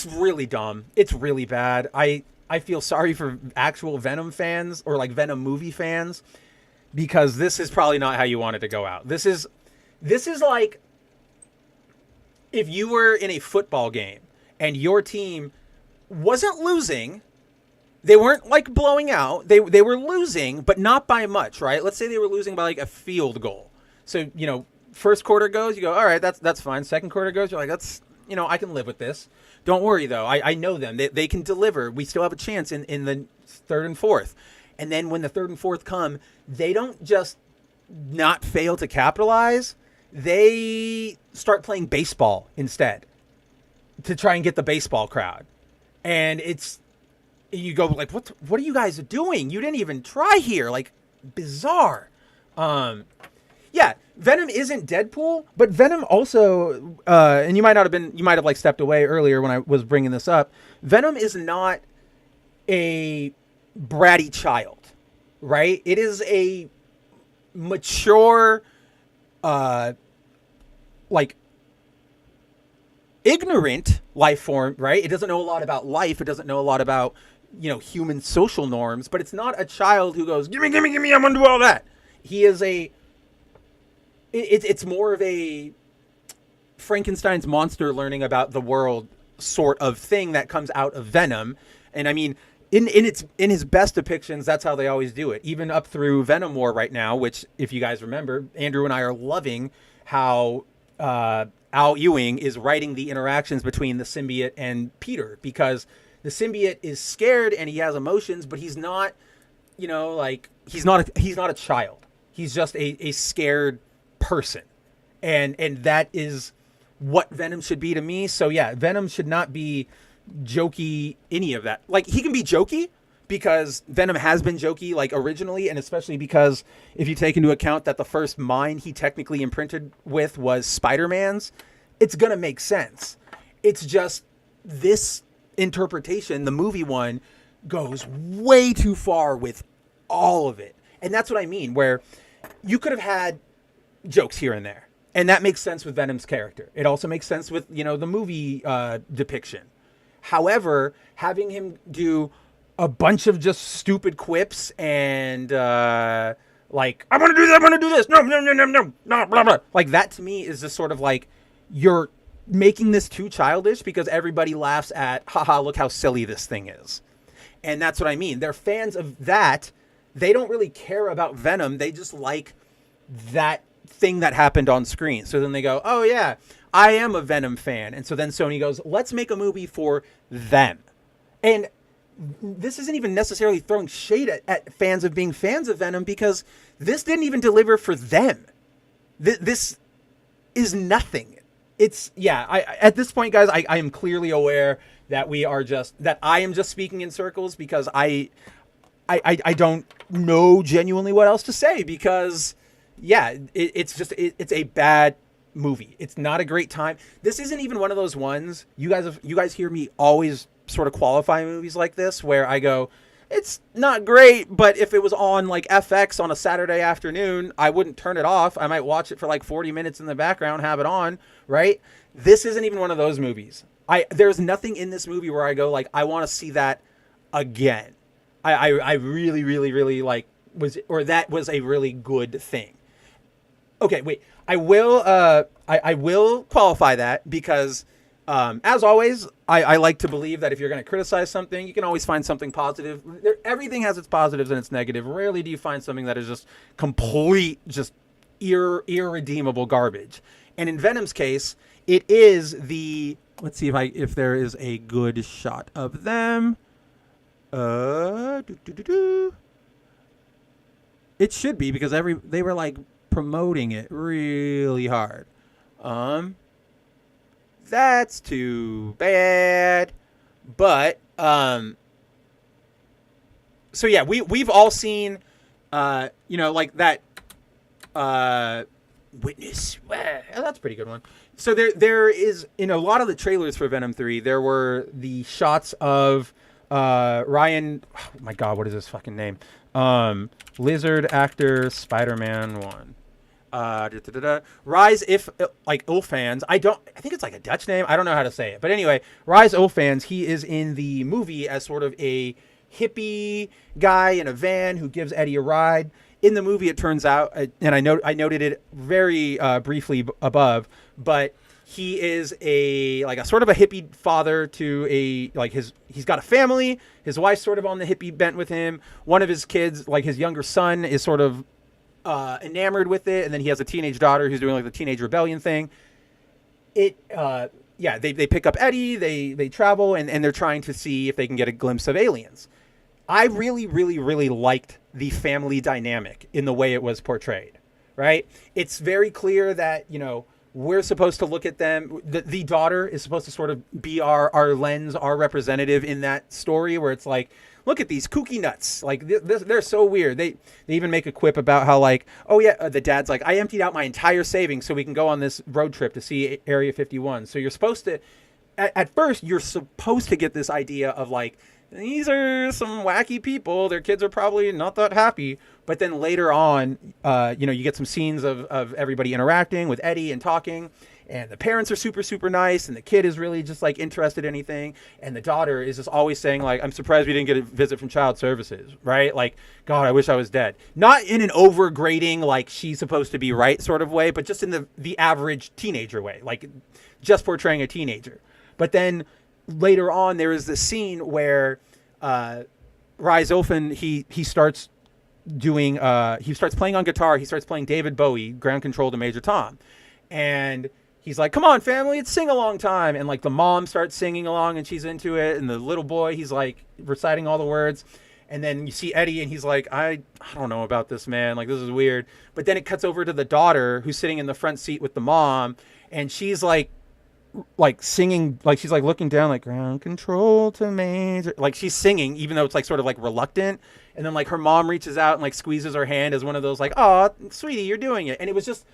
really dumb. It's really bad. I feel sorry for actual Venom fans or like Venom movie fans, because this is probably not how you want it to go out. This is like if you were in a football game and your team wasn't losing. They weren't like blowing out. They were losing, but not by much, right? Let's say they were losing by like a field goal. So, first quarter goes, you go, all right, that's fine. Second quarter goes, you're like, that's, I can live with this. Don't worry, though. I know them. They can deliver. We still have a chance in the third and fourth. And then when the third and fourth come, they don't just not fail to capitalize. They start playing baseball instead to try and get the baseball crowd. And you go like, what are you guys doing? You didn't even try here. Like, bizarre. Yeah, Venom isn't Deadpool, but Venom also, and you might have like stepped away earlier when I was bringing this up. Venom is not a bratty child, right? It is a mature, like ignorant life form, right? It doesn't know a lot about life. It doesn't know a lot about, human social norms, but it's not a child who goes, gimme, I'm gonna do all that. He is it's more of a Frankenstein's monster learning about the world sort of thing that comes out of Venom. And I mean, in his best depictions, that's how they always do it. Even up through Venom War right now, which, if you guys remember, Andrew and I are loving how Al Ewing is writing the interactions between the symbiote and Peter, because the symbiote is scared and he has emotions, but he's not, he's not a child. He's just a scared person. And that is what Venom should be to me. So yeah, Venom should not be jokey, any of that. Like, he can be jokey because Venom has been jokey, like, originally, and especially because if you take into account that the first mind he technically imprinted with was Spider-Man's, it's gonna make sense. It's just this interpretation, the movie one, goes way too far with all of it. And that's what I mean, where you could have had jokes here and there, and that makes sense with Venom's character. It also makes sense with, the movie depiction. However, having him do a bunch of just stupid quips and like, I'm gonna do that, I'm gonna do this, no, blah blah, like, that to me is just sort of like, you're making this too childish because everybody laughs at, haha, look how silly this thing is. And that's what I mean. They're fans of that. They don't really care about Venom. They just like that thing that happened on screen. So then they go, oh yeah, I am a Venom fan. And so then Sony goes, let's make a movie for them. And this isn't even necessarily throwing shade at fans of being fans of Venom, because this didn't even deliver for them. This is nothing. It's, yeah, at this point, guys, I am clearly aware that I am just speaking in circles, because I don't know genuinely what else to say, because yeah, it's a bad movie. It's not a great time. This isn't even one of those ones, you guys hear me always sort of qualify movies like this where I go, it's not great, but if it was on like FX on a Saturday afternoon, I wouldn't turn it off. I might watch it for like 40 minutes in the background, have it on, right? This isn't even one of those movies. There's nothing in this movie where I go like, I want to see that again. I really, really, really like that was a really good thing. Okay, wait. I will qualify that because, as always, I like to believe that if you're going to criticize something, you can always find something positive. Everything has its positives and its negative. Rarely do you find something that is just complete, just irredeemable garbage. And in Venom's case, it is the. Let's see if there is a good shot of them. It should be because they were like promoting it really hard. That's too bad. But so yeah, we've all seen like that Witness. Oh, that's a pretty good one. So there is in a lot of the trailers for Venom 3, there were the shots of Ryan, oh my god, what is his fucking name? Lizard actor Spider-Man 1. Rise Ulfans. I think it's like a Dutch name. I don't know how to say it. But anyway, Rise Ulfans, he is in the movie as sort of a hippie guy in a van who gives Eddie a ride. In the movie, it turns out, and I noted it very briefly above, but he is a sort of a hippie father to he's got a family. His wife's sort of on the hippie bent with him. One of his kids, like his younger son, is sort of enamored with it, and then he has a teenage daughter who's doing like the teenage rebellion thing. They pick up Eddie, they travel, and they're trying to see if they can get a glimpse of aliens. I really, really, really liked the family dynamic in the way it was portrayed, right? It's very clear that, we're supposed to look at them. The daughter is supposed to sort of be our lens, our representative in that story where it's like, look at these kooky nuts. Like, they're so weird. They even make a quip about how, like, oh, yeah, the dad's like, I emptied out my entire savings so we can go on this road trip to see Area 51. So you're supposed to, at first, you're supposed to get this idea of, like, these are some wacky people. Their kids are probably not that happy. But then later on, you get some scenes of everybody interacting with Eddie and talking. And the parents are super, super nice. And the kid is really just like interested in anything. And the daughter is just always saying like, I'm surprised we didn't get a visit from child services. Right? Like, God, I wish I was dead. Not in an overgrading, like she's supposed to be right sort of way, but just in the average teenager way. Like just portraying a teenager. But then later on, there is this scene where Rise Olfen, he starts doing he starts playing on guitar. He starts playing David Bowie, Ground Control to Major Tom, and he's like, "Come on, family, it's sing along time." And like the mom starts singing along, and she's into it, and the little boy, he's like reciting all the words. And then you see Eddie, and he's like, I don't know about this, man. Like, this is weird. But then it cuts over to the daughter who's sitting in the front seat with the mom, and she's like singing, like she's like looking down, like ground control to major, like she's singing even though it's like sort of like reluctant. And then like her mom reaches out and like squeezes her hand as one of those like, oh sweetie, you're doing it. And it was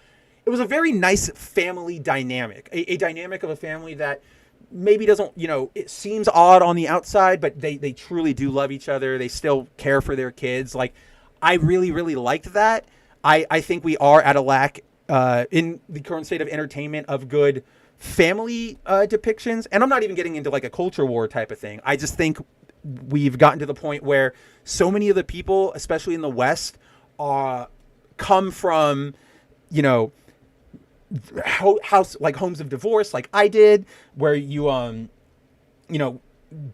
a very nice family dynamic, a dynamic of a family that maybe doesn't, it seems odd on the outside, but they truly do love each other. They still care for their kids. Like, I really, really liked that. I think we are at a lack in the current state of entertainment of good family depictions. And I'm not even getting into like a culture war type of thing. I just think we've gotten to the point where so many of the people, especially in the West, come from, house like homes of divorce, like I did, where you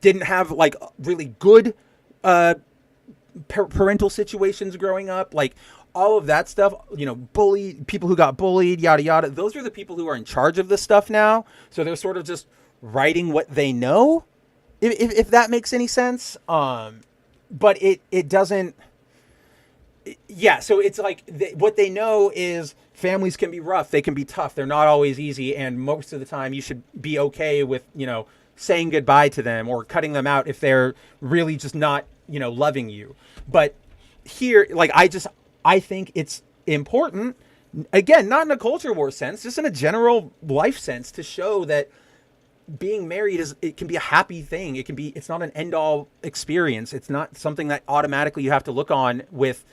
didn't have like really good parental situations growing up, like all of that stuff, people who got bullied, yada yada. Those are the people who are in charge of this stuff now. So they're sort of just writing what they know, if that makes any sense. But it doesn't. Yeah, so it's like what they know is families can be rough, they can be tough, they're not always easy, and most of the time you should be okay with saying goodbye to them or cutting them out if they're really just not loving you. But here, like I think it's important, again, not in a culture war sense, just in a general life sense, to show that being married it can be a happy thing. It's not an end all experience. It's not something that automatically you have to look on with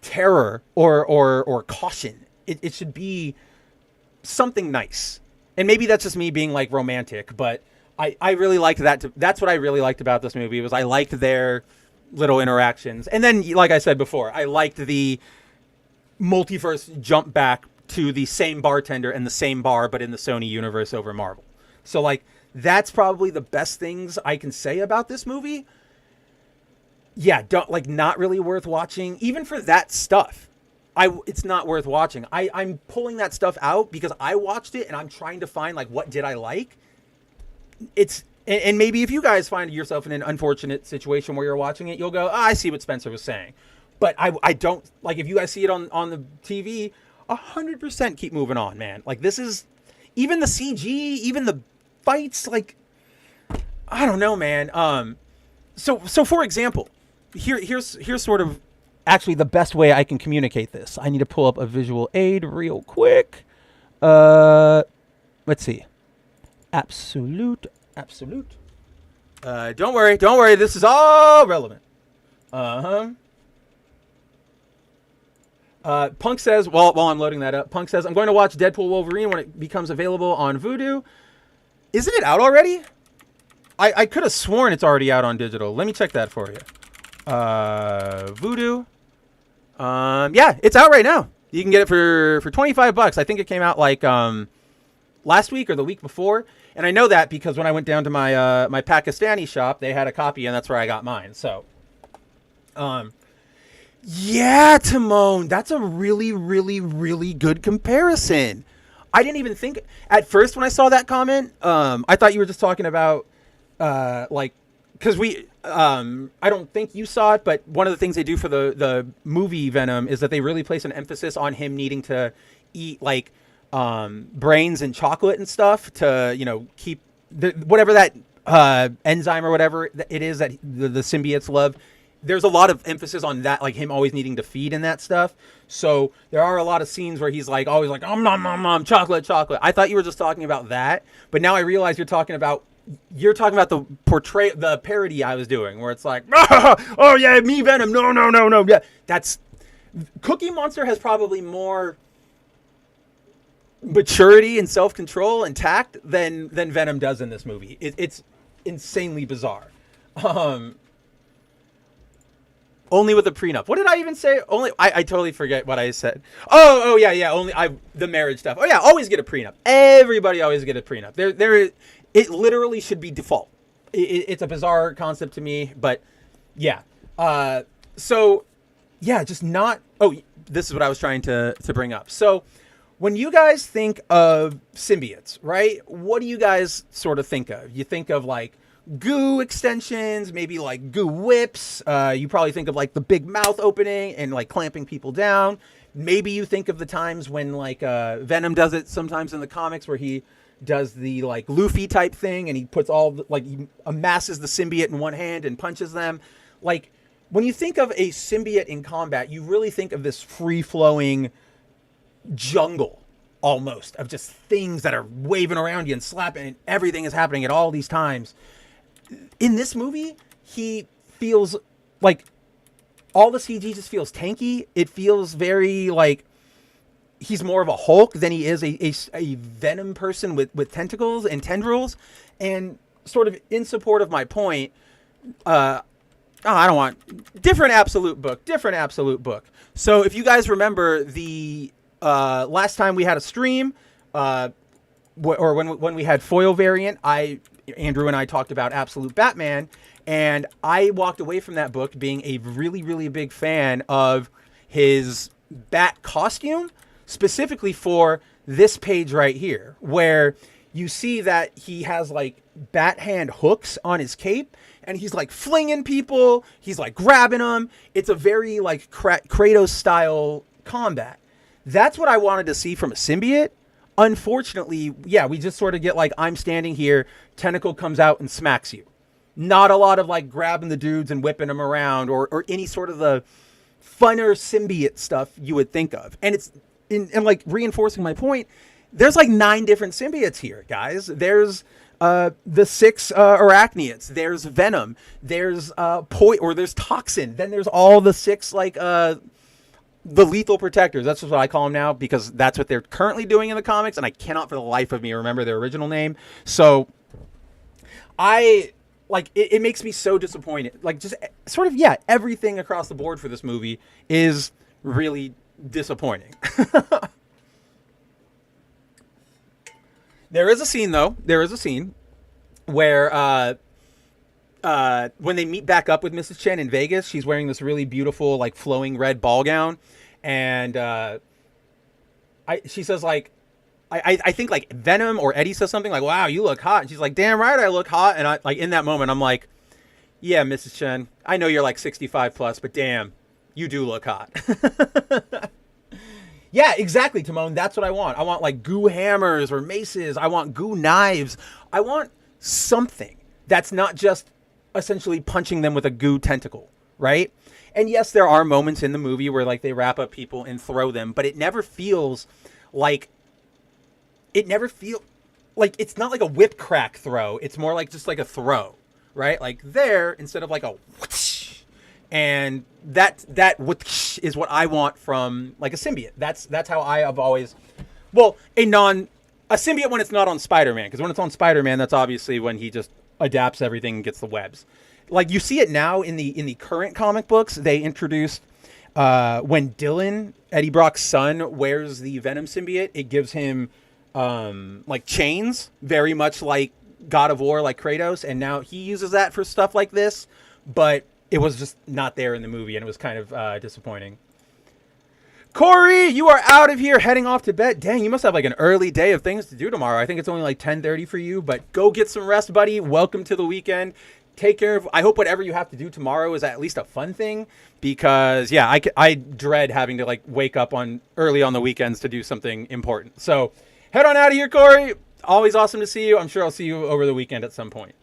terror or caution. It should be something nice. And maybe that's just me being like romantic, but I really liked that. That's what I really liked about this movie, was I liked their little interactions. And then, like I said before, I liked the multiverse jump back to the same bartender and the same bar, but in the Sony universe over Marvel. So like that's probably the best things I can say about this movie. Yeah, don't like not really worth watching, even for that stuff. It's not worth watching. I'm pulling that stuff out because I watched it and I'm trying to find like what did I like. And maybe if you guys find yourself in an unfortunate situation where you're watching it, you'll go, I see what Spencer was saying. But I don't like if you guys see it on the TV, 100% keep moving on, man. Like this is even the CG, even the fights, like I don't know, man. So for example, here's sort of actually the best way I can communicate this. I need to pull up a visual aid real quick. Let's see. Absolute. Don't worry. This is all relevant. Punk says, while I'm loading that up, Punk says, I'm going to watch Deadpool Wolverine when it becomes available on Vudu. Isn't it out already? I could have sworn it's already out on digital. Let me check that for you. Vudu. Yeah, it's out right now. You can get it for $25. I think it came out like last week or the week before. And I know that because when I went down to my my Pakistani shop, they had a copy, and that's where I got mine. So, yeah, Timon, that's a really, really, really good comparison. I didn't even think at first when I saw that comment. I thought you were just talking about like because I don't think you saw it, but one of the things they do for the movie Venom is that they really place an emphasis on him needing to eat like brains and chocolate and stuff to, you know, keep whatever that enzyme or whatever it is that the symbiotes love. There's a lot of emphasis on that, like him always needing to feed and that stuff. So there are a lot of scenes where he's like always like, nom, chocolate. I thought you were just talking about that, but now I realize you're talking about the parody I was doing, where it's like, oh yeah, me Venom, no, yeah. That's Cookie Monster has probably more maturity and self-control and tact than Venom does in this movie. It's insanely bizarre. Only with a prenup. What did I even say? I totally forget what I said. Oh yeah. Only the marriage stuff. Oh yeah, always get a prenup. Everybody always get a prenup. It literally should be default. It's a bizarre concept to me, but yeah. So yeah, just not. Oh, this is what I was trying to bring up. So when you guys think of symbiotes, right? What do you guys sort of think of? You think of like goo extensions, maybe like goo whips. You probably think of like the big mouth opening and like clamping people down. Maybe you think of the times when like Venom does it sometimes in the comics where he does the like Luffy type thing and he puts he amasses the symbiote in one hand and punches them. Like when you think of a symbiote in combat, you really think of this free-flowing jungle almost of just things that are waving around you and slapping, and everything is happening at all these times. In this movie, he feels like all the CG just feels tanky. It feels very like he's more of a Hulk than he is a Venom person with tentacles and tendrils. And sort of in support of my point, I don't want different absolute book. So if you guys remember the last time we had a stream, or when we had foil variant, Andrew and I talked about Absolute Batman, and I walked away from that book being a really, really big fan of his bat costume, specifically for this page right here, where you see that he has like bat hand hooks on his cape, and he's like flinging people, he's like grabbing them. It's a very like Kratos style combat. That's what I wanted to see from a symbiote. Unfortunately, yeah, we just sort of get like, I'm standing here, tentacle comes out and smacks you. Not a lot of like grabbing the dudes and whipping them around or any sort of the funner symbiote stuff you would think of. And it's and like reinforcing my point, there's like 9 different symbiotes here, guys. There's the 6 arachnids. There's Venom. There's there's Toxin. Then there's all the 6 like the lethal protectors. That's just what I call them now because that's what they're currently doing in the comics, and I cannot for the life of me remember their original name. So it makes me so disappointed. Like just sort of, yeah, everything across the board for this movie is really disappointing. There is a scene, though. There is a scene where when they meet back up with Mrs. Chen in Vegas, she's wearing this really beautiful, like, flowing red ball gown. And she says, like, I think, like, Venom or Eddie says something like, wow, you look hot. And she's like, damn right I look hot. And I, like, in that moment, I'm like, yeah, Mrs. Chen, I know you're, like, 65 plus, but damn, you do look hot. Yeah, exactly, Timon. That's what I want. I want, like, goo hammers or maces. I want goo knives. I want something that's not just essentially punching them with a goo tentacle, right? And yes, there are moments in the movie where, like, they wrap up people and throw them, but it never feels like it's not like a whip crack throw. It's more like just like a throw, right? Like there, instead of like a whoosh. And that whoosh is what I want from, like, a symbiote. That's how I have always, well, a symbiote when it's not on Spider-Man, because when it's on Spider-Man, that's obviously when he just adapts everything and gets the webs. Like, you see it now in the current comic books. They introduced when Dylan, Eddie Brock's son, wears the Venom symbiote, it gives him like chains, very much like God of War, like Kratos, and now he uses that for stuff like this, but it was just not there in the movie, and it was kind of disappointing. Corey, you are out of here, heading off to bed. Dang, you must have like an early day of things to do tomorrow. I think it's only like 10:30 for you, but go get some rest, buddy. Welcome to the weekend. Take care of, I hope whatever you have to do tomorrow is at least a fun thing, because yeah, I dread having to, like, wake up on early on the weekends to do something important. So head on out of here, Corey. Always awesome to see you. I'm sure I'll see you over the weekend at some point.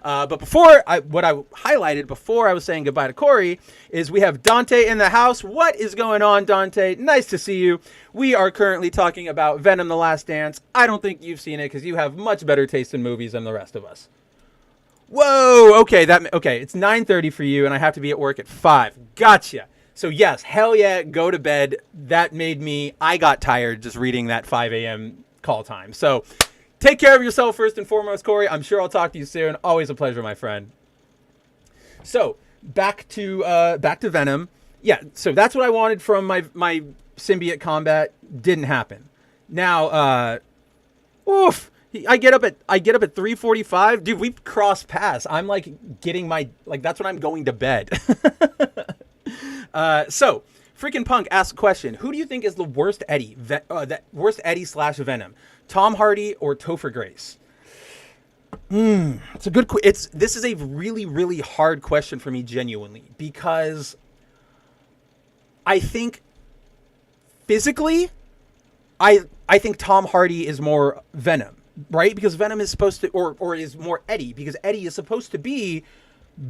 But what I highlighted before I was saying goodbye to Corey is we have Dante in the house. What is going on, Dante? Nice to see you. We are currently talking about Venom: The Last Dance. I don't think you've seen it because you have much better taste in movies than the rest of us. Whoa, okay, it's 9:30 for you, and I have to be at work at 5. Gotcha. So yes, hell yeah, go to bed. I got tired just reading that 5 a.m. call time. So take care of yourself first and foremost, Corey. I'm sure I'll talk to you soon. Always a pleasure, my friend. So back to Venom. Yeah, so that's what I wanted from my symbiote combat. Didn't happen. Now, I get up at 3:45. Dude, we crossed paths. I'm like getting that's when I'm going to bed. So Freaking Punk asks a question. Who do you think is the worst Eddie? Worst Eddie / Venom? Tom Hardy or Topher Grace? It's a good this is a really, really hard question for me, genuinely, because I think physically, I think Tom Hardy is more Venom, right? Because Venom is supposed to, or is more Eddie, because Eddie is supposed to be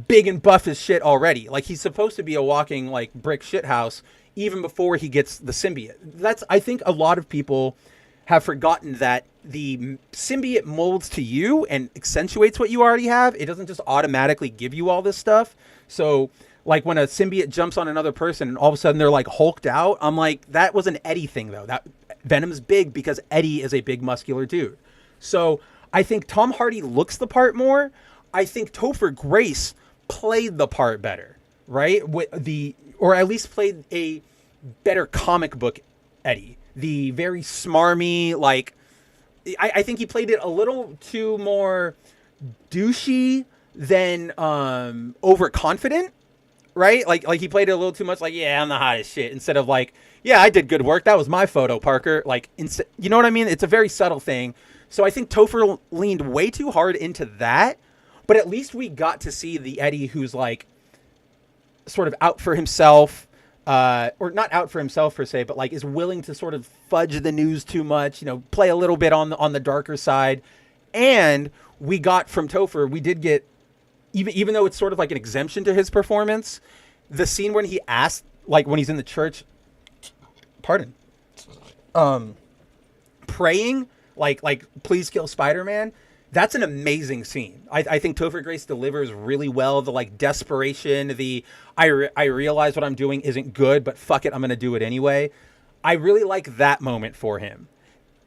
big and buff as shit already. Like, he's supposed to be a walking, like, brick shit house even before he gets the symbiote. I think a lot of people have forgotten that the symbiote molds to you and accentuates what you already have. It doesn't just automatically give you all this stuff. So, like, when a symbiote jumps on another person and all of a sudden they're, like, hulked out, I'm like, that was an Eddie thing, though. That Venom's big because Eddie is a big muscular dude. So I think Tom Hardy looks the part more. I think Topher Grace played the part better, right? Or at least played a better comic book Eddie. The very smarmy, like, I think he played it a little too more douchey than overconfident, right? Like he played it a little too much like, yeah, I'm the hottest shit, instead of like, yeah, I did good work. That was my photo, Parker. Like, you know what I mean? It's a very subtle thing. So I think Topher leaned way too hard into that, but at least we got to see the Eddie who's, like, sort of out for himself, or not out for himself per se, but, like, is willing to sort of fudge the news too much, you know, play a little bit on the darker side. And we got from Topher, we did get, even though it's sort of like an exemption to his performance, the scene when he asked, like, when he's in the church, praying, like please kill Spider-Man. That's an amazing scene. I think Topher Grace delivers really well. The, like, desperation, I realize what I'm doing isn't good, but fuck it, I'm going to do it anyway. I really like that moment for him.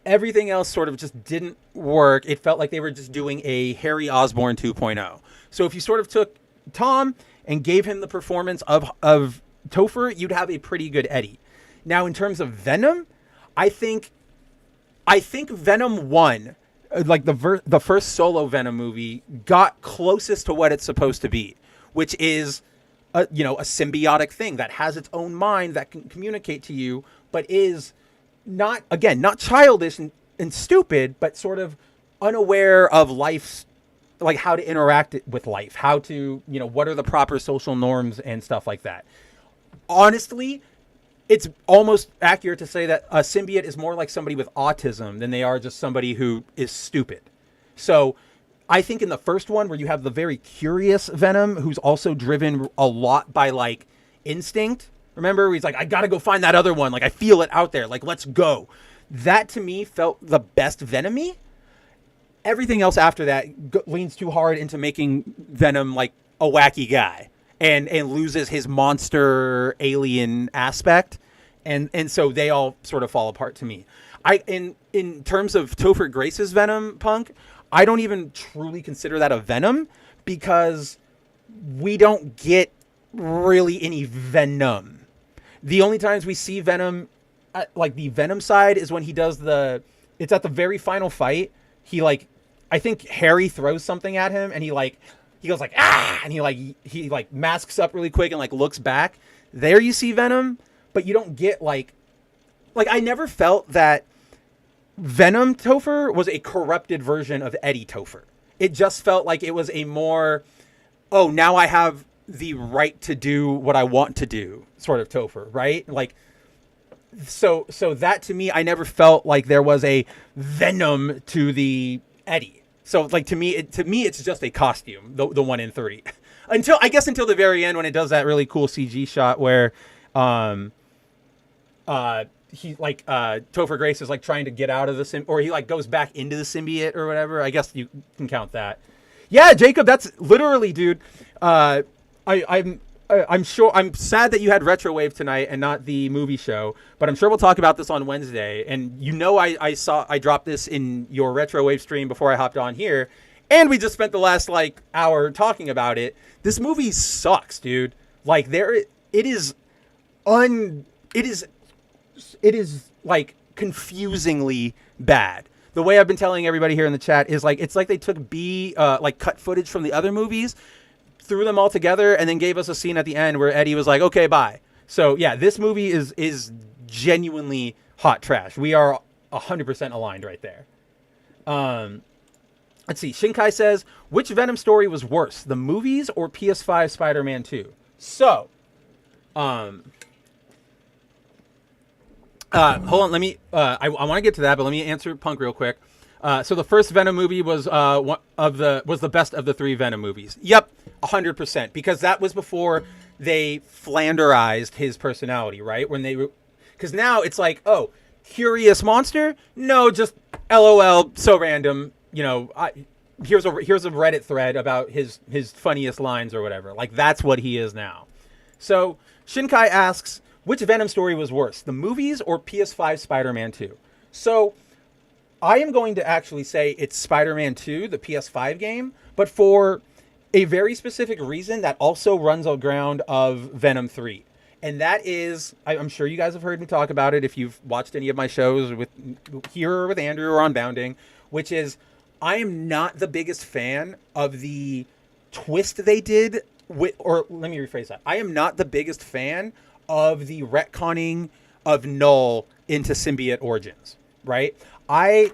Everything else sort of just didn't work. It felt like they were just doing a Harry Osborn 2.0. So if you sort of took Tom and gave him the performance of Topher, you'd have a pretty good Eddie. Now, in terms of Venom, I think Venom 1, like the first solo Venom movie, got closest to what it's supposed to be, which is a symbiotic thing that has its own mind that can communicate to you, but is not childish and stupid, but sort of unaware of life's, like, how to interact with life, how to, what are the proper social norms and stuff like that. Honestly, it's almost accurate to say that a symbiote is more like somebody with autism than they are just somebody who is stupid. So I think in the first one, where you have the very curious Venom, who's also driven a lot by, like, instinct. Remember, he's like, I got to go find that other one. Like, I feel it out there. Like, let's go. That, to me, felt the best Venom-y. Everything else after that leans too hard into making Venom, like, a wacky guy. And loses his monster alien aspect, and so they all sort of fall apart to me. In terms of Topher Grace's Venom, Punk, I don't even truly consider that a Venom, because we don't get really any Venom. The only times we see Venom, like the Venom side, is when he does it's at the very final fight. He, like, I think Harry throws something at him, and he goes like, ah, and he masks up really quick and, like, looks back. There you see Venom, but you don't get like I never felt that Venom Topher was a corrupted version of Eddie Topher. It just felt like it was a more, oh, now I have the right to do what I want to do sort of Topher, right? Like, so that, to me, I never felt like there was a Venom to the Eddie. So, like, to me, it's just a costume, the 1 in 3, until the very end, when it does that really cool CG shot where, he, like, Topher Grace is, like, trying to get out of the or he, like, goes back into the symbiote or whatever. I guess you can count that. Yeah, Jacob, that's literally, dude. I'm sure. I'm sad that you had Retrowave tonight and not the movie show, but I'm sure we'll talk about this on Wednesday. And I dropped this in your Retrowave stream before I hopped on here, and we just spent the last, like, hour talking about it. This movie sucks, dude. Like, it is like confusingly bad. The way I've been telling everybody here in the chat is, like, it's like they took like cut footage from the other movies, threw them all together, and then gave us a scene at the end where Eddie was like, okay, bye. So yeah, this movie is genuinely hot trash. We are 100% aligned right there. Let's see. Shinkai says, which Venom story was worse, the movies or PS5 Spider-Man 2? So, hold on. Let me, I want to get to that, but let me answer Punk real quick. So the first Venom movie was the best of the 3 Venom movies. Yep, 100%, because that was before they flanderized his personality, right? Because now it's like, oh, curious monster? No, just LOL, so random. Here's a Reddit thread about his funniest lines or whatever. Like, that's what he is now. So Shinkai asks, which Venom story was worse, the movies or PS5 Spider-Man 2? So I am going to actually say it's Spider-Man 2, the PS5 game, but for a very specific reason that also runs aground of Venom 3. And that is, I'm sure you guys have heard me talk about it if you've watched any of my shows here or with Andrew or on Bounding, which is, I am not the biggest fan of the twist they did or let me rephrase that. I am not the biggest fan of the retconning of Null into symbiote origins, right? I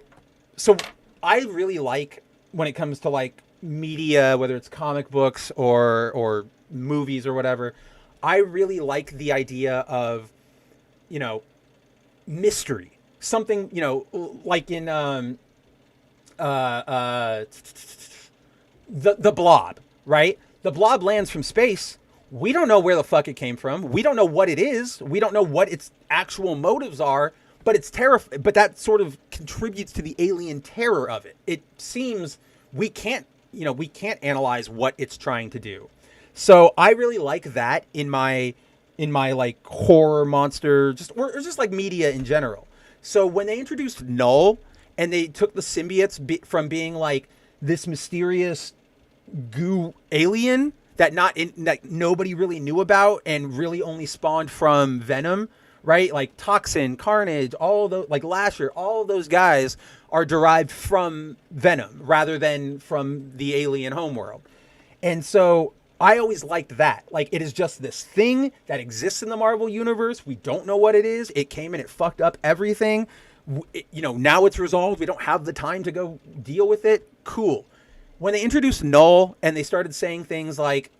really like, when it comes to, like, media, whether it's comic books or movies or whatever, I really like the idea of, mystery. Something, like in the Blob, right? The Blob lands from space. We don't know where the fuck it came from. We don't know what it is. We don't know what its actual motives are, but it's but that sort of contributes to the alien terror of it. It seems we can't analyze what it's trying to do. So I really like that in my like horror monster, or just like media in general. So when they introduced Null and they took the symbiotes from being like this mysterious goo alien that nobody really knew about and really only spawned from Venom, right? Like Toxin, Carnage, all those, like Lasher, all those guys are derived from Venom rather than from the alien homeworld. And so I always liked that. Like, it is just this thing that exists in the Marvel universe. We don't know what it is. It came and it fucked up everything. Now it's resolved. We don't have the time to go deal with it. Cool. When they introduced Null and they started saying things like,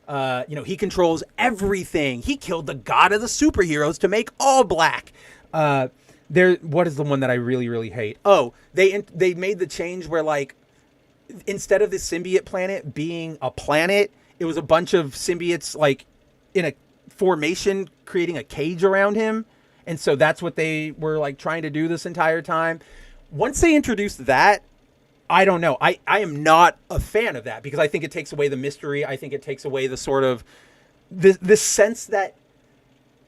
he controls everything. He killed the god of the superheroes to make all black. What is the one that I really, really hate? Oh, they made the change where, like, instead of the symbiote planet being a planet, it was a bunch of symbiotes, like, in a formation creating a cage around him. And so that's what they were, like, trying to do this entire time. Once they introduced that, I don't know. I am not a fan of that because I think it takes away the mystery. I think it takes away the sort of this sense that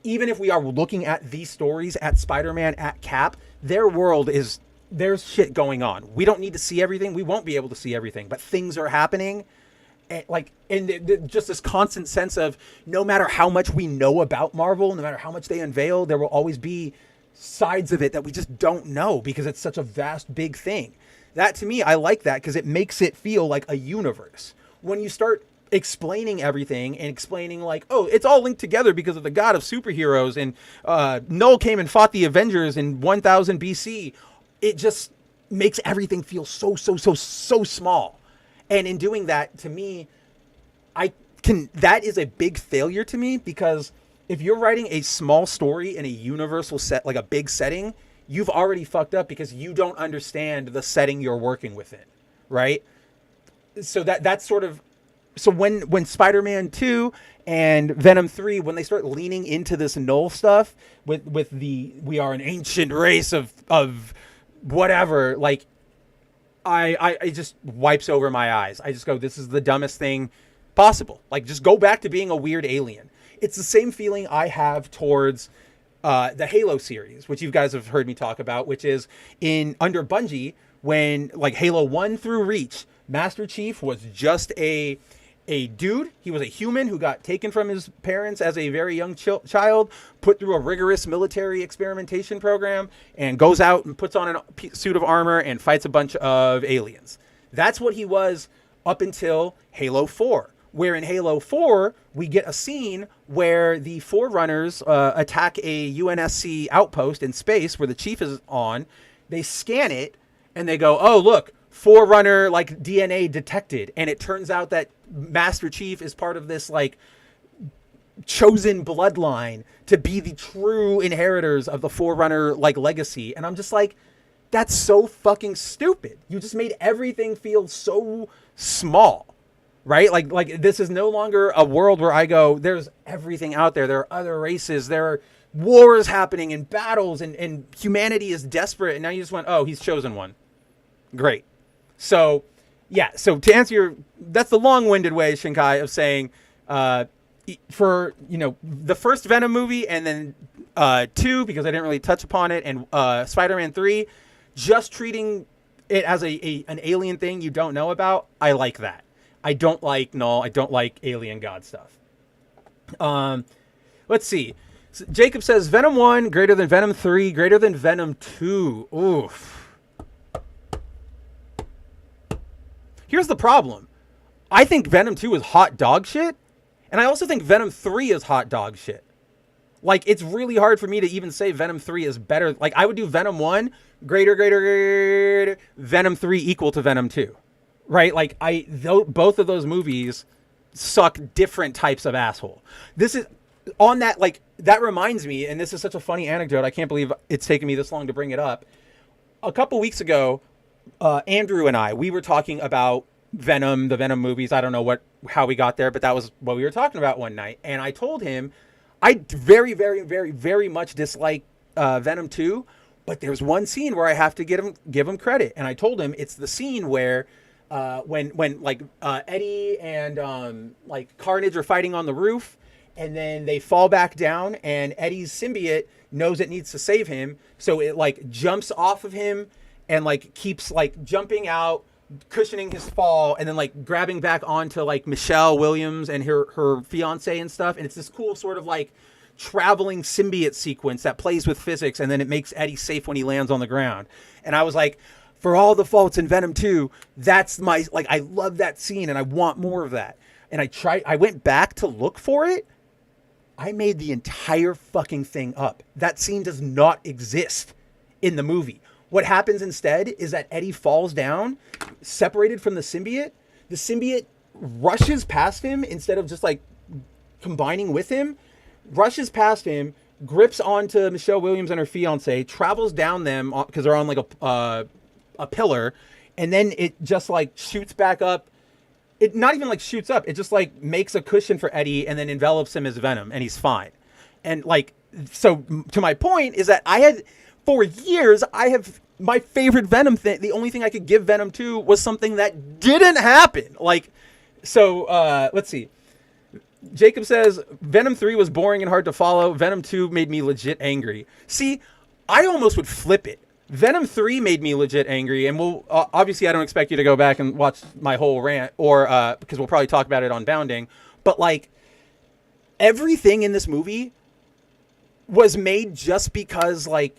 even if we are looking at these stories, at Spider-Man, at Cap, their world is, there's shit going on. We don't need to see everything. We won't be able to see everything, but things are happening. And just this constant sense of no matter how much we know about Marvel, no matter how much they unveil, there will always be sides of it that we just don't know because it's such a vast, big thing. That, to me, I like that because it makes it feel like a universe. When you start explaining everything and explaining like, oh, it's all linked together because of the god of superheroes and Null came and fought the Avengers in 1000 BC, it just makes everything feel so small. And in doing that, to me, that is a big failure to me because if you're writing a small story in a universal set, like a big setting, you've already fucked up because you don't understand the setting you're working within, right? So that's sort of, so when Spider-Man 2 and Venom 3, when they start leaning into this Null stuff with the, we are an ancient race of whatever, like, I just wipes over my eyes. I just go, this is the dumbest thing possible. Like, just go back to being a weird alien. It's the same feeling I have towards the Halo series, which you guys have heard me talk about, which is under Bungie, when like Halo 1 through Reach, Master Chief was just a dude. He was a human who got taken from his parents as a very young child, put through a rigorous military experimentation program, and goes out and puts on a suit of armor and fights a bunch of aliens. That's what he was up until Halo 4. Where in Halo 4, we get a scene where the Forerunners attack a UNSC outpost in space where the Chief is on. They scan it, and they go, oh, look, Forerunner, like, DNA detected. And it turns out that Master Chief is part of this, like, chosen bloodline to be the true inheritors of the Forerunner, like, legacy. And I'm just like, that's so fucking stupid. You just made everything feel so small. Right? Like this is no longer a world where I go, there's everything out there. There are other races. There are wars happening and battles and humanity is desperate. And now you just went, oh, he's chosen one. Great. So, yeah. So to answer that's the long-winded way, Shinkai, of saying for, the first Venom movie and then 2, because I didn't really touch upon it, and Spider-Man 3, just treating it as an alien thing you don't know about, I like that. I don't like Null. I don't like alien god stuff. Let's see. So Jacob says Venom 1 greater than Venom 3, greater than Venom 2. Oof. Here's the problem. I think Venom 2 is hot dog shit, and I also think Venom 3 is hot dog shit. Like, it's really hard for me to even say Venom 3 is better. Like, I would do Venom 1 greater, Venom 3 equal to Venom 2. Right? Like, both of those movies suck different types of asshole. This is on that, like, that reminds me, and this is such a funny anecdote. I can't believe it's taken me this long to bring it up. A couple weeks ago, Andrew and I, we were talking about Venom, the Venom movies. I don't know how we got there, but that was what we were talking about one night. And I told him I very, very, very, very much dislike Venom 2, but there's one scene where I have to give him credit. And I told him it's the scene where when Eddie and like Carnage are fighting on the roof, and then they fall back down, and Eddie's symbiote knows it needs to save him, so it like jumps off of him and like keeps like jumping out, cushioning his fall, and then like grabbing back onto like Michelle Williams and her fiance and stuff. And it's this cool sort of like traveling symbiote sequence that plays with physics, and then it makes Eddie safe when he lands on the ground. And I was like, for all the faults in Venom 2, that's my, like, I love that scene and I want more of that. And I went back to look for it. I made the entire fucking thing up. That scene does not exist in the movie. What happens instead is that Eddie falls down, separated from the symbiote. The symbiote rushes past him instead of just like combining with him, rushes past him, grips onto Michelle Williams and her fiance, travels down them because they're on like a pillar, and then it just like shoots back up. It not even like shoots up. It just like makes a cushion for Eddie and then envelops him as Venom, and he's fine. And like, so to my point is that for years, my favorite Venom thing, the only thing I could give Venom to was something that didn't happen. Like, so let's see. Jacob says, Venom 3 was boring and hard to follow. Venom 2 made me legit angry. See, I almost would flip it. Venom 3 made me legit angry, and we'll obviously I don't expect you to go back and watch my whole rant, or because we'll probably talk about it on Bounding, but like everything in this movie was made just because like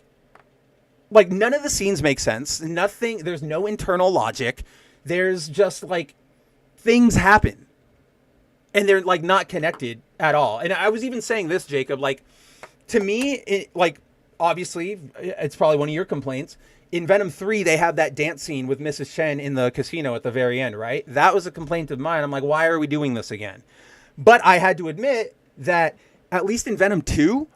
none of the scenes make sense. Nothing, there's no internal logic. There's just like things happen. And they're like not connected at all. And I was even saying this, Jacob, like to me, like obviously it's probably one of your complaints. In Venom 3, they have that dance scene with Mrs. Chen in the casino at the very end, right? That was a complaint of mine. I'm like, why are we doing this again? But I had to admit that at least in Venom 2,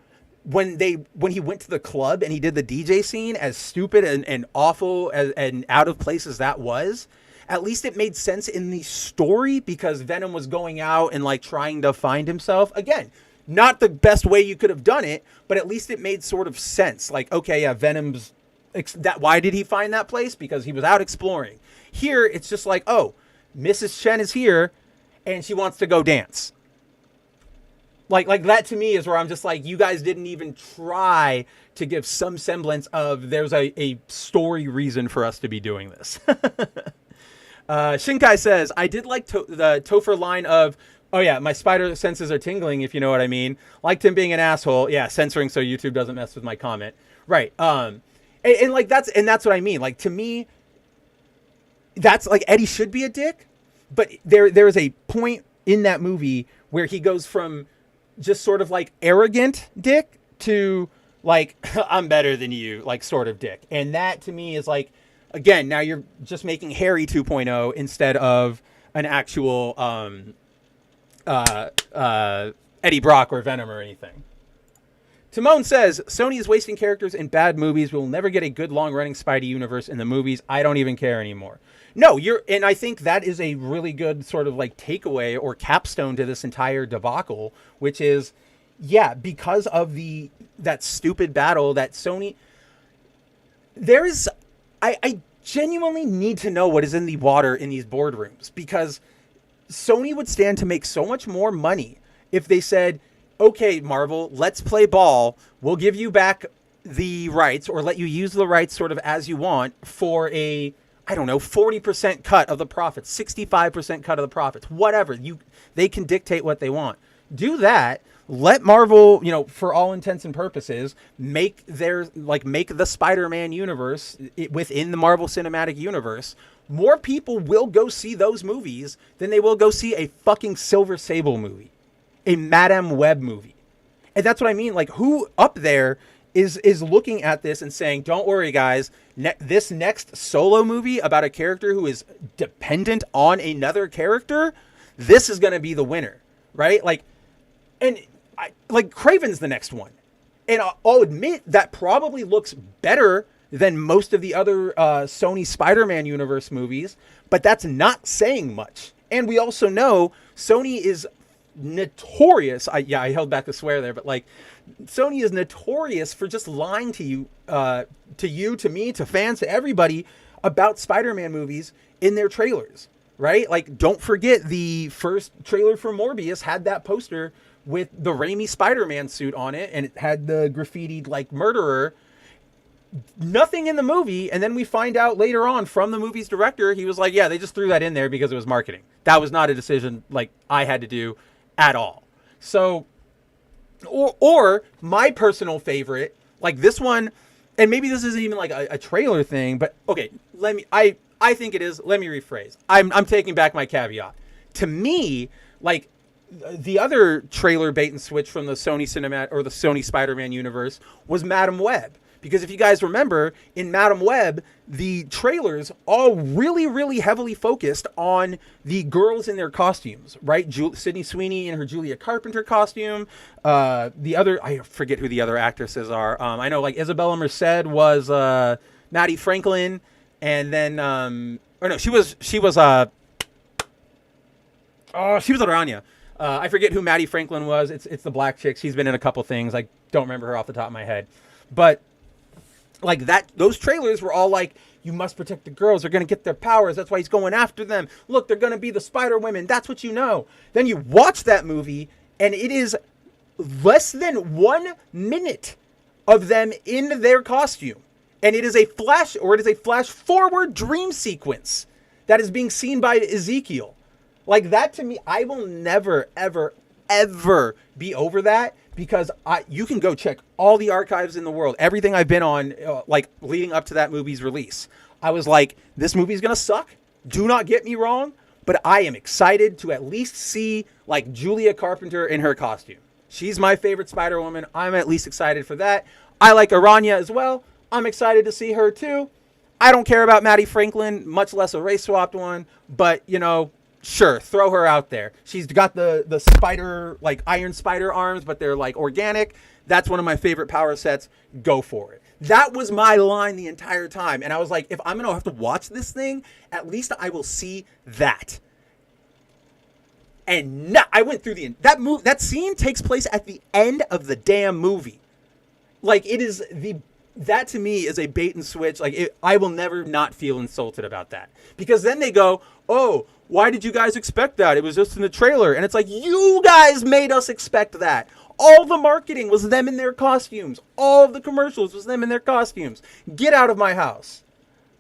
when he went to the club and he did the DJ scene, as stupid and awful and out of place as that was, at least it made sense in the story because Venom was going out and like trying to find himself. Again, not the best way you could have done it, but at least it made sort of sense. Like, okay, yeah, Venom's why did he find that place? Because he was out exploring. Here, it's just like, oh, Mrs. Chen is here and she wants to go dance. Like that to me is where I'm just like, you guys didn't even try to give some semblance of there's a story reason for us to be doing this. Shinkai says, I did like the Topher line of, oh yeah, my spider senses are tingling, if you know what I mean. Liked him being an asshole. Yeah, censoring so YouTube doesn't mess with my comment. Right. And like that's what I mean. Like to me, that's like Eddie should be a dick, but there is a point in that movie where he goes from just sort of like arrogant dick to like I'm better than you, like sort of dick. And that to me is like, again, now you're just making Harry 2.0 instead of an actual Eddie Brock or Venom or anything. Timon says, Sony is wasting characters in bad movies. We'll never get a good long-running Spidey universe in the movies. I don't even care anymore. No, and I think that is a really good sort of like takeaway or capstone to this entire debacle, which is, yeah, because of that stupid battle that Sony, I genuinely need to know what is in the water in these boardrooms, because Sony would stand to make so much more money if they said, okay, Marvel, let's play ball. We'll give you back the rights or let you use the rights sort of as you want for a, I don't know, 40% cut of the profits, 65% cut of the profits, whatever. They can dictate what they want. Do that. Let Marvel, for all intents and purposes, make the Spider-Man universe within the Marvel Cinematic Universe. More people will go see those movies than they will go see a fucking Silver Sable movie, a Madame Web movie. And that's what I mean. Like, who up there is looking at this and saying, don't worry, guys, this next solo movie about a character who is dependent on another character, this is going to be the winner, right? Like, and Kraven's the next one. And I'll admit that probably looks better than most of the other Sony Spider-Man universe movies, but that's not saying much. And we also know Sony is notorious. I held back the swear there, but like Sony is notorious for just lying to you, to me, to fans, to everybody about Spider-Man movies in their trailers, right? Like, don't forget the first trailer for Morbius had that poster with the Raimi Spider-Man suit on it, and it had the graffitied like murderer. Nothing in the movie, and then we find out later on from the movie's director, he was like, yeah, they just threw that in there because it was marketing. That was not a decision like I had to do at all. So Or my personal favorite, like this one, and maybe this isn't even like a trailer thing, but okay, I think it is. Let me rephrase. I'm taking back my caveat. To me, like the other trailer bait and switch from the Sony Cinematic or the Sony Spider-Man universe was Madam Web. Because if you guys remember, in Madam Web, the trailers all really heavily focused on the girls in their costumes, right? Sydney Sweeney in her Julia Carpenter costume. The other, I forget who the other actresses are. I know like Isabella Merced was Maddie Franklin, and then, or no, she was Aranya. I forget who Maddie Franklin was. It's the black chick. She's been in a couple things. I don't remember her off the top of my head, but like that, those trailers were all like, you must protect the girls. They're going to get their powers. That's why he's going after them. Look, they're going to be the Spider Women. That's what you know. Then you watch that movie, and it is less than 1 minute of them in their costume. And it is a flash forward dream sequence that is being seen by Ezekiel. Like that to me, I will never, ever be over that. Because you can go check all the archives in the world, everything I've been on, like leading up to that movie's release. I was like, this movie's going to suck. Do not get me wrong. But I am excited to at least see like Julia Carpenter in her costume. She's my favorite Spider-Woman. I'm at least excited for that. I like Aranya as well. I'm excited to see her too. I don't care about Maddie Franklin, much less a race swapped one. But, you know, sure, throw her out there. She's got the spider, like iron spider arms, but they're like organic. That's one of my favorite power sets. Go for it. That was my line the entire time. And I was like, if I'm going to have to watch this thing, at least I will see that. And I went through that scene takes place at the end of the damn movie. Like that to me is a bait and switch. Like I will never not feel insulted about that. Because then they go, oh, why did you guys expect that? It was just in the trailer. And it's like, you guys made us expect that. All the marketing was them in their costumes. All of the commercials was them in their costumes. Get out of my house.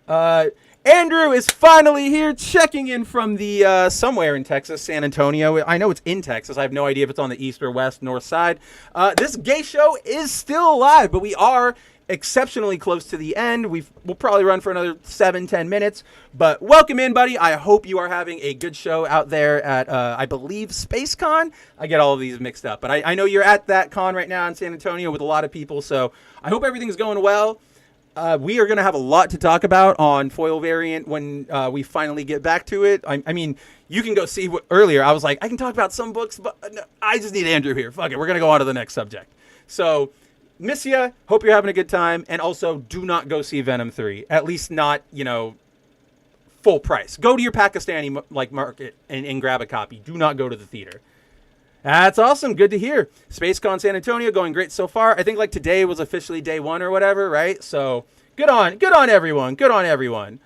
Andrew is finally here, checking in from the somewhere in Texas, San Antonio. I know it's in Texas. I have no idea if it's on the east or west, north side. This gay show is still alive, but we are exceptionally close to the end. We'll probably run for another 7-10 minutes, but welcome in, buddy. I hope you are having a good show out there at I believe SpaceCon. I get all of these mixed up, but I know you're at that con right now in San Antonio with a lot of people, so I hope everything's going well. We are going to have a lot to talk about on Foil Variant when we finally get back to it. I mean, you can go see earlier I was like, I can talk about some books, but no, I just need Andrew here. Fuck it, we're going to go on to the next subject. So miss ya. Hope you're having a good time. And also, do not go see Venom 3. At least not, full price. Go to your Pakistani market and grab a copy. Do not go to the theater. That's awesome. Good to hear. SpaceCon San Antonio going great so far. I think today was officially day 1 or whatever, right? So good on everyone. Good on everyone.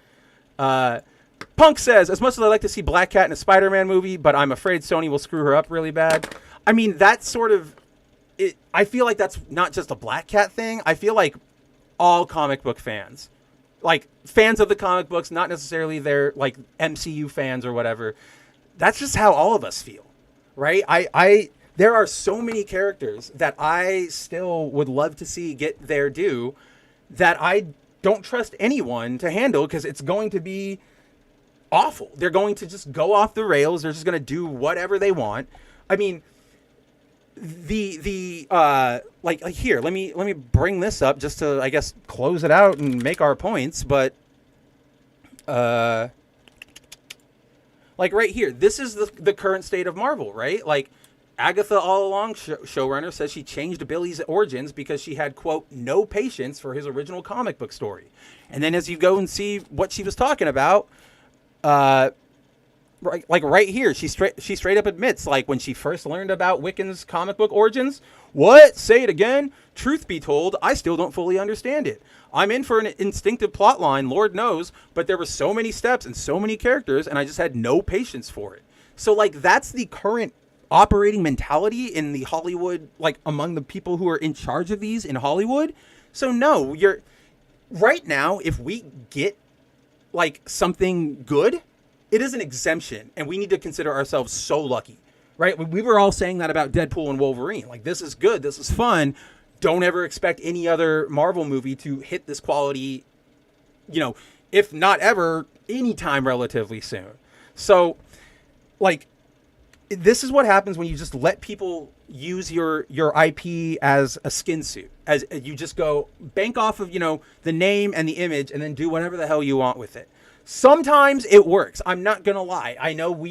Punk says, as much as I like to see Black Cat in a Spider-Man movie, but I'm afraid Sony will screw her up really bad. I mean, that's sort of I feel like that's not just a Black Cat thing. I feel like all comic book fans, like fans of the comic books, not necessarily their like MCU fans or whatever. That's just how all of us feel, right? There are so many characters that I still would love to see get their due that I don't trust anyone to handle because it's going to be awful. They're going to just go off the rails. They're just going to do whatever they want. I mean, here, let me bring this up just to, I guess, close it out and make our points. But like right here, this is the current state of Marvel, right? Like Agatha all along, showrunner, says she changed Billy's origins because she had, quote, no patience for his original comic book story. And then as you go and see what she was talking about, right here, she straight up admits, like, when she first learned about Wiccan's comic book origins, what? Say it again? Truth be told, I still don't fully understand it. I'm in for an instinctive plot line, Lord knows, but there were so many steps and so many characters, and I just had no patience for it. So, like, that's the current operating mentality in the Hollywood, like, among the people who are in charge of these in Hollywood. So, no, right now, if we get, like, something good, it is an exemption, and we need to consider ourselves so lucky. right? We were all saying that about Deadpool and Wolverine. Like, this is good. This is fun. Don't ever expect any other Marvel movie to hit this quality, if not ever, anytime relatively soon. So, like, this is what happens when you just let people use your IP as a skin suit. As you just go bank off of, the name and the image and then do whatever the hell you want with it. Sometimes it works. I'm not going to lie. I know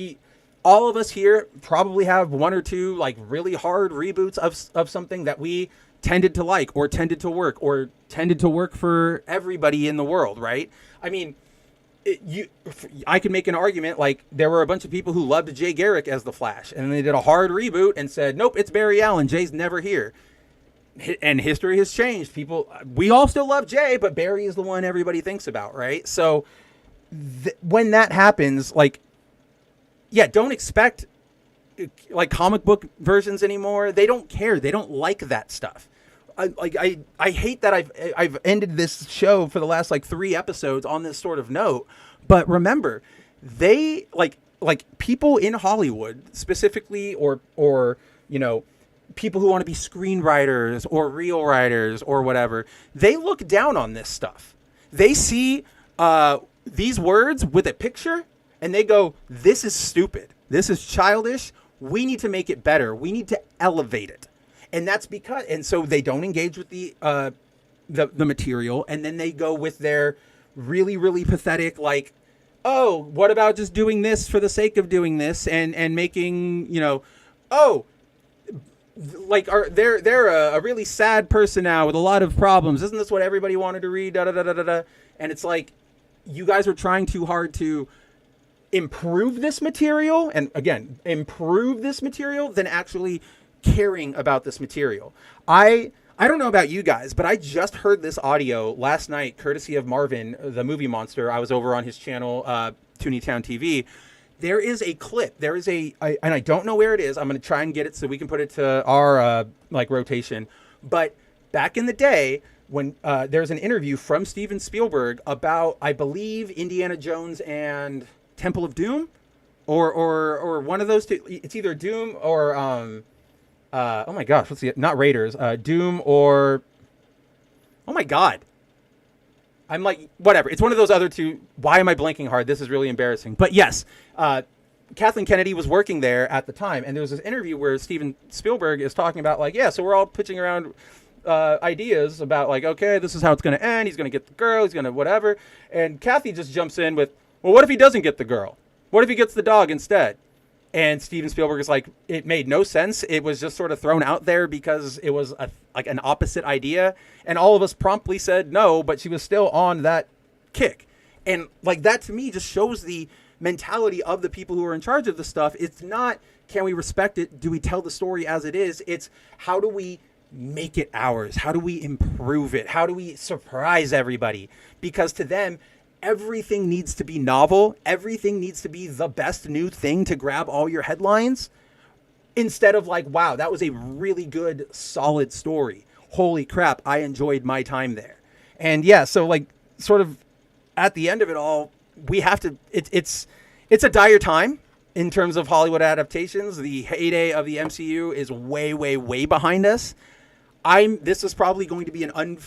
all of us here probably have one or two like really hard reboots of something that we tended to like or tended to work for everybody in the world, right? I mean, I could make an argument like there were a bunch of people who loved Jay Garrick as the Flash, and they did a hard reboot and said, nope, it's Barry Allen. Jay's never here. And history has changed. We all still love Jay, but Barry is the one everybody thinks about, right? So when that happens, like, yeah, don't expect like comic book versions anymore. They don't care. They don't like that stuff. I hate that I've ended this show for the last like 3 episodes on this sort of note, but remember, they like people in Hollywood specifically, or people who want to be screenwriters or reel writers or whatever, they look down on this stuff. They see these words with a picture and they go, this is stupid. This is childish. We need to make it better. We need to elevate it. And that's because, and so they don't engage with the material, and then they go with their really, really pathetic, like, oh, what about just doing this for the sake of doing this and making, they're a really sad person now with a lot of problems. Isn't this what everybody wanted to read? Da, da, da, da, da, da. And it's like, you guys are trying too hard to improve this material, and again, improve this material than actually caring about this material. I don't know about you guys, but I just heard this audio last night, courtesy of Marvin, the movie monster. I was over on his channel, Tooneytown TV. There is a clip. And I don't know where it is. I'm going to try and get it so we can put it to our rotation. But back in the day, when there's an interview from Steven Spielberg about, I believe, Indiana Jones and Temple of Doom, or one of those two. It's either Doom or oh my gosh, what's not Raiders, Doom, or oh my god, I'm like, whatever. It's one of those other two. Why am I blanking hard? This is really embarrassing. But yes, Kathleen Kennedy was working there at the time, and there was this interview where Steven Spielberg is talking about like, yeah, so we're all pitching around ideas about like, okay, this is how it's going to end. He's going to get the girl. He's going to whatever. And Kathy just jumps in with, well, what if he doesn't get the girl? What if he gets the dog instead? And Steven Spielberg is like, it made no sense. It was just sort of thrown out there because it was an opposite idea. And all of us promptly said no, but she was still on that kick. And like that to me just shows the mentality of the people who are in charge of the stuff. It's not, can we respect it? Do we tell the story as it is? It's how do we make it ours? How do we improve it? How do we surprise everybody? Because to them, everything needs to be novel. Everything needs to be the best new thing to grab all your headlines, instead of like, wow, that was a really good, solid story. Holy crap, I enjoyed my time there. And yeah, so like sort of at the end of it all, we have to, it's a dire time in terms of Hollywood adaptations. The heyday of the MCU is way, way, way behind us. This is probably going to be an an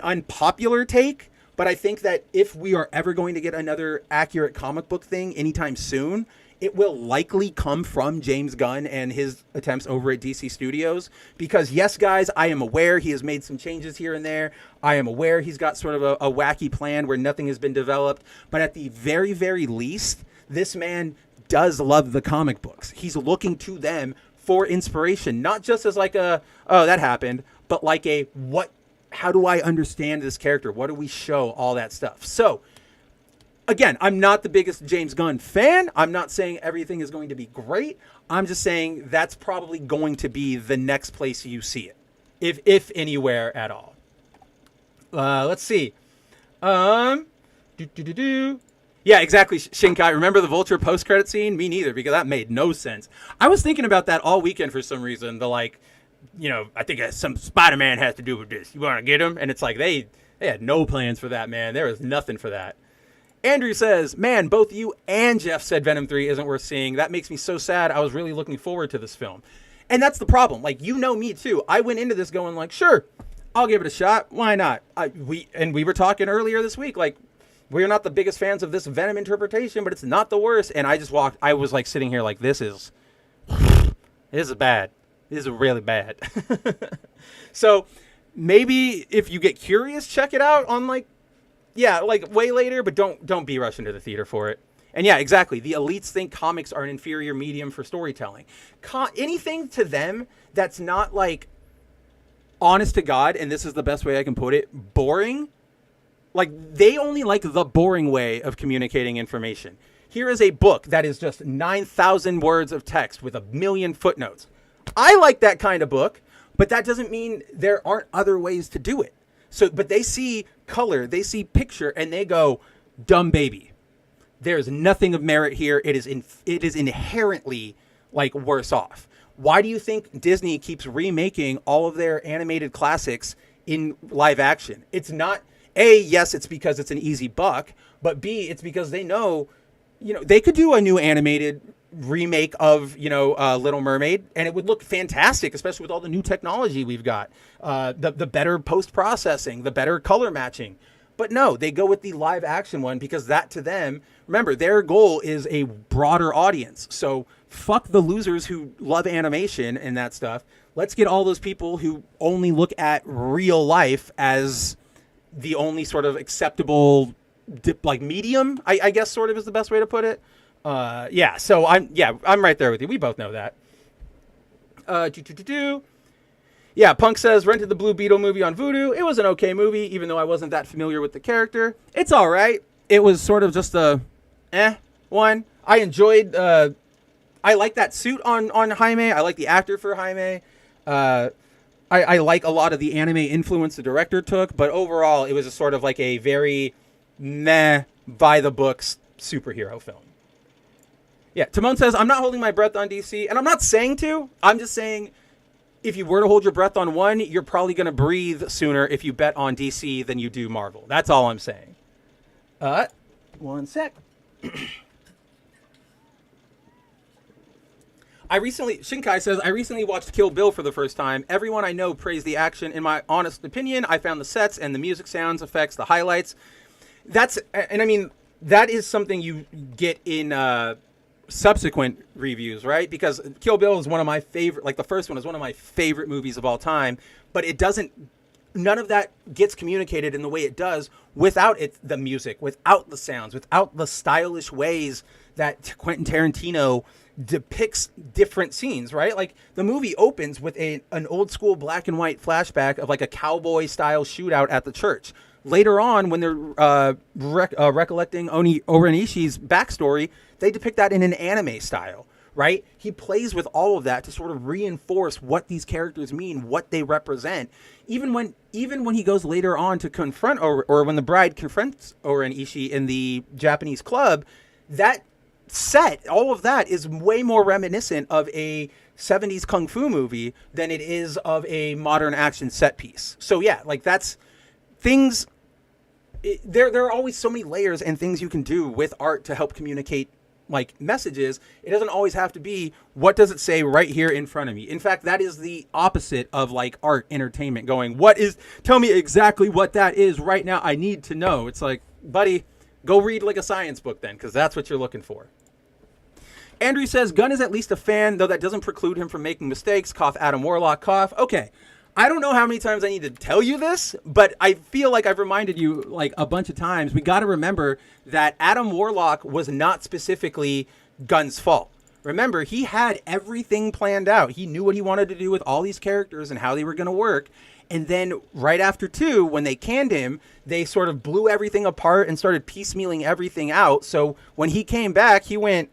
unpopular take. But I think that if we are ever going to get another accurate comic book thing anytime soon, it will likely come from James Gunn and his attempts over at DC Studios. Because yes, guys, I am aware he has made some changes here and there. I am aware he's got sort of a wacky plan where nothing has been developed. But at the very, very least, this man does love the comic books. He's looking to them for inspiration, not just as like oh, that happened, but like how do I understand this character? What do we show? All that stuff. So, again, I'm not the biggest James Gunn fan. I'm not saying everything is going to be great. I'm just saying that's probably going to be the next place you see it, if anywhere at all. Let's see. Yeah, exactly, Shinkai. Remember the Vulture post-credit scene? Me neither, because that made no sense. I was thinking about that all weekend for some reason. I think some Spider-Man has to do with this. You want to get him? And it's like they had no plans for that, man. There was nothing for that. Andrew says, man, both you and Jeff said Venom 3 isn't worth seeing. That makes me so sad. I was really looking forward to this film. And that's the problem. Like, you know me too. I went into this going like, sure, I'll give it a shot. Why not? We were talking earlier this week, like, we're not the biggest fans of this Venom interpretation, but it's not the worst. And I was like sitting here like, this is bad. This is really bad. So maybe if you get curious, check it out on like way later, but don't be rushing to the theater for it. And yeah, exactly. The elites think comics are an inferior medium for storytelling. Anything to them that's not like, honest to God, and this is the best way I can put it, boring. Like, they only like the boring way of communicating information. Here is a book that is just 9,000 words of text with 1,000,000 footnotes. I like that kind of book, but that doesn't mean there aren't other ways to do it. So, but they see color, they see picture, and they go, dumb baby. There's nothing of merit here. It is inherently like worse off. Why do you think Disney keeps remaking all of their animated classics in live action? It's not A, yes, it's because it's an easy buck, but B, it's because they know, they could do a new animated remake of, Little Mermaid, and it would look fantastic, especially with all the new technology we've got. The better post-processing, the better color matching. But no, they go with the live action one because that to them, remember, their goal is a broader audience. So fuck the losers who love animation and that stuff. Let's get all those people who only look at real life as the only sort of acceptable medium, I guess sort of is the best way to put it. So I'm right there with you. We both know that. Yeah, Punk says, rented the Blue Beetle movie on Vudu. It was an okay movie, even though I wasn't that familiar with the character. It's all right. It was sort of just a one. I enjoyed, I like that suit on Jaime. I like the actor for Jaime. I like a lot of the anime influence the director took, but overall, it was a sort of like a very by the books superhero film. Yeah, Timon says, I'm not holding my breath on DC, and I'm not saying to. I'm just saying, if you were to hold your breath on one, you're probably going to breathe sooner if you bet on DC than you do Marvel. That's all I'm saying. One sec. Shinkai says, I recently watched Kill Bill for the first time. Everyone I know praised the action. In my honest opinion, I found the sets and the music sounds, effects, the highlights. That is something you get in subsequent reviews, right? Because Kill Bill is one of my favorite, like the first one is one of my favorite movies of all time, but none of that gets communicated in the way it does without the music, without the sounds, without the stylish ways that Quentin Tarantino depicts different scenes, right? Like the movie opens with an old school black and white flashback of like a cowboy style shootout at the church. Later on, when they're recollecting Oniishi's backstory, they depict that in an anime style, right? He plays with all of that to sort of reinforce what these characters mean, what they represent. Even when he goes later on to confront, or when the bride confronts Oniishi in the Japanese club, that set, all of that is way more reminiscent of a 70s kung fu movie than it is of a modern action set piece. So yeah, like that's things. There are always so many layers and things you can do with art to help communicate like messages. It doesn't always have to be, what does it say right here in front of me? In fact, that is the opposite of like art entertainment going, tell me exactly what that is right now. I need to know. It's like, buddy, go read like a science book then, because that's what you're looking for. Andrew says, Gunn is at least a fan, though that doesn't preclude him from making mistakes. Cough, Adam Warlock, cough. Okay. I don't know how many times I need to tell you this, but I feel like I've reminded you like a bunch of times. We got to remember that Adam Warlock was not specifically Gunn's fault. Remember, he had everything planned out. He knew what he wanted to do with all these characters and how they were going to work. And then right after 2, when they canned him, they sort of blew everything apart and started piecemealing everything out. So when he came back, he went,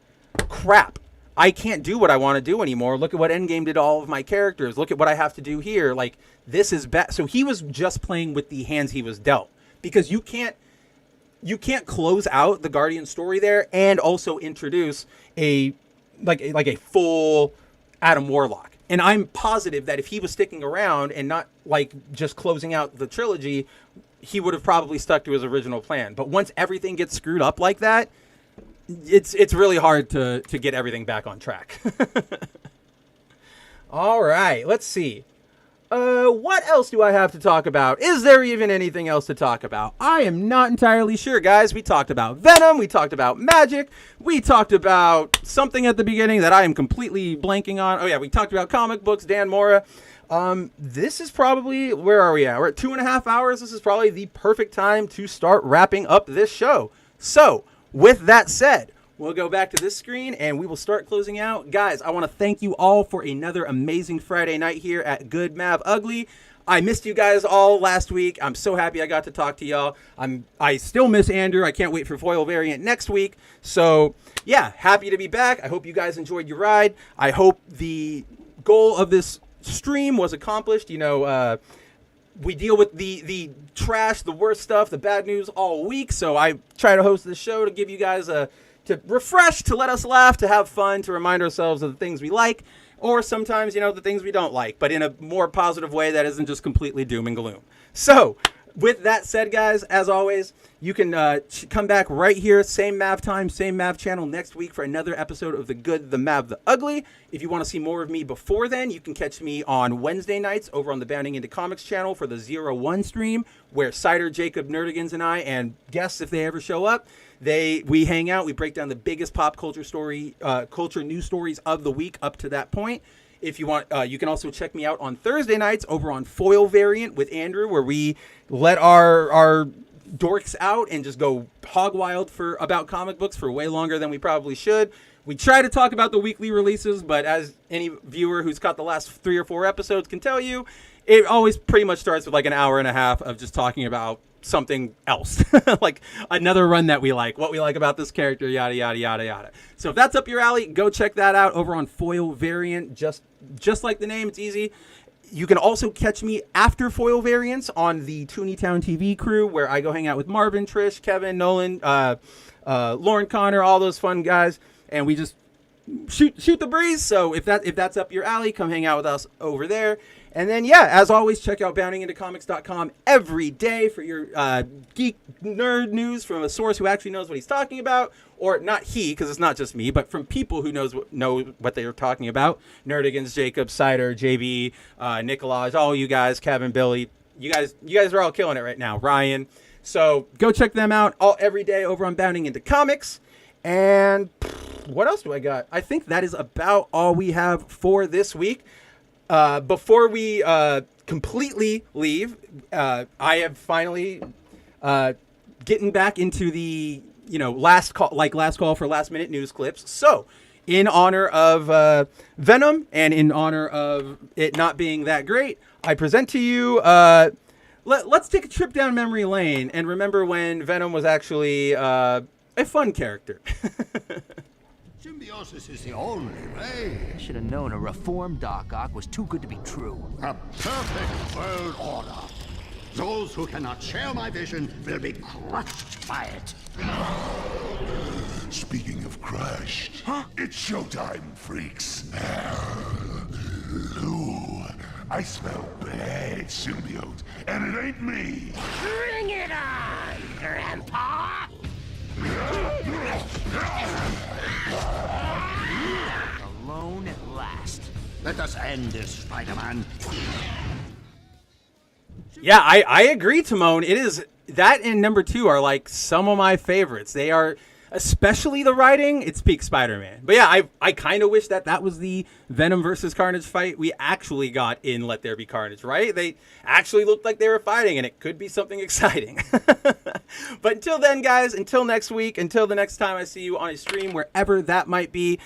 crap. I can't do what I want to do anymore. Look at what Endgame did to all of my characters. Look at what I have to do here. Like, this is bad. So he was just playing with the hands he was dealt, because you can't close out the Guardian story there and also introduce a full Adam Warlock. And I'm positive that if he was sticking around and not like just closing out the trilogy, he would have probably stuck to his original plan. But once everything gets screwed up like that, it's really hard to get everything back on track. All right, let's see. What else do I have to talk about? Is there even anything else to talk about? I am not entirely sure, guys. We talked about Venom. We talked about magic. We talked about something at the beginning that I am completely blanking on. Oh, yeah, we talked about comic books, Dan Mora. This is probably, where are we at? We're at 2.5 hours. This is probably the perfect time to start wrapping up this show. So, with that said, we'll go back to this screen and we will start closing out. Guys, I want to thank you all for another amazing Friday night here at Good Mav Ugly. I missed you guys all last week. I'm so happy I got to talk to y'all. I still miss Andrew. I can't wait for Foil Variant next week. So, yeah, happy to be back. I hope you guys enjoyed your ride. I hope the goal of this stream was accomplished. You know, we deal with the trash, the worst stuff, the bad news all week. So I try to host this show to give you guys to refresh, to let us laugh, to have fun, to remind ourselves of the things we like, or sometimes, you know, the things we don't like, but in a more positive way that isn't just completely doom and gloom. So, with that said, guys, as always, you can come back right here, same Mav time, same Mav channel next week for another episode of The Good, The Mav, The Ugly. If you want to see more of me before then, you can catch me on Wednesday nights over on the Bounding Into Comics channel for the 0-1 stream, where Cider, Jacob, Nerdigans, and I, and guests if they ever show up, we hang out, we break down the biggest pop culture culture news stories of the week up to that point. If you want, you can also check me out on Thursday nights over on Foil Variant with Andrew, where we let our dorks out and just go hog wild about comic books for way longer than we probably should. We try to talk about the weekly releases, but as any viewer who's caught the last 3 or 4 episodes can tell you, it always pretty much starts with like an hour and a half of just talking about something else, like another run that we like, what we like about this character, yada, yada, yada, yada. So if that's up your alley, go check that out over on Foil Variant. Just like the name, it's easy. You can also catch me after Foil Variants on the Tooneytown TV crew, where I go hang out with Marvin, Trish, Kevin, Nolan, Lauren Connor, all those fun guys, and we just shoot the breeze. So if that's up your alley, come hang out with us over there. And then, yeah, as always, check out boundingintocomics.com every day for your geek nerd news from a source who actually knows what he's talking about. Or not he, because it's not just me, but from people who know what they are talking about. Nerdigans, Jacob, Cider, JB, Nicolaj, all you guys, Kevin, Billy. You guys are all killing it right now. Ryan. So go check them out every day over on Bounding Into Comics. And what else do I got? I think that is about all we have for this week. Before we completely leave, I have finally getting back into the last call for last minute news clips. So, in honor of Venom and in honor of it not being that great, I present to you. Let's take a trip down memory lane and remember when Venom was actually a fun character. Symbiosis is the only way. I should have known a reformed Doc Ock was too good to be true. A perfect world order. Those who cannot share my vision will be crushed by it. Speaking of crushed, it's showtime, freaks. Ooh, I smell bad symbiote, and it ain't me. Bring it on, Grandpa! Alone at last. Let us end this, Spider-Man. Yeah, I agree, Timon. It is that and number 2 are like some of my favorites. They are, especially the writing. It's peak Spider-Man. But yeah, I kind of wish that was the Venom versus Carnage fight we actually got in Let There Be Carnage, right? They actually looked like they were fighting, and it could be something exciting. But until then, guys, until next week, until the next time I see you on a stream, wherever that might be,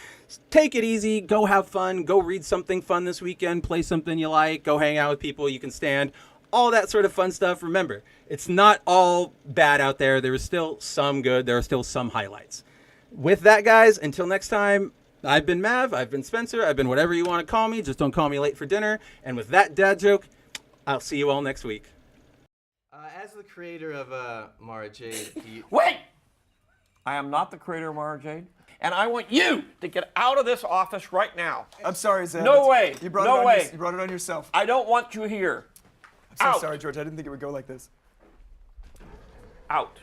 take it easy, go have fun, go read something fun this weekend, play something you like, go hang out with people you can stand, all that sort of fun stuff. Remember, it's not all bad out there. There is still some good. There are still some highlights. With that, guys, until next time, I've been Mav, I've been Spencer, I've been whatever you want to call me. Just don't call me late for dinner. And with that dad joke, I'll see you all next week. As the creator of Mara Jade, Wait! I am not the creator of Mara Jade, and I want you to get out of this office right now. I'm sorry, Zeb. No way. You brought No it on way. You brought it on yourself. I don't want you here. I'm so Out. sorry, George. I didn't think it would go like this. Out.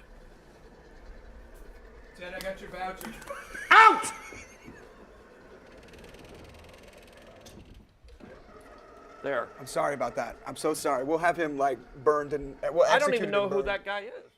Ted, I got your voucher. Out! There. I'm sorry about that. I'm so sorry. We'll have him like burned and well, I don't executed even know and who burned. that guy is.